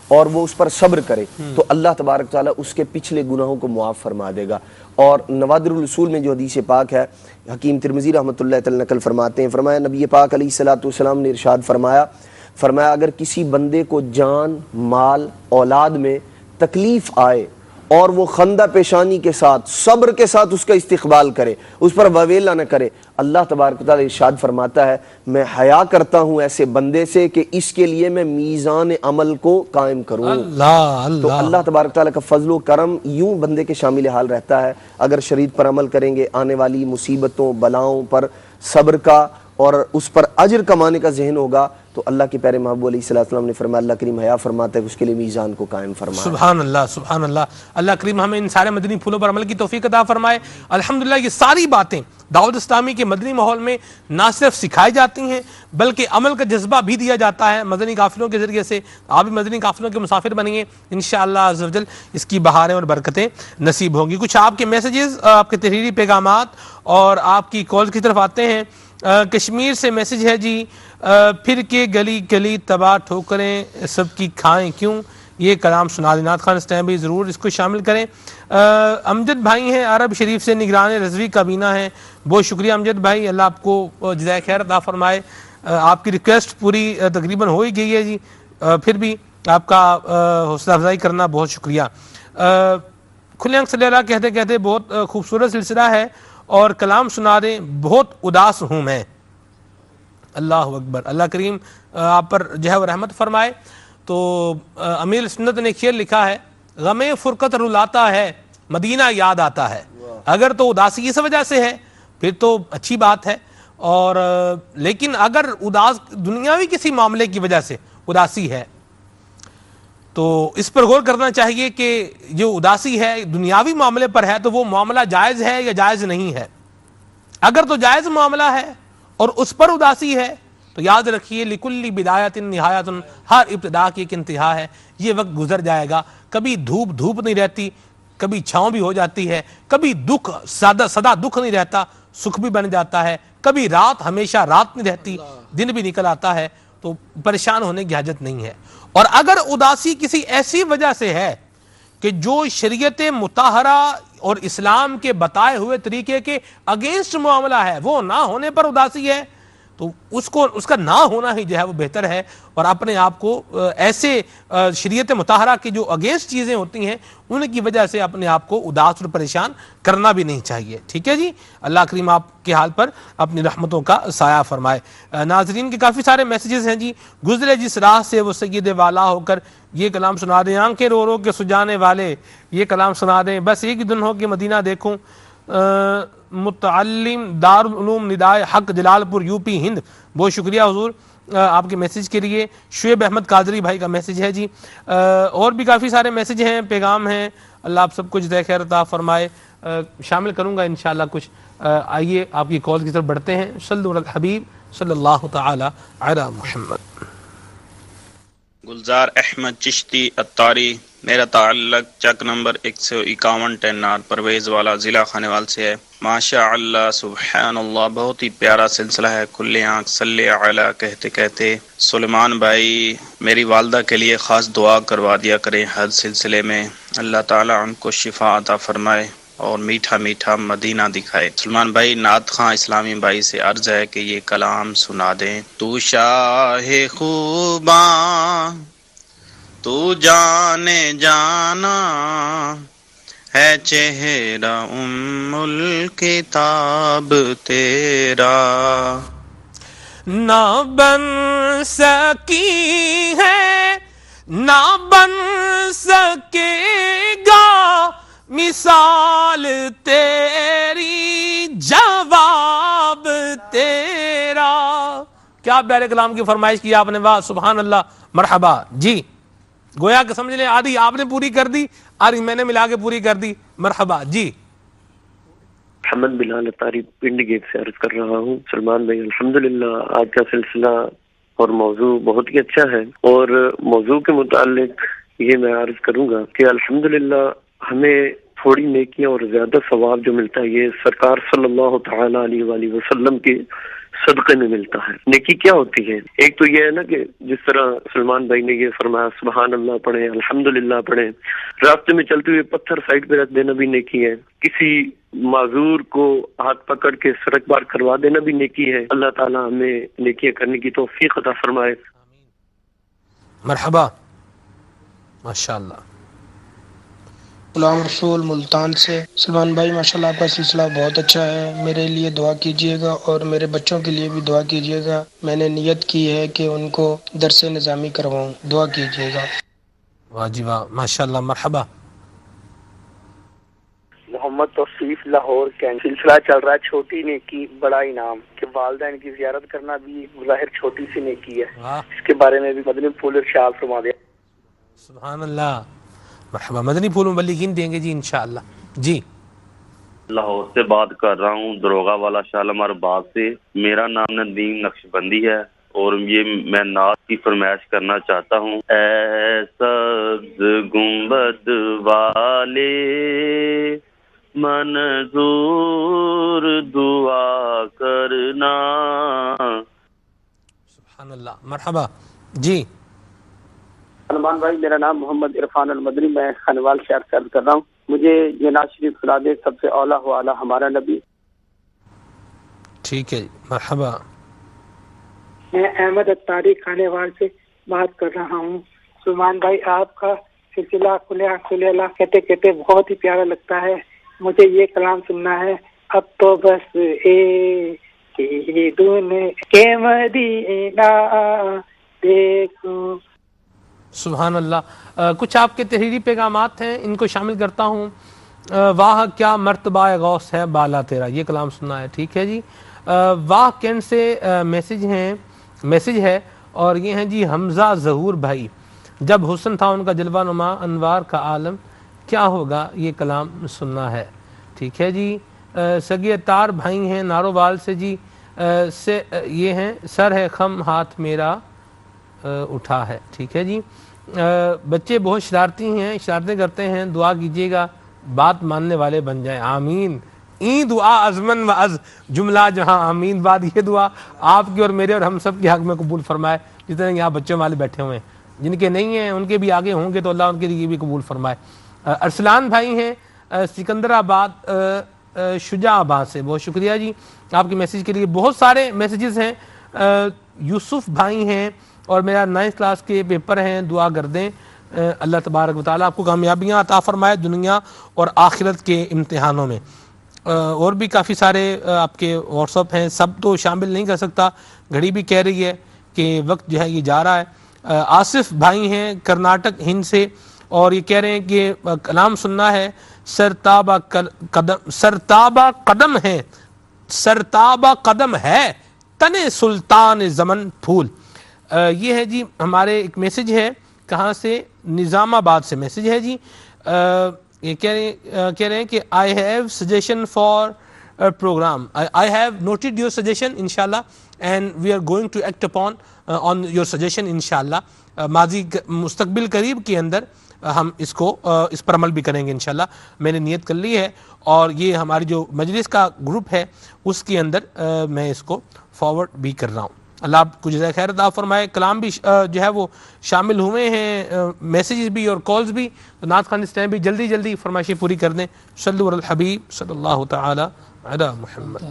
اور وہ اس پر صبر کرے تو اللہ تبارک تعالیٰ اس کے پچھلے گناہوں کو معاف فرما دے گا. اور نوادر الاصول میں جو حدیث پاک ہے، حکیم ترمذی رحمۃ اللہ تعالی نقل فرماتے ہیں، فرمایا نبی پاک علیہ الصلوۃ والسلام نے ارشاد فرمایا اگر کسی بندے کو جان، مال، اولاد میں تکلیف آئے اور وہ خندہ پیشانی کے ساتھ صبر کے ساتھ اس کا استقبال کرے، اس پر وویلا نہ کرے، اللہ تبارک تعالیٰ ارشاد فرماتا ہے میں حیا کرتا ہوں ایسے بندے سے کہ اس کے لیے میں میزان عمل کو قائم کروں. تو اللہ تبارک تعالیٰ کا فضل و کرم یوں بندے کے شامل حال رہتا ہے. اگر شریعت پر عمل کریں گے، آنے والی مصیبتوں بلاؤں پر صبر کا اور اس پر اجر کمانے کا ذہن ہوگا تو اللہ کے پیارے محبوب علیہ الصلوۃ والسلام نے فرمایا اللہ کریم حیا فرماتا ہے کہ اس کے لیے میزان کو قائم فرمائے. سبحان اللہ سبحان اللہ. اللہ کریم ہمیں ان سارے مدنی پھولوں پر عمل کی توفیق عطا فرمائے. الحمدللہ یہ ساری باتیں دعوت اسلامی کے مدنی ماحول میں نہ صرف سکھائی جاتی ہیں بلکہ عمل کا جذبہ بھی دیا جاتا ہے مدنی قافلوں کے ذریعے سے. آپ بھی مدنی قافلوں کے مسافر بنیے، انشاءاللہ عز و جل اس کی بہاریں اور برکتیں نصیب ہوں گی. کچھ آپ کے میسیجز، آپ کے تحریری پیغامات اور آپ کی کال کی طرف آتے ہیں. کشمیر سے میسج ہے جی، پھر کے گلی گلی تباہ ٹھوکریں سب کی کھائیں کیوں، یہ کلام سنا دیں. نعت خان اسٹائم بھی ضرور اس کو شامل کریں. امجد بھائی ہیں عرب شریف سے، نگران رضوی کابینہ ہیں. بہت شکریہ امجد بھائی، اللہ آپ کو جزائے خیر عطا فرمائے. آپ کی ریکویسٹ پوری تقریباً ہو ہی گئی ہے جی، پھر بھی آپ کا حوصلہ افزائی کرنا بہت شکریہ. کھلے آنکھ صلی اللہ کہتے کہتے بہت خوبصورت سلسلہ ہے اور کلام سنا دیں بہت اداس ہوں میں. اللہ اکبر. اللہ کریم آپ پر جہ و رحمت فرمائے. تو امیر سنت نے ایک شعر لکھا ہے، غم فرقت رلاتا ہے مدینہ یاد آتا ہے. اگر تو اداسی اس وجہ سے ہے پھر تو اچھی بات ہے، اور لیکن اگر اداس دنیاوی کسی معاملے کی وجہ سے اداسی ہے تو اس پر غور کرنا چاہیے کہ جو اداسی ہے دنیاوی معاملے پر ہے تو وہ معاملہ جائز ہے یا جائز نہیں ہے. اگر تو جائز معاملہ ہے اور اس پر اداسی ہے تو یاد رکھیے لکل بدایت نہایت، ہر ابتدا کی ایک انتہا ہے. یہ وقت گزر جائے گا. کبھی دھوپ نہیں رہتی، کبھی چھاؤں بھی ہو جاتی ہے. کبھی دکھ سدا دکھ نہیں رہتا، سکھ بھی بن جاتا ہے. کبھی رات ہمیشہ رات نہیں رہتی، دن بھی نکل آتا ہے. تو پریشان ہونے کی حاجت نہیں ہے. اور اگر اداسی کسی ایسی وجہ سے ہے کہ جو شریعت مطہرہ اور اسلام کے بتائے ہوئے طریقے کے اگینسٹ معاملہ ہے، وہ نہ ہونے پر اداسی ہے، تو اس کا نہ ہونا ہی جو ہے وہ بہتر ہے. اور اپنے آپ کو ایسے شریعت مطہرہ کی جو اگینسٹ چیزیں ہوتی ہیں ان کی وجہ سے اپنے آپ کو اداس اور پریشان کرنا بھی نہیں چاہیے. ٹھیک ہے جی. اللہ کریم آپ کے حال پر اپنی رحمتوں کا سایہ فرمائے. ناظرین کے کافی سارے میسیجز ہیں جی. گزرے جس راہ سے وہ سید والا ہو کر یہ کلام سنا دیں. آنکھیں رو رو کے سجانے والے یہ کلام سنا دیں. بس ایک ہی دن ہو کہ مدینہ دیکھوں. متعلم دارالعلوم ندائے حق جلال پور یو پی ہند. بہت شکریہ حضور آپ کے میسیج کے لیے. شعیب احمد قادری بھائی کا میسیج ہے جی. اور بھی کافی سارے میسیج ہیں، پیغام ہیں. اللہ آپ سب کچھ جزائے خیر عطا فرمائے. شامل کروں گا انشاءاللہ کچھ. آئیے آپ کی کال کی طرف بڑھتے ہیں. صلو علی الحبیب صلی اللہ تعالی علی محمد. گلزار احمد چشتی اتاری، میرا تعلق چک نمبر 151 10 پرویز والا ضلع خانیوال سے ہے. ماشاء اللہ سبحان اللہ، بہت ہی پیارا سلسلہ ہے. کھلے آنکھ صلی علی کہتے کہتے سلیمان بھائی میری والدہ کے لیے خاص دعا کروا دیا کریں حج سلسلے میں. اللہ تعالیٰ ان کو شفا عطا فرمائے اور میٹھا میٹھا مدینہ دکھائے. سلمان بھائی نعت خان اسلامی بھائی سے عرض ہے کہ یہ کلام سنا دیں. تو شاہ خوباں تو جانے جانا، ہے چہرہ الکتاب تیرا، نہ بن سکی ہے نہ بن سکے گا مثال تیری، جواب تیرا. کیا پیارے کلام کی فرمائش کی آپ نے، واہ سبحان اللہ مرحبا. جی گویا کہ سمجھ لیں آدھی آپ نے پوری کر دی، آدھی میں نے ملا کے پوری کر دی. مرحبا. جی محمد بلال اطاری پنڈ گیٹ سے عرض کر رہا ہوں. سلمان بھائی الحمدللہ آج کا سلسلہ اور موضوع بہت ہی اچھا ہے، اور موضوع کے متعلق یہ میں عرض کروں گا کہ الحمدللہ ہمیں تھوڑی نیکیاں اور زیادہ ثواب جو ملتا ہے یہ سرکار صلی اللہ تعالی علیہ وآلہ وسلم کے صدقے میں ملتا ہے. نیکی کیا ہوتی ہے؟ ایک تو یہ ہے نا کہ جس طرح سلمان بھائی نے یہ فرمایا سبحان اللہ پڑھیں، الحمدللہ پڑھیں، راستے میں چلتے ہوئے پتھر سائڈ پہ رکھ دینا بھی نیکی ہے، کسی معذور کو ہاتھ پکڑ کے سڑک پار کروا دینا بھی نیکی ہے. اللہ تعالیٰ ہمیں نیکیاں کرنے کی توفیق عطا فرمائے. مرحبا ماشاءاللہ. غلام رسول ملتان سے. سلمان بھائی ماشاءاللہ آپ کا سلسلہ بہت اچھا ہے، میرے لیے دعا کیجیے گا اور میرے بچوں کے لیے بھی دعا کیجیے گا. میں نے نیت کی ہے کہ ان کو درس نظامی کرواؤں، دعا کیجیے گا. واہ جی واہ ماشاءاللہ. مرحبا. محمد توصیف لاہور کا سلسلہ چل رہا ہے چھوٹی نیکی بڑا انعام، کہ والدین کی زیارت کرنا بھی ظاہر چھوٹی سی نیکی ہے. اس کے بارے میں بھی مدنی پھول ارشاد فرما دیا. سبحان اللہ. مرحبا. مدنی پھول مبلغین دیں گے جی انشاءاللہ. جی لاہور سے بات کر رہا ہوں، دروگا والا شالمار باغ سے. میرا نام ندیم نقشبندی ہے اور یہ میں نعت کی فرمائش کرنا چاہتا ہوں. اے سبز گنبد والے منظور دعا کرنا. سبحان اللہ. مرحبا. جی سلمان بھائی میرا نام محمد عرفان المدنی، میں خانوال سے عرض کر رہا ہوں. مجھے یہ نعت شریف سنا دے، سب سے اولا ہو اعلیٰ ہمارا نبی. ٹھیک ہے جی. مرحبا. میں احمد اطاری خانوال سے بات کر رہا ہوں. سلمان بھائی آپ کا سلسلہ کھلے اللہ کہتے کہتے بہت ہی پیارا لگتا ہے. مجھے یہ کلام سننا ہے، اب تو بس ایک دن کے مدینہ دیکھو. سبحان اللہ. کچھ آپ کے تحریری پیغامات ہیں، ان کو شامل کرتا ہوں. واہ کیا مرتبہ غوث ہے بالا تیرا، یہ کلام سننا ہے. ٹھیک ہے جی. واہ کینٹ سے میسج ہے اور یہ ہیں جی حمزہ ظہور بھائی. جب حسن تھا ان کا جلوہ نما انوار کا عالم کیا ہوگا، یہ کلام سننا ہے. ٹھیک ہے جی. سگی اتار بھائی ہیں نارووال سے جی. یہ ہیں سر ہے خم ہاتھ میرا اٹھا ہے. ٹھیک ہے جی. بچے بہت شرارتی ہیں، شرارتیں کرتے ہیں، دعا کیجیے گا بات ماننے والے بن جائیں. آمین. این دعا ازمن و از جملہ جہاں آمین. بعد یہ دعا آپ کی اور میرے اور ہم سب کے حق میں قبول فرمائے. جتنے یہاں بچوں والے بیٹھے ہوئے ہیں، جن کے نہیں ہیں ان کے بھی آگے ہوں گے تو اللہ ان کے لیے بھی قبول فرمائے. ارسلان بھائی ہیں سکندر آباد شجاع آباد سے. بہت شکریہ جی آپ کے میسیج کے لیے. بہت سارے میسیجز ہیں. یوسف بھائی ہیں اور میرا 9th کلاس کے پیپر ہیں، دعا کر دیں. اللہ تبارک و تعالیٰ آپ کو کامیابیاں عطا فرمائے دنیا اور آخرت کے امتحانوں میں. اور بھی کافی سارے آپ کے واٹس اپ ہیں، سب تو شامل نہیں کر سکتا، گھڑی بھی کہہ رہی ہے کہ وقت جو ہے یہ جا رہا ہے. آصف بھائی ہیں کرناٹک ہند سے اور یہ کہہ رہے ہیں کہ کلام سننا ہے. سرتابہ قدم ہے تن سلطان زمن پھول. یہ ہے جی ہمارے ایک میسج ہے. کہاں سے؟ نظام آباد سے میسج ہے جی. یہ کہہ رہے ہیں کہ I have suggestion for program. I have noted your suggestion inshallah and we are going to act upon on your suggestion inshallah. ماضی مستقبل قریب کے اندر ہم اس پر عمل بھی کریں گے انشاءاللہ. میں نے نیت کر لی ہے اور یہ ہماری جو مجلس کا گروپ ہے اس کے اندر میں اس کو فارورڈ بھی کر رہا ہوں. اللہ آپ کو جزائے خیر عطا فرمائے. کلام بھی جو ہے وہ شامل ہوئے ہیں، میسیجز بھی اور کالز بھی. تو نعت خوان اس ٹائم بھی جلدی فرمائشیں پوری کر دیں. صلو علی الحبیب صلی اللہ تعالی علی محمد.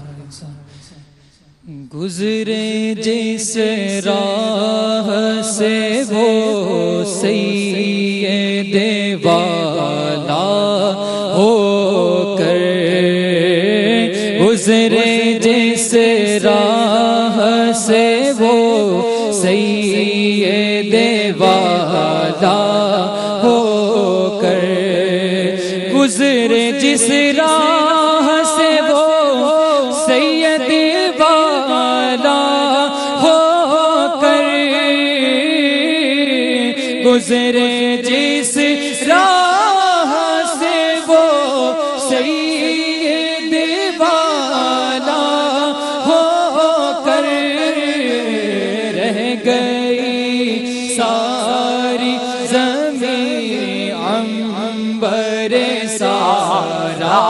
گزرے جس راہ سے وہ سید والا ہو والا ہو کر گزرے جس راہ سے وہ سید والا ہو کر گزرے جس راہ سے وہ سید والا ہو کر رہ گئی ساری زمین عنبر سارا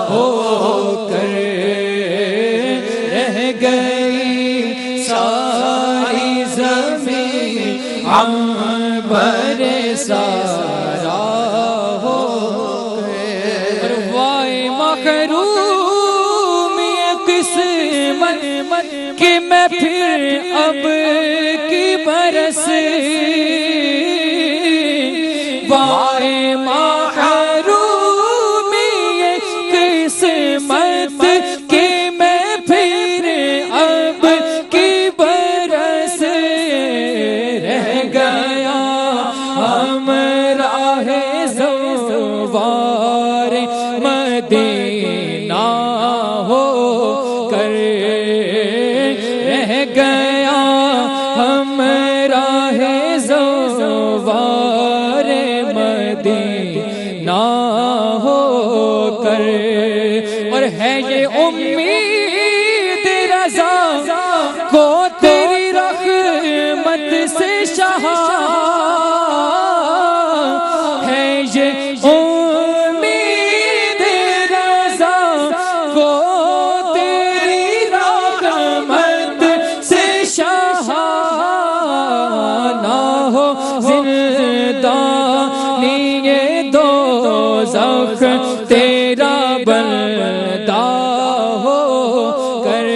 ہو کر رہ گئی ساری زمین عنبر سارا ہو کر وائے محرومی قسمت کہ میں پھر اب کی برس وائے محرومی قسمت کہ میں پھر اب کی برس رہ گیا ہمراہ زوار مدینہ ہو کر رہ گیا ہمراہ زوار مدینہ ہو کر اور ہے یہ امید رضا کو تیری رحمت سے شاہ ہے یہ امید رضا کو تیری رحمت سے شاہ نہ ہو زندانی دوزخ تیرا بندہ ہو کر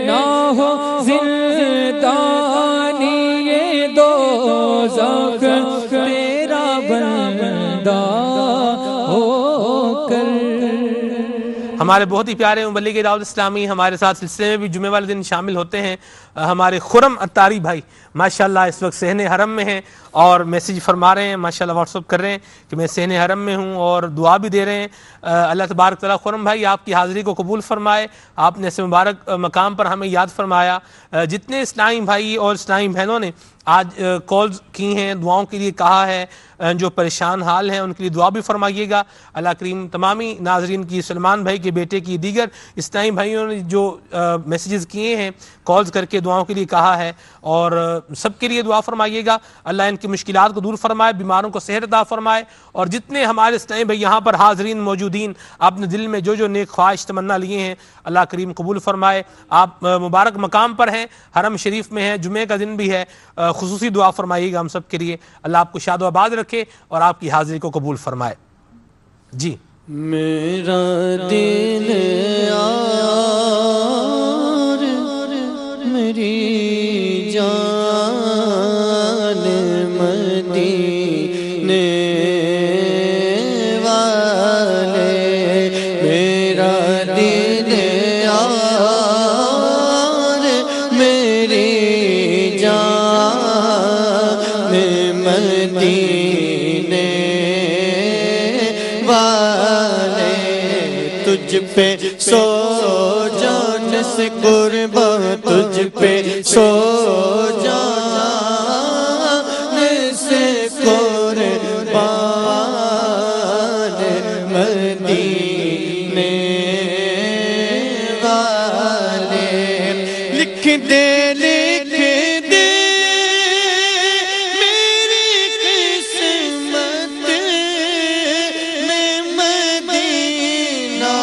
نہ ہو زندانی دوزخ تیرا بندہ ہو کر۔ ہمارے بہت ہی پیارے مبلغ دعوت اسلامی ہمارے ساتھ سلسلے میں بھی جمعے والے دن شامل ہوتے ہیں ہمارے خرم اتاری بھائی ماشاءاللہ اس وقت صحن حرم میں ہیں اور میسیج فرما رہے ہیں ماشاءاللہ واٹس اپ کر رہے ہیں کہ میں صحن حرم میں ہوں اور دعا بھی دے رہے ہیں اللہ تبارک تعالیٰ خرم بھائی آپ کی حاضری کو قبول فرمائے آپ نے اس مبارک مقام پر ہمیں یاد فرمایا جتنے اسلامی بھائی اور اسلامی بہنوں نے آج کالز کی ہیں دعاؤں کے لیے کہا ہے جو پریشان حال ہیں ان کے لیے دعا بھی فرمائیے گا اللہ کریم تمامی ناظرین کی سلمان بھائی کے بیٹے کی دیگر اسلامی بھائیوں نے جو میسیجز کیے ہیں کالز کر کے دعاؤں کے لیے کہا ہے اور سب کے لیے دعا فرمائیے گا اللہ ان کی مشکلات کو دور فرمائے بیماروں کو صحت عطا فرمائے اور جتنے ہمارے اسلامی بھائی یہاں پر حاضرین موجودین آپ نے دل میں جو نیک خواہش تمنا لیے ہیں اللہ کریم قبول فرمائے آپ مبارک مقام پر ہیں حرم شریف میں ہیں جمعے کا دن بھی ہے خصوصی دعا فرمائیے گا ہم سب کے لیے اللہ آپ کو شاد و آباد رکھے اور آپ کی حاضری کو قبول فرمائے جی میرا دل یار میری جان مدینے والے میرا دل یار میری جان مدینے والے تجھ پہ سو جان سے قربان تجھ پہ سو جان سے قربان مدینے والے لکھ دے میری قسمت میں مدینہ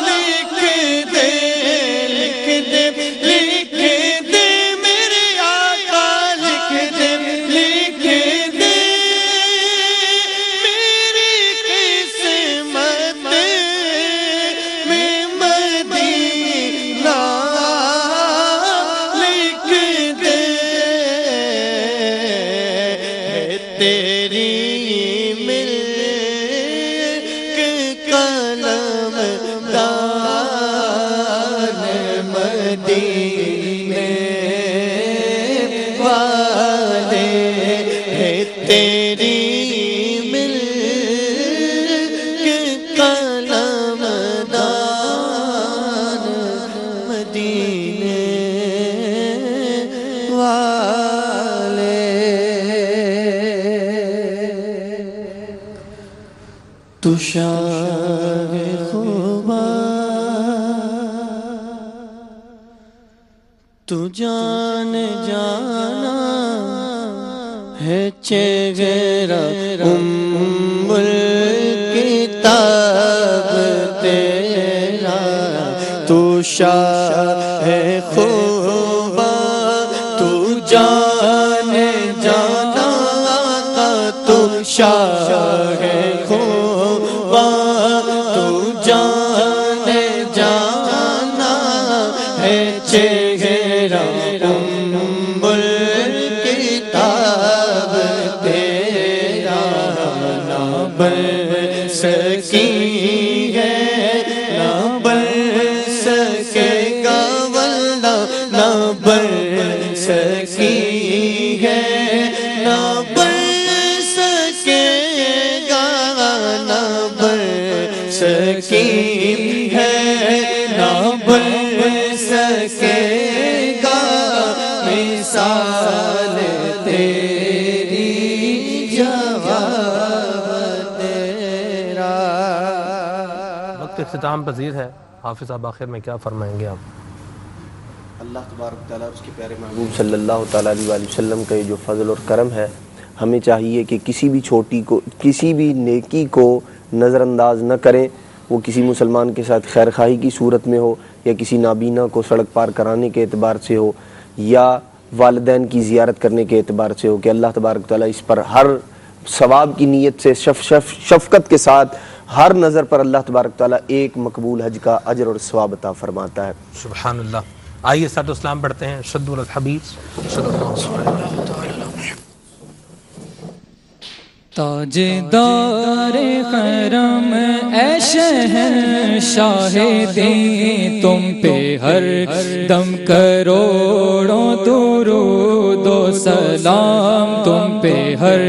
لکھ دے میرے آقا لکھ دے میری قسمت میں مدینہ لکھ دے تیری ملک قلم دان مدینے والے تو شاہ خوبا تو جان جانا ہے چہرہ ام الکتاب تیرا تو شاہ خوبا تو جان جانا تو شاہ خوبا تو جان جانا ہے چہرہ ام الکتاب تیرا نہ بن سکی ہے نہ بن سکے گا واللہ نہ بن سکی ہے نہ بن سکے گا نہ بن سکی ہے نہ بن سکے گا مثال تیری جواب تیرا. وقت اختتام پذیر ہے. حافظ صاحب آخر میں کیا فرمائیں گے آپ؟ اللہ تبارک تعالیٰ اس کے پیارے محبوب صلی اللہ تعالیٰ علیہ وسلم کا یہ جو فضل اور کرم ہے، ہمیں چاہیے کہ کسی بھی نیکی کو نظر انداز نہ کریں. وہ کسی مسلمان کے ساتھ خیر خواہی کی صورت میں ہو، یا کسی نابینا کو سڑک پار کرانے کے اعتبار سے ہو، یا والدین کی زیارت کرنے کے اعتبار سے ہو، کہ اللہ تبارک تعالیٰ اس پر ہر ثواب کی نیت سے شفقت کے ساتھ ہر نظر پر اللہ تبارک تعالیٰ ایک مقبول حج کا اجر اور ثواب عطا فرماتا ہے. سبحان اللہ. آئیے صلاۃ و سلام پڑھتے ہیں. شدوا علی الحبیب صلی اللہ علیہ وسلم. تاجدار حرم اے شہنشاہ دین تم پہ ہر دم کروڑوں درود و سلام تم پہ ہر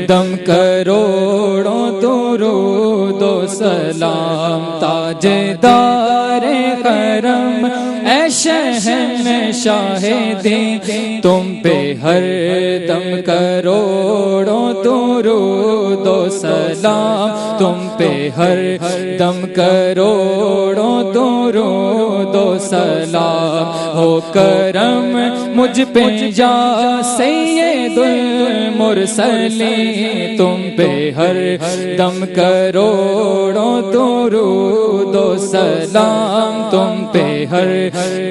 دم کروڑوں درود و سلام. تاجدار حرم اے شہنشاہ دین تم پہ ہر دم کروڑوں درود و سلام تم پہ ہر دم کروڑوں درود و سلام. ہو کرم مجھ پہ یا سید المرسلین تم پہ ہر دم کروڑوں درود و سلام تم پہ ہر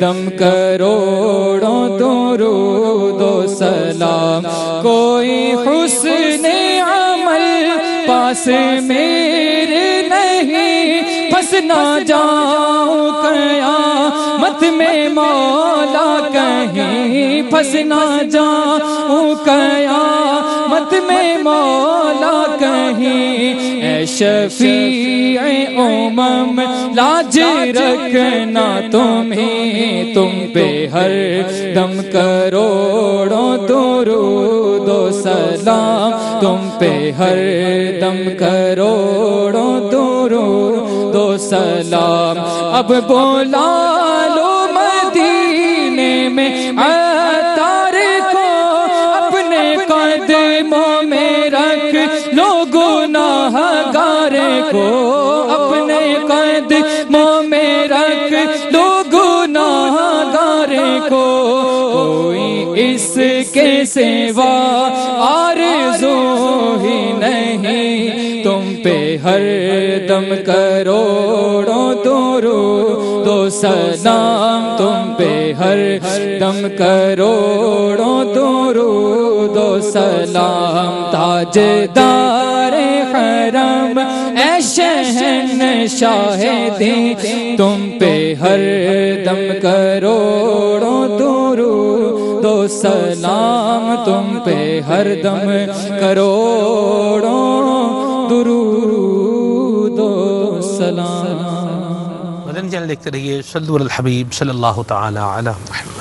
دم کروڑوں درود و سلام. کوئی حسن عمل پاس میرے نہیں پھنس نہ جاؤں قیامت میں مولا کہیں پھنس نہ جاؤں قیامت میں مولا کہیں. اے شفیع امم لاج رکھنا تمہیں تم پہ ہر دم کروڑوں درود و سلام تم پہ ہر دم کروڑوں درود و سلام. اب بولا لو مدینے میں عطار کو اپنے قدموں میں رکھ لو گناہ گار کو اپنے قدموں میں رکھ لو گناہ گار کو. کوئی اس کے سوا آرزو ہی نہیں تم پہ ہر دم کروڑوں درود و سلام تم پہ ہر دم کروڑوں درود و سلام. تاجدار حرم اے شہنشاہ دین تم پہ ہر دم کروڑوں درود و سلام تم پہ ہر دم کروڑوں درود و سلام. مدنی چینل دیکھتے رہیے. صلو علی الحبیب صلی اللہ تعالی علی محمد.